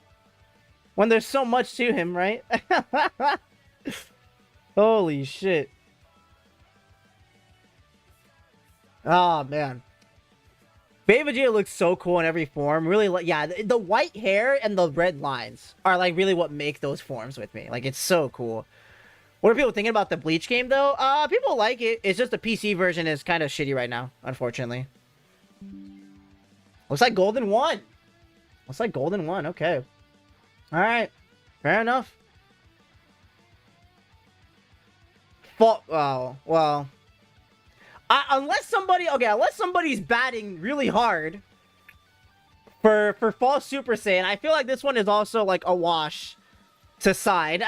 When there's so much to him, right? Holy shit. Oh, man. Baby Vegeta looks so cool in every form. Really, yeah, the white hair and the red lines are, like, really what make those forms with me. Like, it's so cool. What are people thinking about the Bleach game, though? People like it. It's just the PC version is kind of shitty right now, unfortunately. Looks like Golden won. Looks like Golden won. Okay. Alright. Fair enough. Oh, well. Unless somebody's batting really hard for Fall Super Saiyan, I feel like this one is also like a wash to side.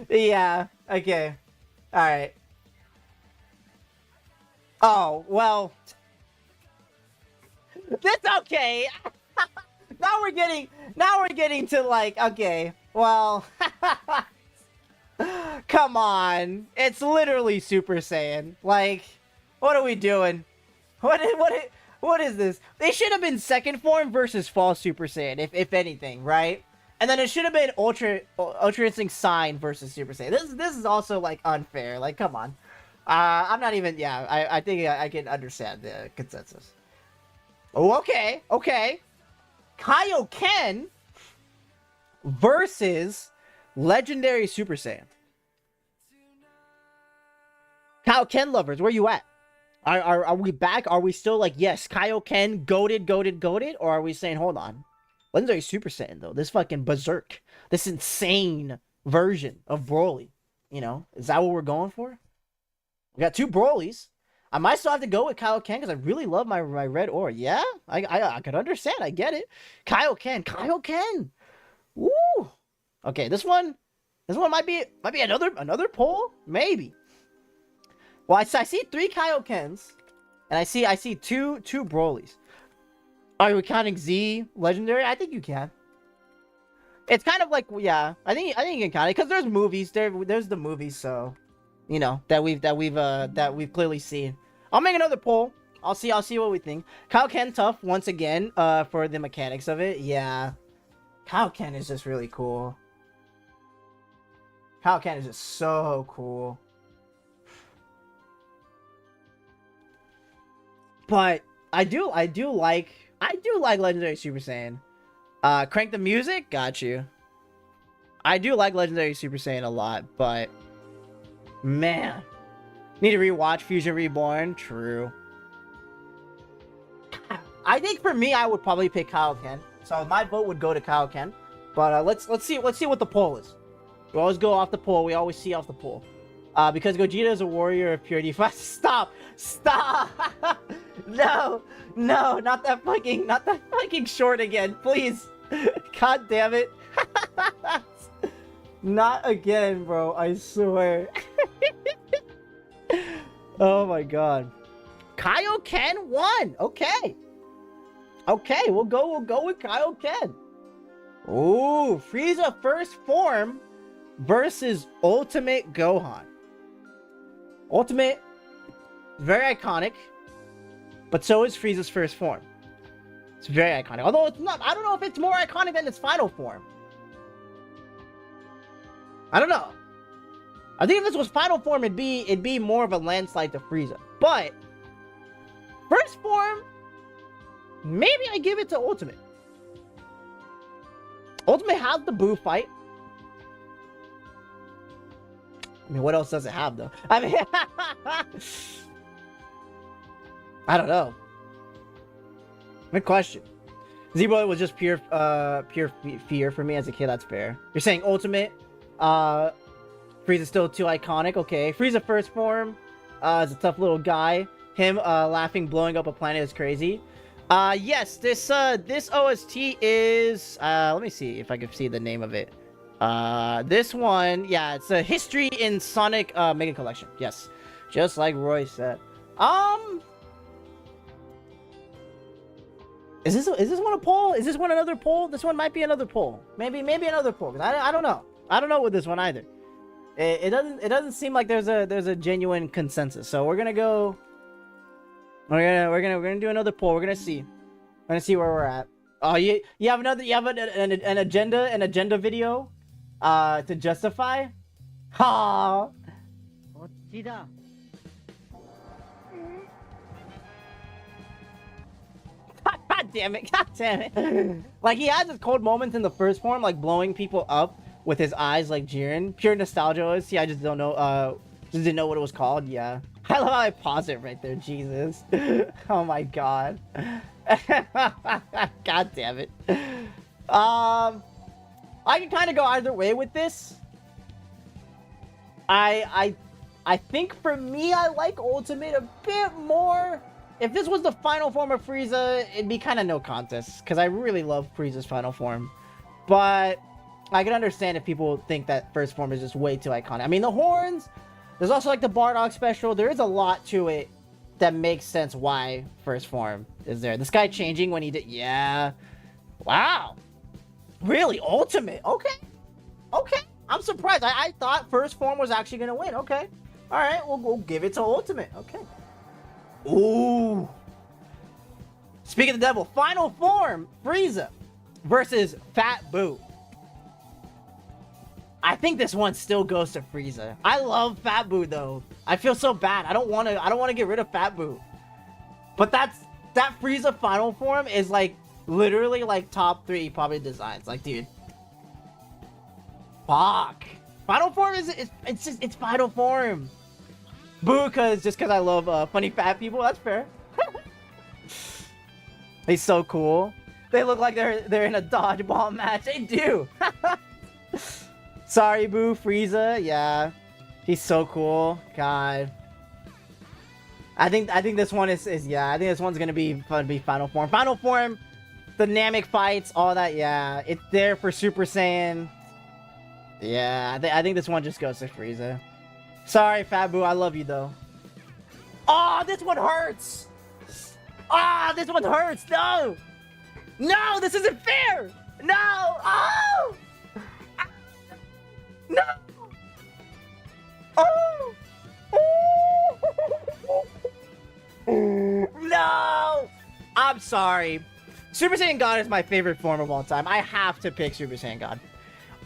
Yeah, okay. Alright. Oh, well. That's okay. Now we're getting to like, okay, well. Come on. It's literally Super Saiyan. Like, what are we doing? What is this? They should have been second form versus Fall Super Saiyan, if anything, right? And then it should have been Ultra Instinct Sign versus Super Saiyan. This is also like unfair. Like, come on. I'm not even. Yeah, I think I can understand the consensus. Oh, okay, okay. Kaioken versus Legendary Super Saiyan. Kaioken lovers, where you at? Are we back? Are we still like, yes, Kaioken, goated? Or are we saying, hold on. Legendary Super Saiyan, though. This fucking berserk. This insane version of Broly. You know? Is that what we're going for? We got two Brolys. I might still have to go with Kaioken because I really love my red aura. Yeah? I could understand. I get it. Kaioken. Woo! Okay, this one might be another poll? Maybe. Well, I see 3 Kaiokens, and I see two Brolys. Are you counting Z Legendary? I think you can. It's kind of like, yeah, I think you can count it because there's movies. There's the movies, so you know that we've clearly seen. I'll make another poll. I'll see what we think. Kaioken tough once again. For the mechanics of it, yeah. Kaioken is just really cool. Kaioken is just so cool. But I do like Legendary Super Saiyan. Crank the music, got you. I do like Legendary Super Saiyan a lot, but man, need to rewatch Fusion Reborn. True. I think for me, I would probably pick Kaioken. So my vote would go to Kaioken. But let's see what the poll is. We always go off the poll. We always see off the poll. Because Gogeta is a warrior of purity. Stop! No, not that fucking short again, please. God damn it. Not again, bro. I swear. Oh my god. Kaioken won. Okay, we'll go with Kaioken. Ooh, Frieza first form versus Ultimate Gohan. Ultimate, very iconic, but so is Frieza's first form. It's very iconic. Although it's not, I don't know if it's more iconic than its final form. I don't know. I think if this was final form, it'd be more of a landslide to Frieza. But first form, maybe I give it to Ultimate. Ultimate has the Boo fight. I mean, what else does it have, though? I mean, I don't know. Good question. Z-Boy was just pure fear for me as a kid. That's fair. You're saying Ultimate. Frieza's still too iconic. Okay. Frieza first form is a tough little guy. Him laughing, blowing up a planet is crazy. Yes, this OST is let me see if I can see the name of it. This one, yeah, it's a History in Sonic Mega Collection. Yes, just like Roy said. Is this one a poll? Is this one another poll? This one might be another poll. Maybe another poll. I don't know. I don't know with this one either. It doesn't seem like there's a genuine consensus. So we're gonna go. We're gonna do another poll. We're gonna see. We're gonna see where we're at. Oh, you have an agenda video to justify? Ha! God damn it. Like, he has his cold moments in the first form, like blowing people up with his eyes like Jiren. Pure nostalgia. See, I just don't know, just didn't know what it was called. Yeah. I love how I pause it right there. Jesus. Oh my god. God damn it. I can kind of go either way with this. I think for me, I like Ultimate a bit more. If this was the final form of Frieza, it'd be kind of no contest, because I really love Frieza's final form. But I can understand if people think that first form is just way too iconic. I mean, the horns, there's also like the Bardock special. There is a lot to it that makes sense why first form is there. This guy changing when he did, yeah. Wow. Really? Ultimate? Okay. Okay. I'm surprised. I thought first form was actually going to win. Okay. All right. We'll give it to Ultimate. Okay. Ooh. Speaking of the devil, final form, Frieza versus Fat Boo. I think this one still goes to Frieza. I love Fat Boo though. I feel so bad. I don't want to get rid of Fat Boo. But that Frieza final form is like literally like top 3 probably designs. Like, dude. Fuck. Final form it's final form. Boo, just because I love funny fat people. That's fair. He's so cool. They look like they're in a dodgeball match. They do. Sorry, Boo. Frieza. Yeah, he's so cool. God. I think this one is yeah. I think this one's gonna be fun. Be final form. Final form. Dynamic fights. All that. Yeah, it's there for Super Saiyan. Yeah, I think this one just goes to Frieza. Sorry, Fat Boo. I love you, though. Oh, this one hurts. Ah, this one hurts. No. No, this isn't fair. No. Oh. No. Oh. No. I'm sorry. Super Saiyan God is my favorite form of all time. I have to pick Super Saiyan God.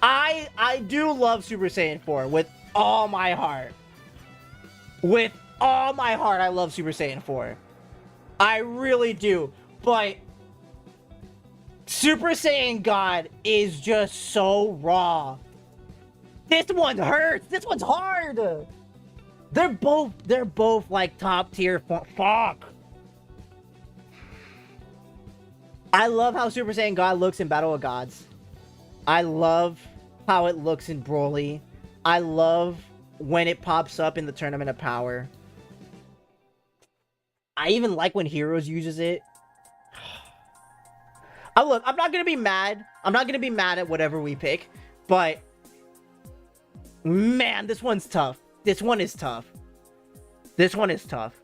I do love Super Saiyan 4 with all my heart. With all my heart, I love Super Saiyan 4. I really do. But Super Saiyan God is just so raw. This one hurts. This one's hard. They're both like top tier. Fuck. I love how Super Saiyan God looks in Battle of Gods. I love how it looks in Broly. I love when it pops up in the Tournament of Power. I even like when Heroes uses it. Look, I'm not gonna be mad. I'm not gonna be mad at whatever we pick, but man, this one's tough. This one is tough. This one is tough.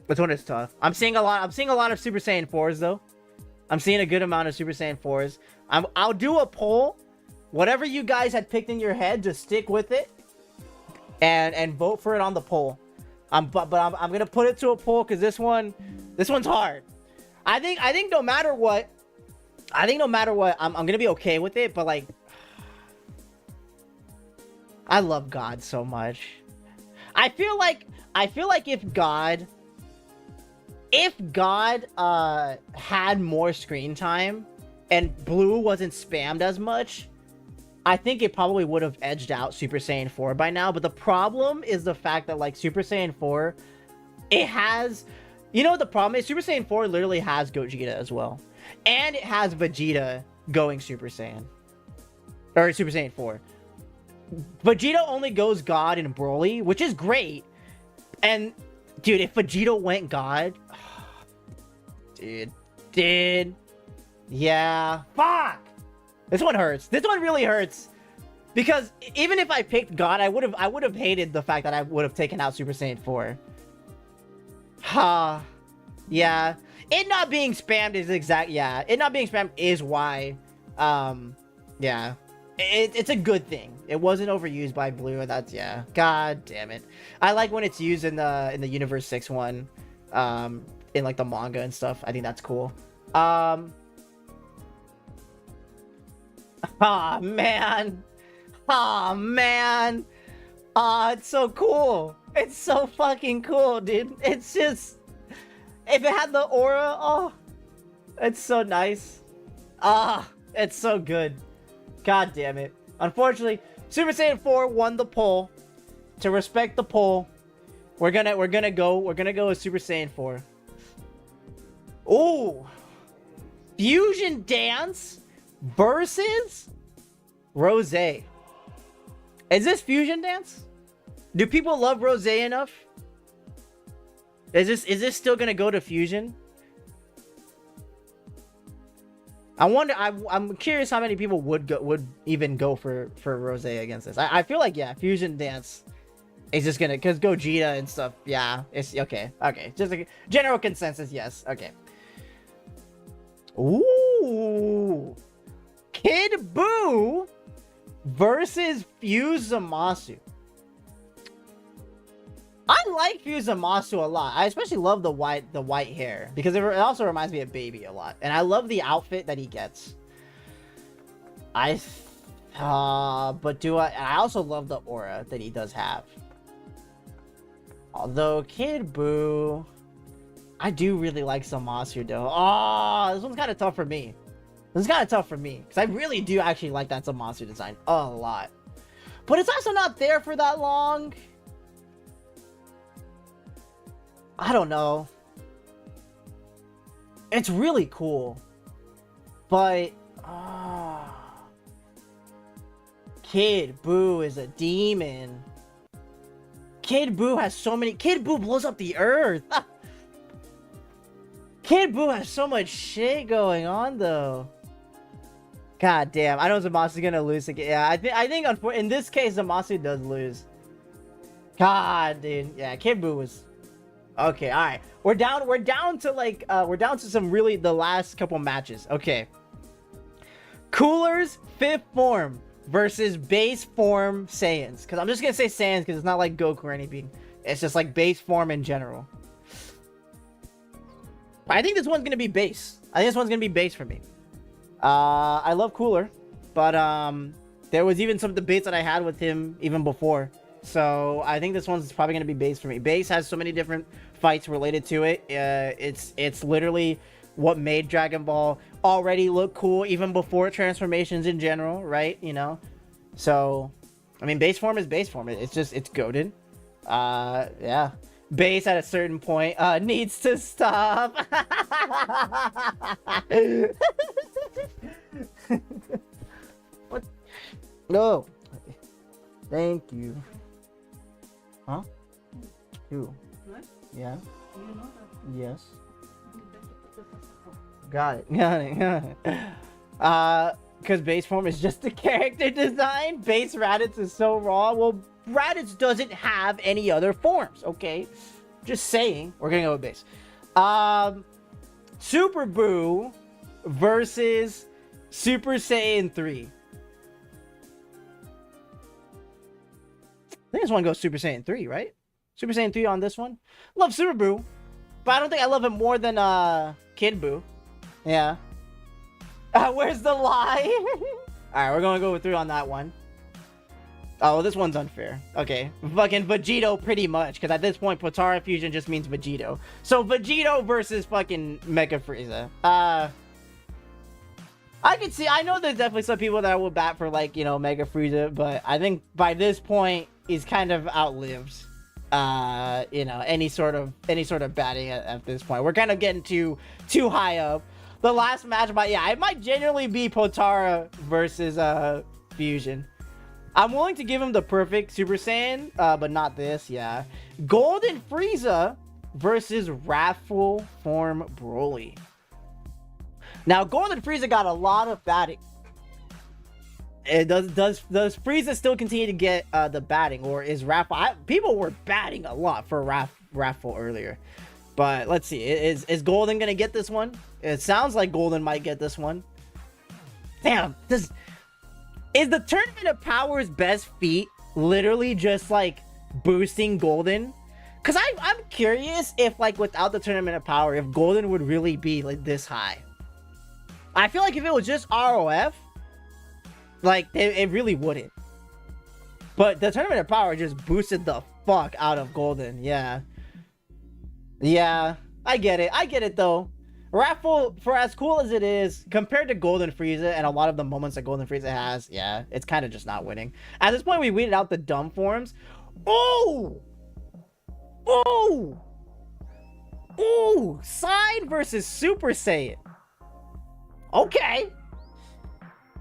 This one is tough. I'm seeing a lot of Super Saiyan 4s though. I'm seeing a good amount of Super Saiyan 4s. I'll do a poll. Whatever you guys had picked in your head, just stick with it and vote for it on the poll. I'm gonna put it to a poll because this one's hard. I think no matter what, I'm gonna be okay with it. But like, I love God so much. I feel like if God had more screen time and Blue wasn't spammed as much, I think it probably would have edged out Super Saiyan 4 by now. But the problem is the fact that like Super Saiyan 4, it has, you know what the problem is? Super Saiyan 4 literally has Gogeta as well. And it has Vegeta going Super Saiyan. Or Super Saiyan 4. Vegeta only goes God in Broly, which is great. And dude, if Vegeta went God, dude, yeah, fuck. This one hurts. This one really hurts because even if I picked God, I would have hated the fact that I would have taken out Super Saiyan 4. Ha, yeah. It not being spammed is it not being spammed is why. Yeah. It's a good thing. It wasn't overused by Blue. That's yeah. God damn it. I like when it's used in the Universe 6 one, in like the manga and stuff. I think that's cool. Oh man. Oh man. Oh, it's so cool. It's so fucking cool, dude. It's just, if it had the aura, oh, it's so nice. Ah, it's so good. God damn it. Unfortunately, Super Saiyan 4 won the poll. To respect the poll, we're gonna go with Super Saiyan 4. Ooh. Fusion Dance versus Rose. Is this Fusion Dance? Do people love Rose enough? Is this still gonna go to Fusion? I wonder. I'm curious how many people would even go for Rose against this. I feel like yeah, Fusion Dance is just gonna, because Gogeta and stuff. Yeah, it's okay. Okay, just a general consensus. Yes. Okay. Ooh, Kid Buu versus Fuse Zamasu. I like Fuse Zamasu a lot. I especially love the white hair because it also reminds me of Baby a lot, and I love the outfit that he gets. I also love the aura that he does have. Although Kid Buu, I do really like Zamasu though. Oh, this one's kind of tough for me. This is kind of tough for me because I really do actually like that Zamasu design a lot, but it's also not there for that long. I don't know. It's really cool. But Kid Buu is a demon. Kid Buu has so many. Kid Buu blows up the earth. Kid Buu has so much shit going on though. God damn. I know Zamasu's gonna lose again. Yeah, I think in this case Zamasu does lose. God, dude. Yeah, Kid Buu was okay. All right, we're down to like we're down to some really the last couple matches. Okay, Cooler's 5th form versus base form Saiyans. Because I'm just gonna say Saiyans because it's not like Goku or anything. It's just like base form in general. I think this one's gonna be base. I think this one's gonna be base for me. I love Cooler, but there was even some debates that I had with him even before. So I think this one's probably going to be base for me. Base has so many different fights related to it. It's literally what made Dragon Ball already look cool even before transformations in general, right? You know, so I mean, base form is base form. It's goated. Yeah. Base at a certain point needs to stop. What? No. Thank you. Huh? Who? What? Yeah. You know that. Yes. Got it. Because base form is just a character design. Base Raditz is so raw. Well, Raditz doesn't have any other forms, okay? Just saying. We're gonna go with base. Super Boo versus Super Saiyan 3. I think I just want to go Super Saiyan 3, right? Super Saiyan 3 on this one. Love Super Boo, but I don't think I love him more than Kid Boo. Yeah. Where's the lie? Alright, we're gonna go with 3 on that one. Oh, this one's unfair. Okay. Fucking Vegito pretty much, because at this point, Potara Fusion just means Vegito. So, Vegito versus fucking Mega Frieza. I can see, I know there's definitely some people that will bat for, like, you know, Mega Frieza, but I think by this point, he's kind of outlived, you know, any sort of batting at this point. We're kind of getting too high up. The last match, but yeah, it might genuinely be Potara versus Fusion. I'm willing to give him the perfect Super Saiyan, but not this, yeah. Golden Frieza versus Wrathful Form Broly. Now, Golden Frieza got a lot of batting. Does Frieza still continue to get the batting, or is Wrathful? People were batting a lot for Wrathful earlier. But let's see, is Golden gonna get this one? It sounds like Golden might get this one. Damn, is the Tournament of Power's best feat literally just like boosting Golden? Because I'm curious if, like, without the Tournament of Power, if Golden would really be like this high. I feel like if it was just ROF, like, it really wouldn't. But the Tournament of Power just boosted the fuck out of Golden. Yeah. Yeah, I get it though. Wrathful, for as cool as it is, compared to Golden Frieza and a lot of the moments that Golden Frieza has, yeah, it's kind of just not winning. At this point, we weeded out the dumb forms. Oh! Oh! Oh! Sign versus Super Saiyan. Okay.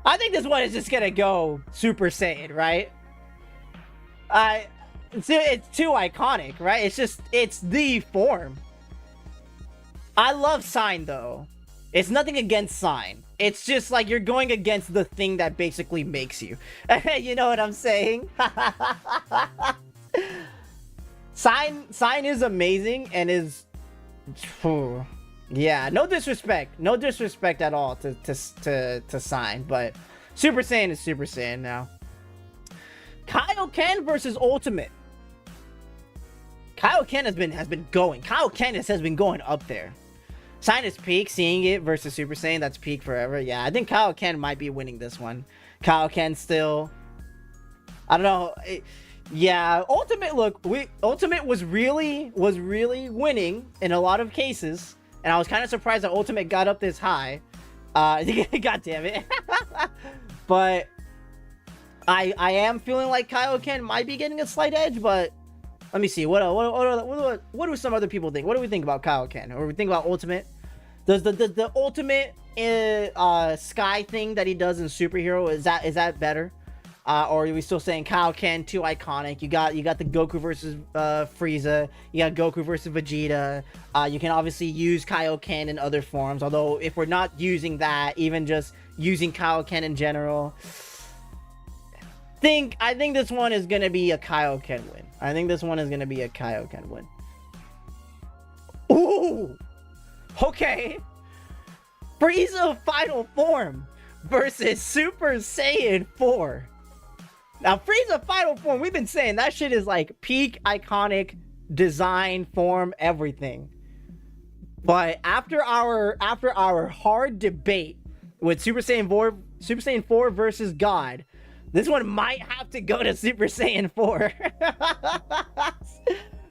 I think this one is just gonna go Super Saiyan, right? It's too iconic, right? It's the form. I love Sign, though. It's nothing against Sign. It's just like you're going against the thing that basically makes you. You know what I'm saying? Sign is amazing and is... Yeah, no disrespect. No disrespect at all to Sign, but Super Saiyan is Super Saiyan now. Kaioken versus Ultimate. Kaioken has been going. Kaioken has been going up there. Sign is peak, seeing it versus Super Saiyan, that's peak forever. Yeah, I think Kaioken might be winning this one. Kaioken still, I don't know. Yeah, Ultimate, look, Ultimate was really winning in a lot of cases, and I was kind of surprised that Ultimate got up this high. God damn it. But I am feeling like Kaioken might be getting a slight edge, but let me see. What do some other people think? What do we think about Kaioken? Or we think about Ultimate? Does the Ultimate Sky thing that he does in Superhero, is that better? Or are we still saying Kaioken too iconic? You got the Goku versus Frieza. You got Goku versus Vegeta. You can obviously use Kaioken in other forms. Although if we're not using that, even just using Kaioken in general, I think this one is gonna be a Kaioken win. I think this one is gonna be a Kaioken win. Ooh, okay. Frieza Final Form versus Super Saiyan 4. Now, Frieza Final Form, we've been saying that shit is like peak iconic design, form, everything. But after our hard debate with Super Saiyan 4 versus God, this one might have to go to Super Saiyan 4.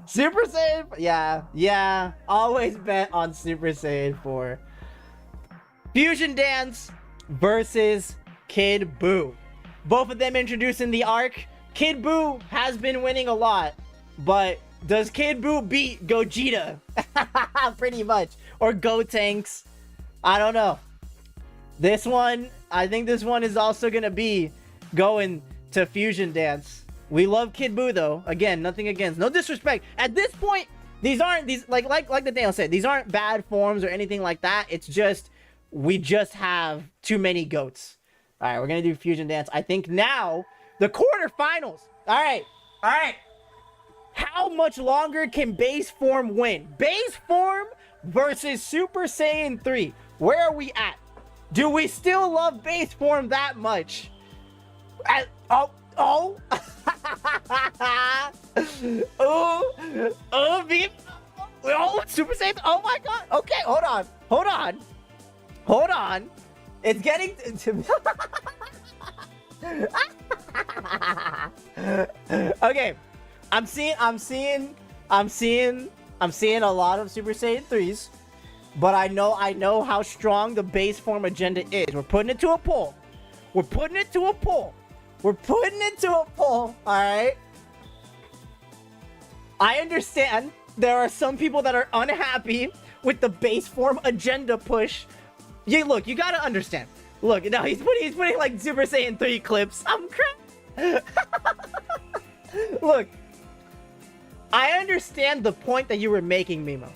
Super Saiyan, yeah, always bet on Super Saiyan 4. Fusion Dance versus Kid Buu. Both of them introduced in the arc. Kid Buu has been winning a lot, but does Kid Buu beat Gogeta? Pretty much. Or Gotenks. I don't know. This one, I think this one is also gonna be going to Fusion Dance. We love Kid Buu though. Again, nothing against. No disrespect. At this point, these aren't like Nathaniel said, these aren't bad forms or anything like that. It's just we just have too many goats. Alright, we're gonna do Fusion Dance. I think now the quarterfinals. Alright. How much longer can base form win? Base form versus Super Saiyan 3. Where are we at? Do we still love base form that much? Oh, Super Saiyan. Oh my god. Okay, hold on. It's getting to okay. I'm seeing a lot of Super Saiyan 3s, but I know how strong the base form agenda is. We're putting it to a poll. Alright? I understand there are some people that are unhappy with the base form agenda push. Yeah, look, you gotta understand. Look, now he's putting like Super Saiyan 3 clips. I'm crying. Look, I understand the point that you were making, Mimo.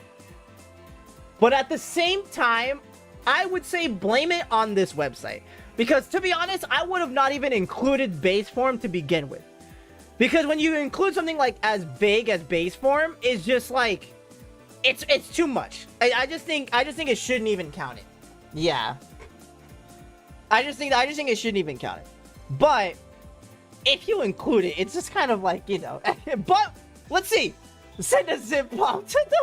But at the same time, I would say blame it on this website. Because to be honest, I would have not even included base form to begin with. Because when you include something like as big as base form, it's just like it's too much. I just think it shouldn't even count it. Yeah. I just think it shouldn't even count it. But if you include it, it's just kind of like, you know. But let's see. Send a zip bomb to the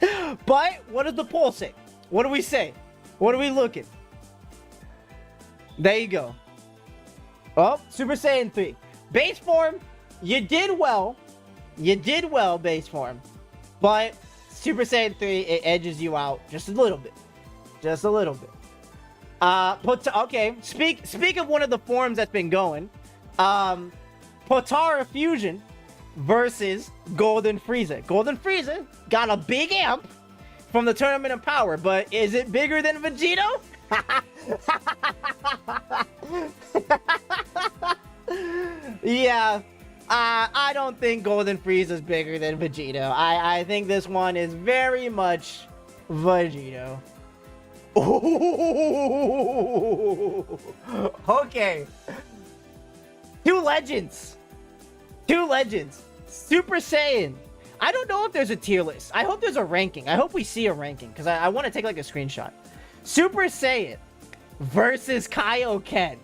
website. But what does the poll say? What do we say? What are we looking? There you go. Oh, Super Saiyan 3. Base form, you did well. Base form. But Super Saiyan 3, it edges you out just a little bit. Okay, speak of one of the forms that's been going. Potara Fusion versus Golden Frieza. Golden Frieza got a big amp from the Tournament of Power, but is it bigger than Vegito? Yeah, I don't think Golden Frieza is bigger than Vegito. I think this one is very much Vegito. Okay. Two legends. Super Saiyan. I don't know if there's a tier list. I hope there's a ranking. I hope we see a ranking because I want to take like a screenshot. Super Saiyan versus Kaioken.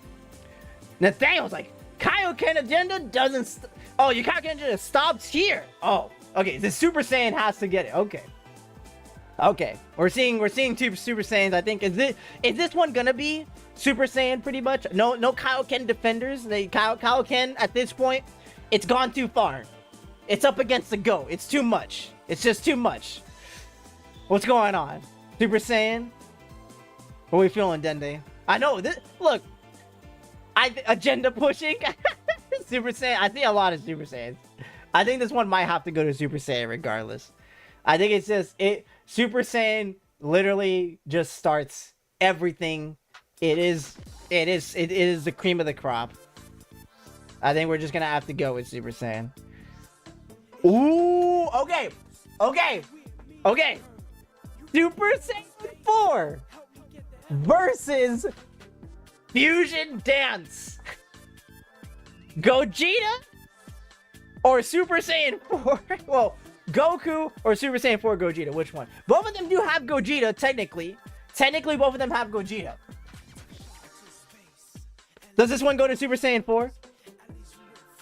Nathaniel's like, Kaioken agenda doesn't. Oh, your Kaioken agenda stops here. Oh, okay. The Super Saiyan has to get it. Okay. We're seeing two Super Saiyans. I think is this one gonna be Super Saiyan pretty much? No Kaioken defenders. Kaioken at this point, it's gone too far. It's up against the GOAT. It's too much. It's just too much. What's going on? Super Saiyan? What are we feeling, Dende? I know this. Look, agenda pushing. Super Saiyan. I see a lot of Super Saiyans. I think this one might have to go to Super Saiyan regardless. I think it's just Super Saiyan literally just starts everything. It is the cream of the crop. I think we're just gonna have to go with Super Saiyan. Ooh, okay. Super Saiyan 4 versus Fusion Dance. Gogeta or Super Saiyan 4? Well, Goku or Super Saiyan 4 Gogeta? Which one? Both of them do have Gogeta, technically. Technically, both of them have Gogeta. Does this one go to Super Saiyan 4?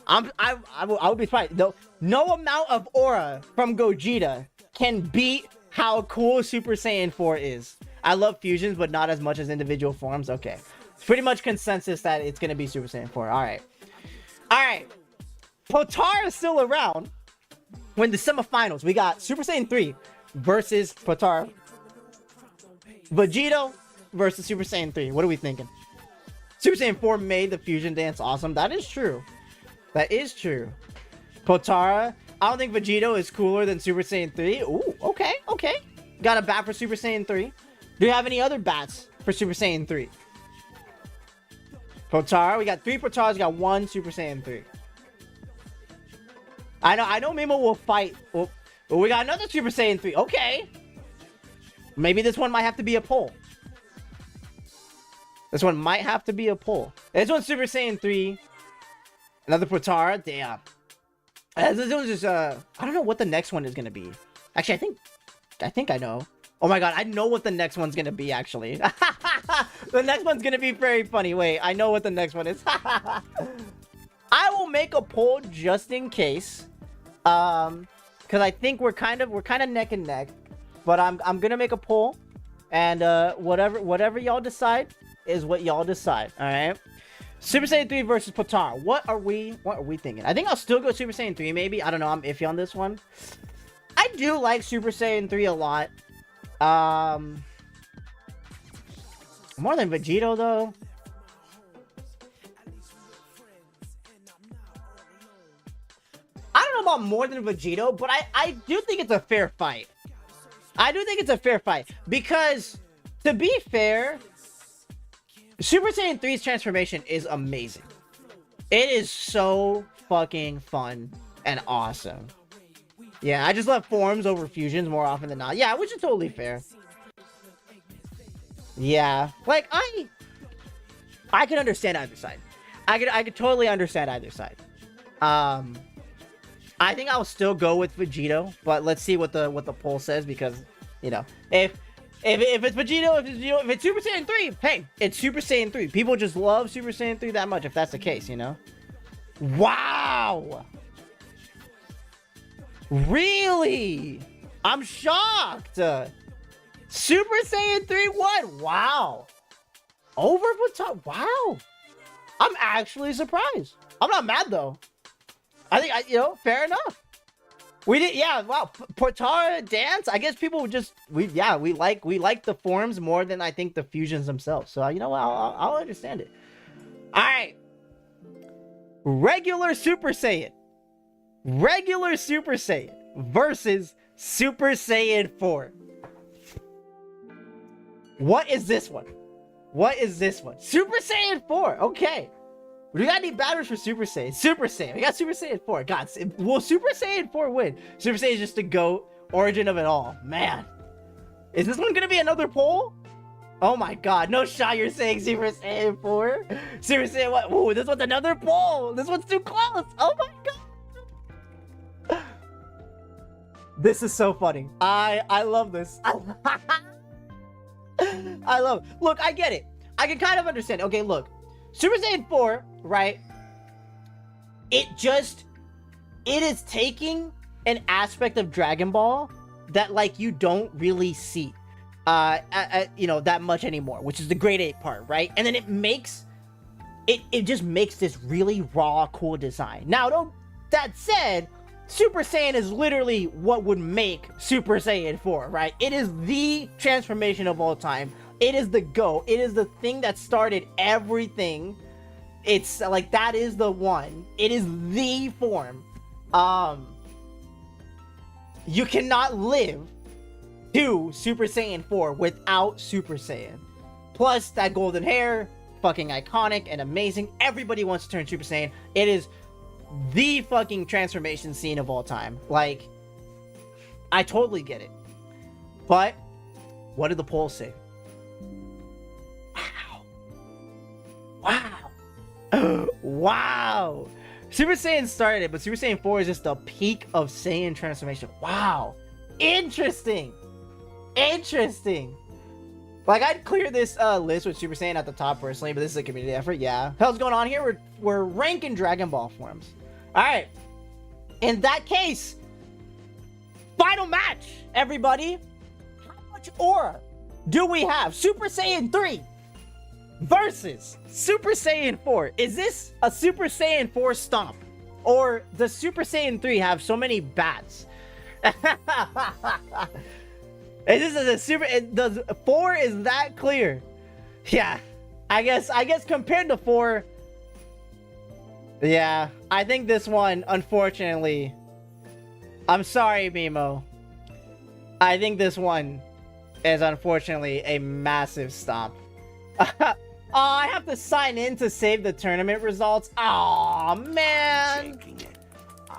I would be surprised. No amount of aura from Gogeta can beat how cool Super Saiyan 4 is. I love fusions, but not as much as individual forms. Okay. It's pretty much consensus that it's going to be Super Saiyan 4. Alright. Potara is still around. When the semifinals, we got Super Saiyan 3 versus Potara. Vegito versus Super Saiyan 3. What are we thinking? Super Saiyan 4 made the fusion dance awesome. That is true. That is true. Potara. I don't think Vegito is cooler than Super Saiyan 3. Ooh, okay, okay. Got a bat for Super Saiyan 3. Do you have any other bats for Super Saiyan 3? Potara. We got 3 Potaras. We got 1 Super Saiyan 3. I know Mimo will fight. Oh, we got another Super Saiyan 3. Okay. Maybe this one might have to be a poll. This one might have to be a poll. This one's Super Saiyan 3. Another Potara. Damn. This one's just, I don't know what the next one is going to be. Actually, I think I know. Oh my god, I know what the next one's going to be, actually. The next one's going to be very funny. Wait, I know what the next one is. I will make a poll just in case. Because I think we're kind of neck and neck. But I'm gonna make a poll, and whatever y'all decide is what y'all decide. All right. Super Saiyan 3 versus Potara. What are we thinking? I think I'll still go Super Saiyan 3. Maybe, I don't know. I'm iffy on this one. I do like Super Saiyan 3 a lot. More than Vegito though. I don't know about more than Vegito, but I do think it's a fair fight. I do think it's a fair fight. Because, to be fair, Super Saiyan 3's transformation is amazing. It is so fucking fun and awesome. Yeah, I just love forms over fusions more often than not. Yeah, which is totally fair. Yeah, like, I can understand either side. I could totally understand either side. I think I'll still go with Vegito, but let's see what the poll says, because, you know, if it's Vegito, if it's Super Saiyan 3, hey, it's Super Saiyan 3. People just love Super Saiyan 3 that much, if that's the case, you know? Wow! Really? I'm shocked! Super Saiyan 3 won! Wow! Over Potara? Wow! I'm actually surprised. I'm not mad, though. I think, you know, fair enough. We did, yeah, wow. Potara dance, I guess people just, we like the forms more than I think the fusions themselves. So, you know, I'll understand it. All right. Regular Super Saiyan versus Super Saiyan 4. What is this one? Super Saiyan 4, okay. We got any batters for Super Saiyan? We got Super Saiyan 4. God, will Super Saiyan 4 win? Super Saiyan is just the GOAT, origin of it all. Man. Is this one gonna be another poll? Oh my god, no shot you're saying Super Saiyan 4? Super Saiyan what? Ooh, this one's another poll. This one's too close. Oh my god. This is so funny. I love this. I love it. Look, I get it. I can kind of understand. Okay, look. Super Saiyan 4, right? It is taking an aspect of Dragon Ball that, like, you don't really see, you know, that much anymore, which is the Grade 8 part, right? And then it just makes this really raw, cool design. Now, that said, Super Saiyan is literally what would make Super Saiyan 4, right? It is the transformation of all time. It is the GOAT. It is the thing that started everything. It's like, that is the one. It is the form. You cannot live to Super Saiyan 4 without Super Saiyan. Plus, that golden hair, fucking iconic and amazing. Everybody wants to turn Super Saiyan. It is the fucking transformation scene of all time. Like, I totally get it. But, what did the polls say? Wow. Wow. Super Saiyan started it, but Super Saiyan 4 is just the peak of Saiyan transformation. Wow. Interesting. Like, I'd clear this list with Super Saiyan at the top personally, but this is a community effort. Yeah. Hell's going on here? We're ranking Dragon Ball forms. All right. In that case, final match, everybody. How much aura do we have? Super Saiyan 3 versus Super Saiyan 4. Is this a Super Saiyan 4 stomp? Or does Super Saiyan 3 have so many bats? This is a super. Does 4 is that clear? Yeah, I guess compared to 4, yeah, I think this one, unfortunately, I'm sorry, Mimo, I think this one is unfortunately a massive stomp. Oh, I have to sign in to save the tournament results. Oh man,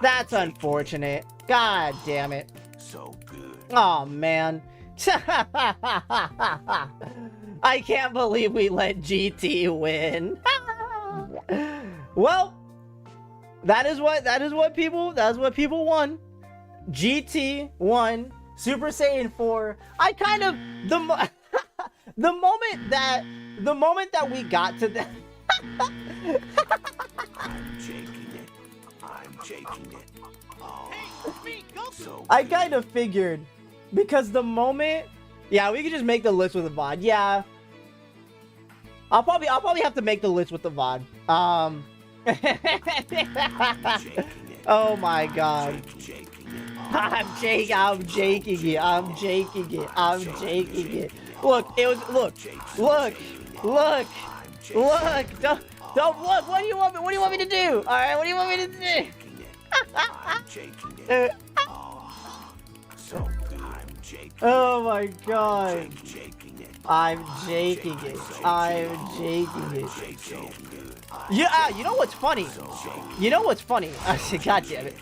that's unfortunate. God damn it. So good. Oh man. I can't believe we let GT win. Well, that's what people won. GT won. Super Saiyan 4. I kind of the moment that we got to that. I'm taking it. I'm taking it. Oh, so I kind of figured, because the moment, yeah, we could just make the list with the VOD. Yeah, I'll probably have to make the list with the VOD. Oh my god. I'm jaking it. Look, it was, look. Don't look. What do you want me to do? All right, what do you want me to do? Oh my god. I'm jaking it. Yeah, you know what's funny? God damn it.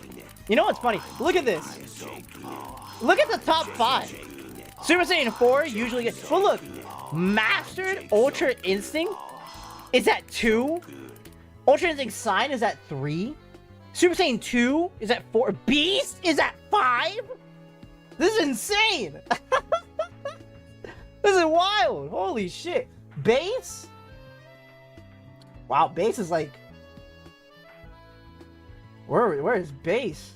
You know what's funny? Look at this. Look at the top 5. Super Saiyan 4 usually gets... Well, look. Mastered Ultra Instinct is at 2. Ultra Instinct Sign is at 3. Super Saiyan 2 is at 4. Beast is at 5? This is insane. This is wild. Holy shit. Base? Wow, base is like... Where is base?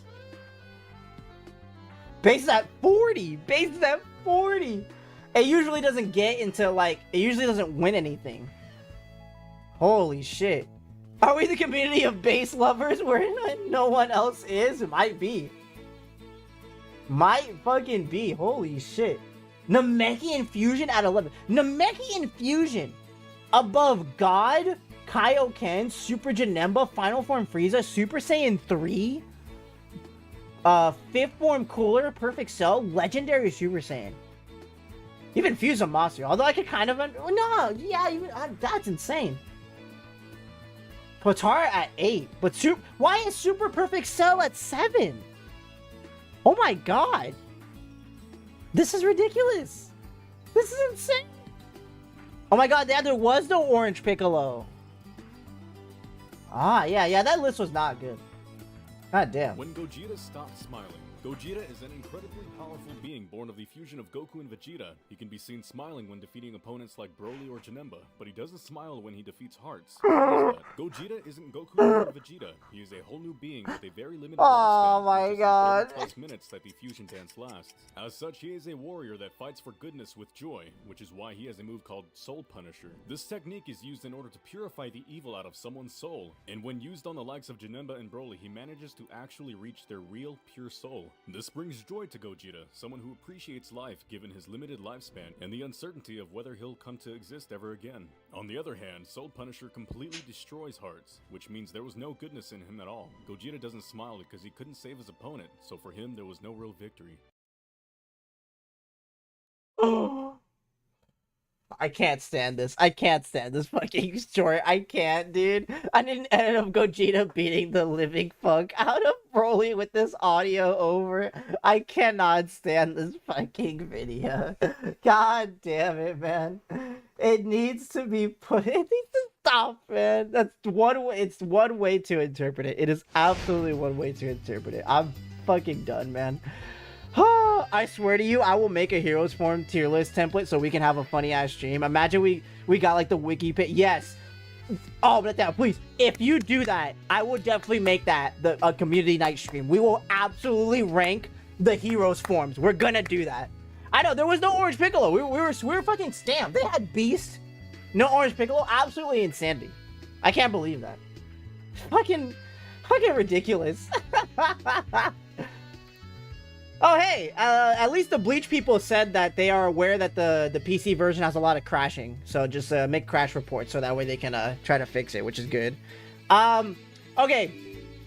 Base is at 40. Base is at 40. It usually doesn't get into, like... It usually doesn't win anything. Holy shit. Are we the community of base lovers where no one else is? It might be. Might fucking be. Holy shit. Namekian Fusion at 11. Namekian Fusion above God, Kaioken, Super Janemba, Final Form Frieza, Super Saiyan 3, Fifth Form Cooler, Perfect Cell, Legendary Super Saiyan. Even Fusion Monster, although I could kind of... No, yeah, even, that's insane. Potara at 8, but why is Super Perfect Cell at 7? Oh my god. This is ridiculous. This is insane. Oh my god, there was no Orange Piccolo. Ah, yeah, that list was not good. God damn. When Gogeta stopped smiling. Gogeta is an incredibly powerful being born of the fusion of Goku and Vegeta. He can be seen smiling when defeating opponents like Broly or Janemba, but he doesn't smile when he defeats Hearts. Gogeta isn't Goku or Vegeta. He is a whole new being with a very limited lifespan. Oh my god. 30+ minutes that the fusion dance lasts. As such, he is a warrior that fights for goodness with joy, which is why he has a move called Soul Punisher. This technique is used in order to purify the evil out of someone's soul, and when used on the likes of Janemba and Broly, he manages to actually reach their real, pure soul. This brings joy to Gogeta, someone who appreciates life given his limited lifespan and the uncertainty of whether he'll come to exist ever again. On the other hand, Soul Punisher completely destroys Hearts, which means there was no goodness in him at all. Gogeta doesn't smile because he couldn't save his opponent, so for him there was no real victory. I can't stand this. I can't stand this fucking story. I can't, dude. I didn't end up Gogeta beating the living fuck out of Broly with this audio over. I cannot stand this fucking video. God damn it, man. It needs to be put... It needs to stop, man. That's one way. It's one way to interpret it. It is absolutely one way to interpret it. I'm fucking done, man. I swear to you, I will make a Heroes Form tier list template so we can have a funny ass stream. Imagine we got like the wiki pit. Yes. Oh, but that, please. If you do that, I will definitely make that a community night stream. We will absolutely rank the Heroes Forms. We're gonna do that. I know there was no Orange Piccolo. We were fucking stamped. They had Beast, no Orange Piccolo. Absolutely insanity. I can't believe that. Fucking Fucking ridiculous. Oh, hey, at least the Bleach people said that they are aware that the PC version has a lot of crashing. So just make crash reports so that way they can try to fix it, which is good. Okay,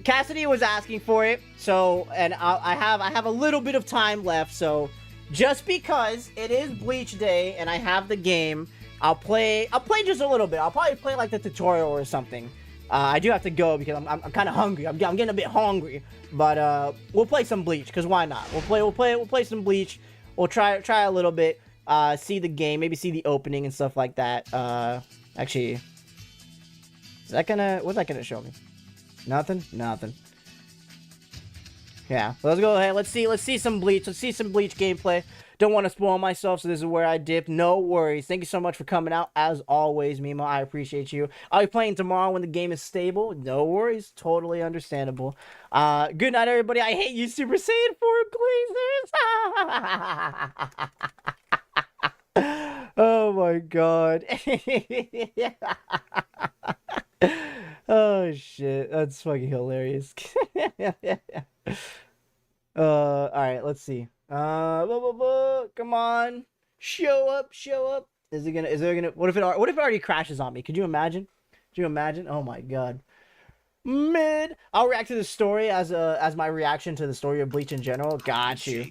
Cassidy was asking for it, so, and I have a little bit of time left, so just because it is Bleach Day and I have the game, I'll play just a little bit. I'll probably play like the tutorial or something. I do have to go because I'm kind of hungry. I'm getting a bit hungry, but we'll play some Bleach because why not? We'll play some Bleach. We'll try a little bit. See the game, maybe see the opening and stuff like that. Actually, is that gonna? What's that gonna show me? Nothing. Yeah, let's go ahead. Let's see some Bleach. Let's see some Bleach gameplay. Don't want to spoil myself, so this is where I dip. No worries. Thank you so much for coming out. As always, Mimo, I appreciate you. I'll be playing tomorrow when the game is stable. No worries. Totally understandable. Good night, everybody. I hate you, Super Saiyan 4 Glazers. Oh, my God. Oh, shit. That's fucking hilarious. Alright, let's see. Come on. Show up. Is there gonna, what if it already crashes on me? Could you imagine? Oh my God. I'll react to the story as my reaction to the story of Bleach in general. Got you.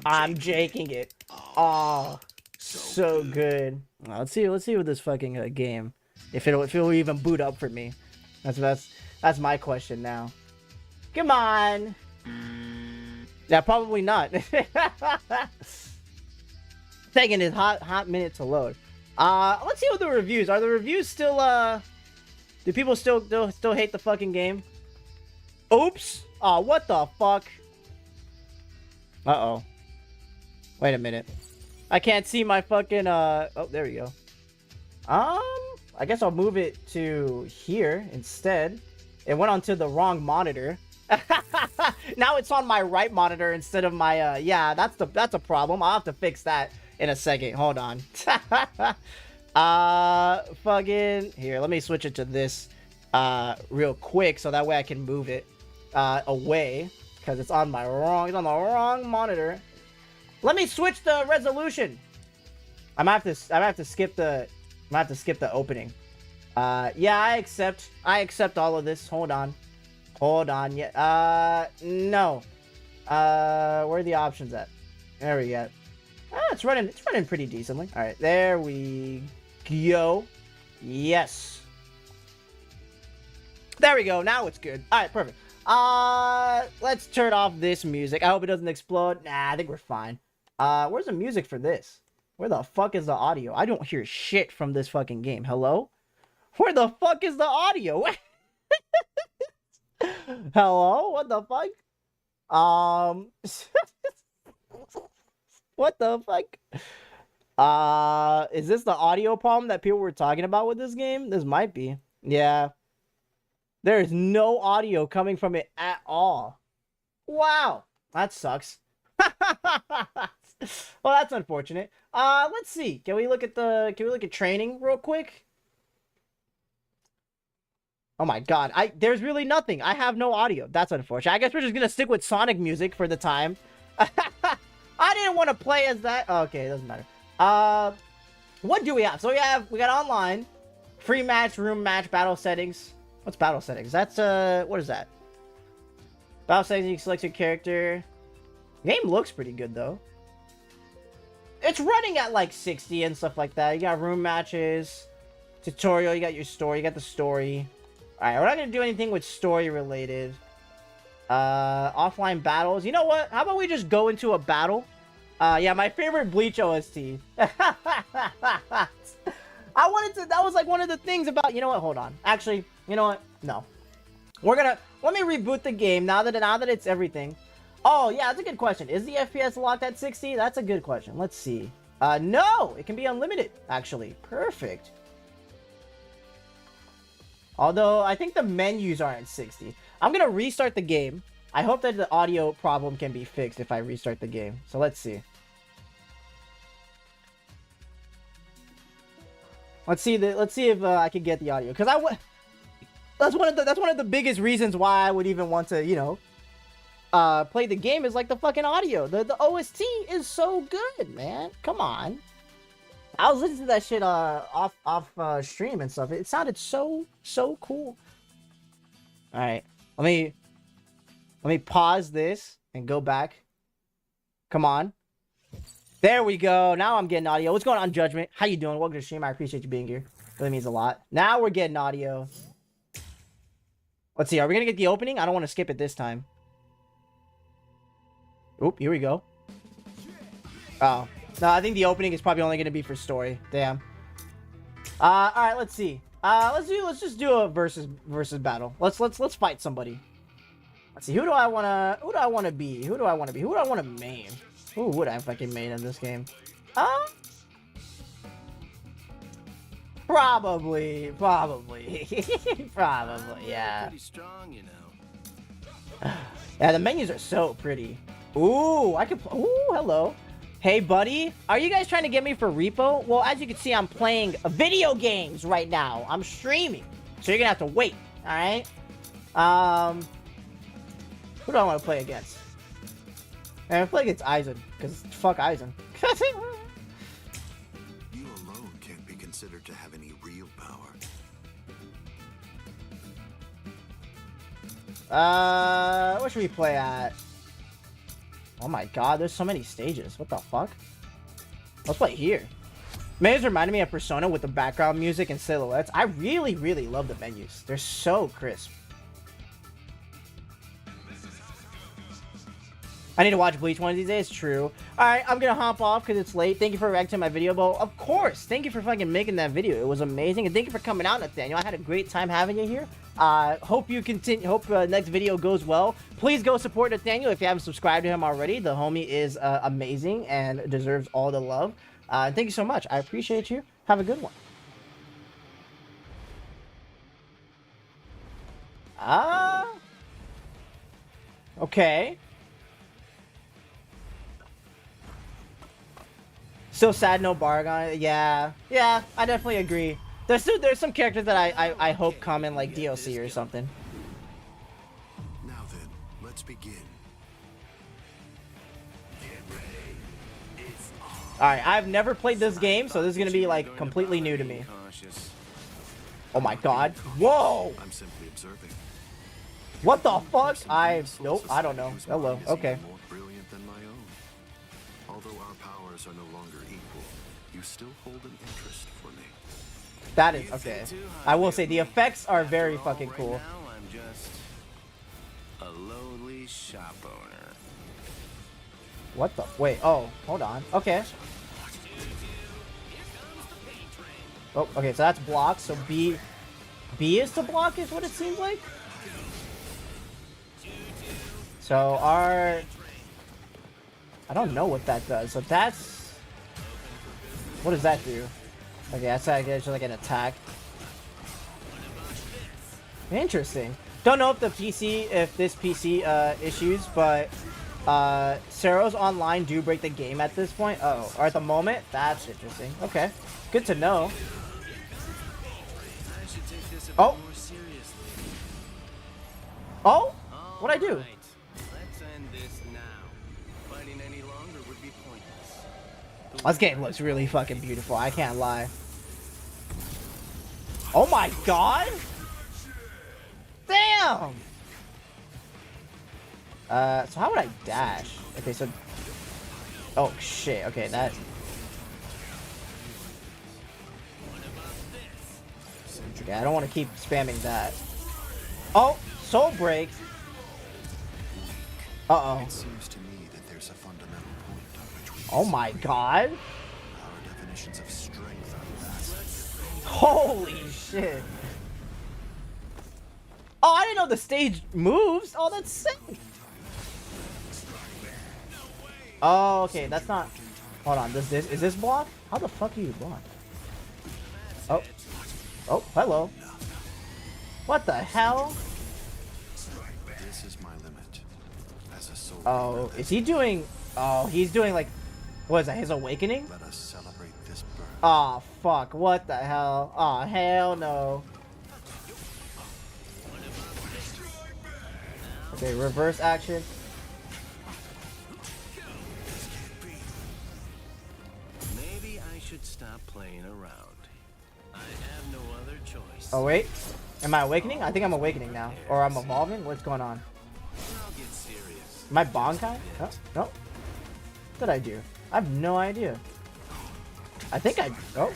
I'm jaking it. Oh, so good. Well, let's see with this fucking game. If it'll even boot up for me. That's my question now. Come on. Yeah, probably not. Taking his hot minute to load. Let's see what the reviews are. The reviews still do people still hate the fucking game? Oops. Oh, what the fuck? Uh-oh. Wait a minute. I can't see my fucking oh, there we go. I guess I'll move it to here instead. It went onto the wrong monitor. Now it's on my right monitor instead of my yeah, that's a problem. I'll have to fix that in a second. Hold on. Fucking here, let me switch it to this real quick so that way I can move it away because it's on the wrong monitor. Let me switch the resolution. I might have to skip the opening. Yeah, I accept all of this. Hold on, yeah, no. Where are the options at? There we go. It's running pretty decently. All right, there we go. Yes. There we go. Now it's good. All right, perfect. Let's turn off this music. I hope it doesn't explode. Nah, I think we're fine. Where's the music for this? Where the fuck is the audio? I don't hear shit from this fucking game. Hello? Where the fuck is the audio? Hello? What the fuck? What the fuck? Is this the audio problem that people were talking about with this game? This might be. Yeah. There's no audio coming from it at all. Wow. That sucks. Well, that's unfortunate. Let's see. Can we look at training real quick? Oh my God. There's really nothing. I have no audio. That's unfortunate. I guess we're just gonna stick with Sonic music for the time. I didn't want to play as that. Okay, it doesn't matter. What do we have? So we got online, free match, room match, battle settings. What's battle settings? That's what is that? Battle settings, you can select your character. Game looks pretty good though. It's running at like 60 and stuff like that. You got room matches, tutorial, you got your story, you got the story. Alright, we're not gonna do anything with story related. Offline battles. You know what? How about we just go into a battle? Yeah, my favorite Bleach OST. That was like one of the things about, you know what? Hold on. Actually, you know what? No. Let me reboot the game now that it's everything. Oh, yeah, that's a good question. Is the FPS locked at 60? That's a good question. Let's see. No, it can be unlimited, actually. Perfect. Although, I think the menus aren't 60. I'm going to restart the game. I hope that the audio problem can be fixed if I restart the game. So, let's see. Let's see if I can get the audio. Because That's one of the biggest reasons why I would even want to, you know, play the game is like the fucking audio. The OST is so good, man. Come on. I was listening to that shit off stream and stuff. It sounded so cool. All right, let me pause this and go back. Come on. There we go. Now I'm getting audio. What's going on, Judgment? How you doing? Welcome to the stream. I appreciate you being here. Really means a lot. Now we're getting audio. Let's see. Are we gonna get the opening? I don't want to skip it this time. Oop, here we go. Oh. No, I think the opening is probably only gonna be for story. Damn. Alright, let's see. Let's just do a versus battle. Let's fight somebody. Let's see. Who do I wanna be? Who do I wanna main? Who would I fucking main in this game? Probably, yeah. Pretty strong, you know. Yeah, the menus are so pretty. Ooh, I could. Ooh, hello. Hey, buddy. Are you guys trying to get me for repo? Well, as you can see, I'm playing video games right now. I'm streaming, so you're gonna have to wait. All right. Who do I want to play against? I'm gonna play against Aizen, because fuck Aizen. You alone can't be considered to have any real power. What should we play at? Oh my god, there's so many stages. What the fuck? Let's play here. Menus reminded me of Persona with the background music and silhouettes. I really love the menus. They're so crisp. I need to watch Bleach one of these days. True. Alright, I'm gonna hop off because it's late. Thank you for reacting to my video, but of course, thank you for fucking making that video. It was amazing, and thank you for coming out, Nathaniel. I had a great time having you here. Hope you continue. Hope next video goes well. Please go support Nathaniel if you haven't subscribed to him already. The homie is amazing and deserves all the love. Thank you so much. I appreciate you. Have a good one. Okay. Still sad no Bargon. Yeah, I definitely agree. There's some characters that I hope come in like DLC or something. Now then, let's begin. Alright, I've never played this game, so this is gonna be like completely new to me. Oh my god. Whoa! I'm simply observing. What the fuck? Nope, I don't know. Hello. Okay. More brilliant than my own. Although our powers are no longer equal, you still hold an interest for me. That is okay. I will say the effects are very fucking cool. Now I'm just a lowly shop owner. What the? Wait. Oh, hold on. Okay. Oh, okay. So that's block. So B is to block, is what it seems like. So I don't know what that does. So that's, what does that do? Okay, that's just like an attack. Interesting. Don't know if this PC issues, but Ceros Online do break the game at this point. Oh, or at the moment. That's interesting. Okay, good to know. Oh. Oh, what'd I do? Let's end this now. Fighting any longer would be pointless. This game looks really fucking beautiful. I can't lie. Oh my god! Damn! So how would I dash? Okay, so... Oh, shit. Okay, that... Okay, I don't want to keep spamming that. Oh! Soul Break! Uh-oh. It seems to me that there's a fundamental point on which we Oh my god! our definitions of strength are vast. Holy shit! Oh, I didn't know the stage moves! Oh, that's sick! Oh, okay, that's not... Hold on, is this block? How the fuck do you block? Oh. Oh, hello. What the hell? This is my limit. As a soul. Oh, is he doing... Oh, he's doing like... What is that, his awakening? Let us celebrate this birth. Oh, fuck, what the hell? Oh, hell no. Okay, reverse action. Maybe I should stop playing around. I have no other choice. Oh wait, am I awakening? I think I'm awakening now, or I'm evolving. What's going on? I'll get serious. Am I Bonkai? No, no. What did I do? I have no idea. I think I. Oh.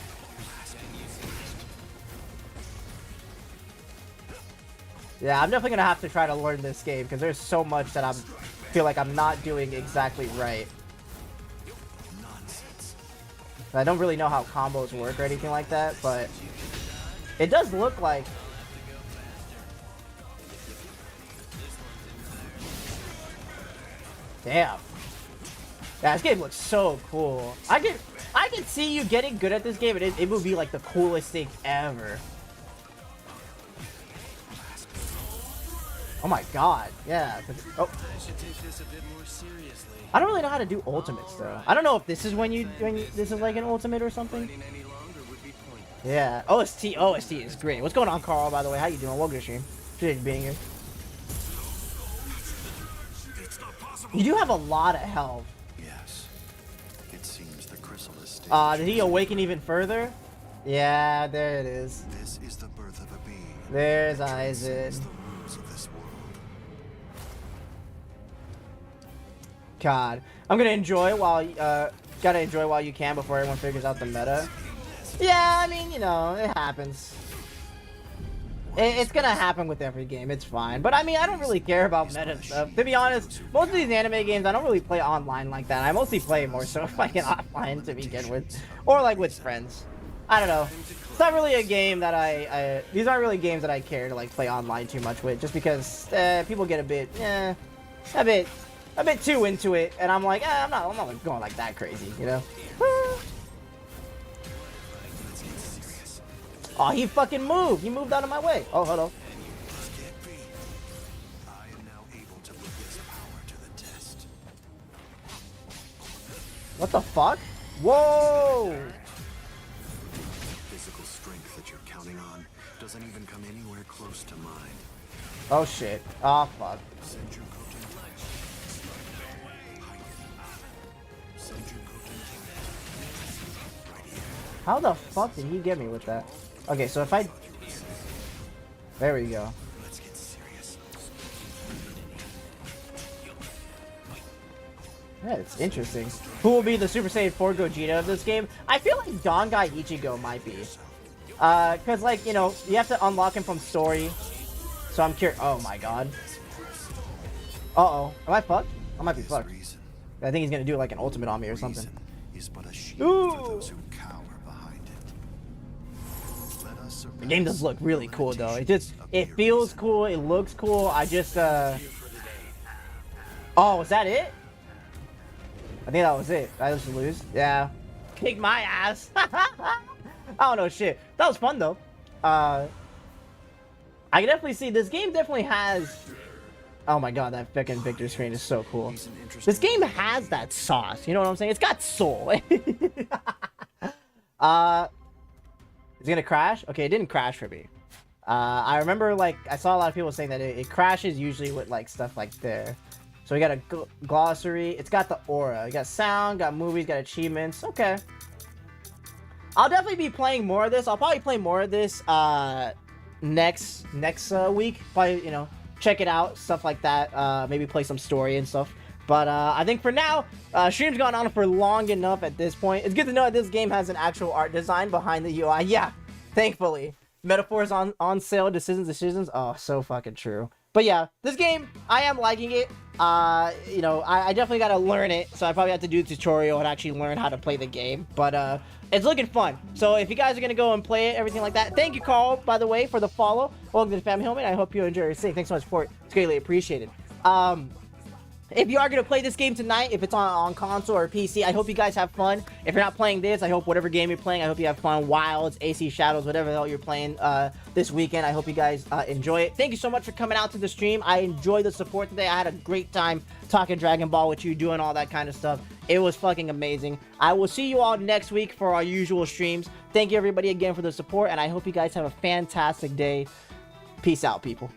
Yeah, I'm definitely gonna have to try to learn this game because there's so much that feel like I'm not doing exactly right. I don't really know how combos work or anything like that, but it does look like. Damn. Yeah, this game looks so cool. I can see you getting good at this game, and it would be like the coolest thing ever. Oh my god, yeah. Oh. I should take this a bit more seriously. I don't really know how to do ultimates though. I don't know if this is when this is like an ultimate or something. Any longer would be pointless. Yeah, OST is great. What's going on, Carl? By the way, how you doing? Welcome to the stream. Appreciate you being here. You do have a lot of health. Yes. It seems the chrysalis stage. Did he awaken even further? Yeah, there it is. This is the birth of a being. There's Isaac. It's the rules of this world. God, I'm gonna enjoy while gotta enjoy while you can before everyone figures out the meta. Yeah, I mean, you know, it happens. It's gonna happen with every game. It's fine. But I mean, I don't really care about meta stuff. To be honest, most of these anime games, I don't really play online like that. I mostly play more so like offline to begin with, or like with friends. I don't know. It's not really a game that these aren't really games that I care to like play online too much with, just because people get a bit too into it, and I'm like, I'm not going like that crazy, you know. Oh, he fucking moved. He moved out of my way. Oh, hello. I am now able to put this power to the test. What the fuck? Whoa! Physical strength that you're counting on doesn't even come anywhere close to mine. Oh shit. Oh fuck. How the fuck did he get me with that? Okay, so if I... There we go. Let's get serious. Yeah, it's interesting. Who will be the Super Saiyan 4 Gogeta of this game? I feel like Dongai Ichigo might be. Cause like, you know, you have to unlock him from story. So I'm curious. Oh my god. Uh-oh. Am I fucked? I might be fucked. I think he's gonna do like an ultimate on me or something. Is but a shield Ooh. for those who cower behind it. Let us The game does look really cool though. It feels cool, it looks cool. I just Oh, was that it? I think that was it. I just lose. Yeah. Kick my ass. I don't know shit. That was fun though. I can definitely see this game definitely has. Oh my god, that fucking victory screen is so cool. This game has that sauce. You know what I'm saying? It's got soul. Is it gonna crash? Okay, it didn't crash for me. I remember like I saw a lot of people saying that it crashes usually with like stuff like there. So we got a glossary. It's got the aura. We got sound, got movies, got achievements. Okay. I'll definitely be playing more of this. I'll probably play more of this next week. Probably, you know, check it out, stuff like that. Maybe play some story and stuff. But I think for now, stream's gone on for long enough at this point. It's good to know that this game has an actual art design behind the UI. Yeah, thankfully. Metaphors on sale, decisions. Oh, so fucking true. But yeah, this game, I am liking it. You know, I definitely gotta learn it, so I probably have to do a tutorial and actually learn how to play the game. But it's looking fun. So if you guys are gonna go and play it, everything like that, thank you, Carl, by the way, for the follow. Welcome to the family home, and I hope you enjoy your stay. Thanks so much for it. It's greatly appreciated. If you are going to play this game tonight, if it's on console or PC, I hope you guys have fun. If you're not playing this, I hope whatever game you're playing, I hope you have fun. Wilds, AC Shadows, whatever the hell you're playing this weekend, I hope you guys enjoy it. Thank you so much for coming out to the stream. I enjoyed the support today. I had a great time talking Dragon Ball with you, doing all that kind of stuff. It was fucking amazing. I will see you all next week for our usual streams. Thank you everybody again for the support, and I hope you guys have a fantastic day. Peace out, people.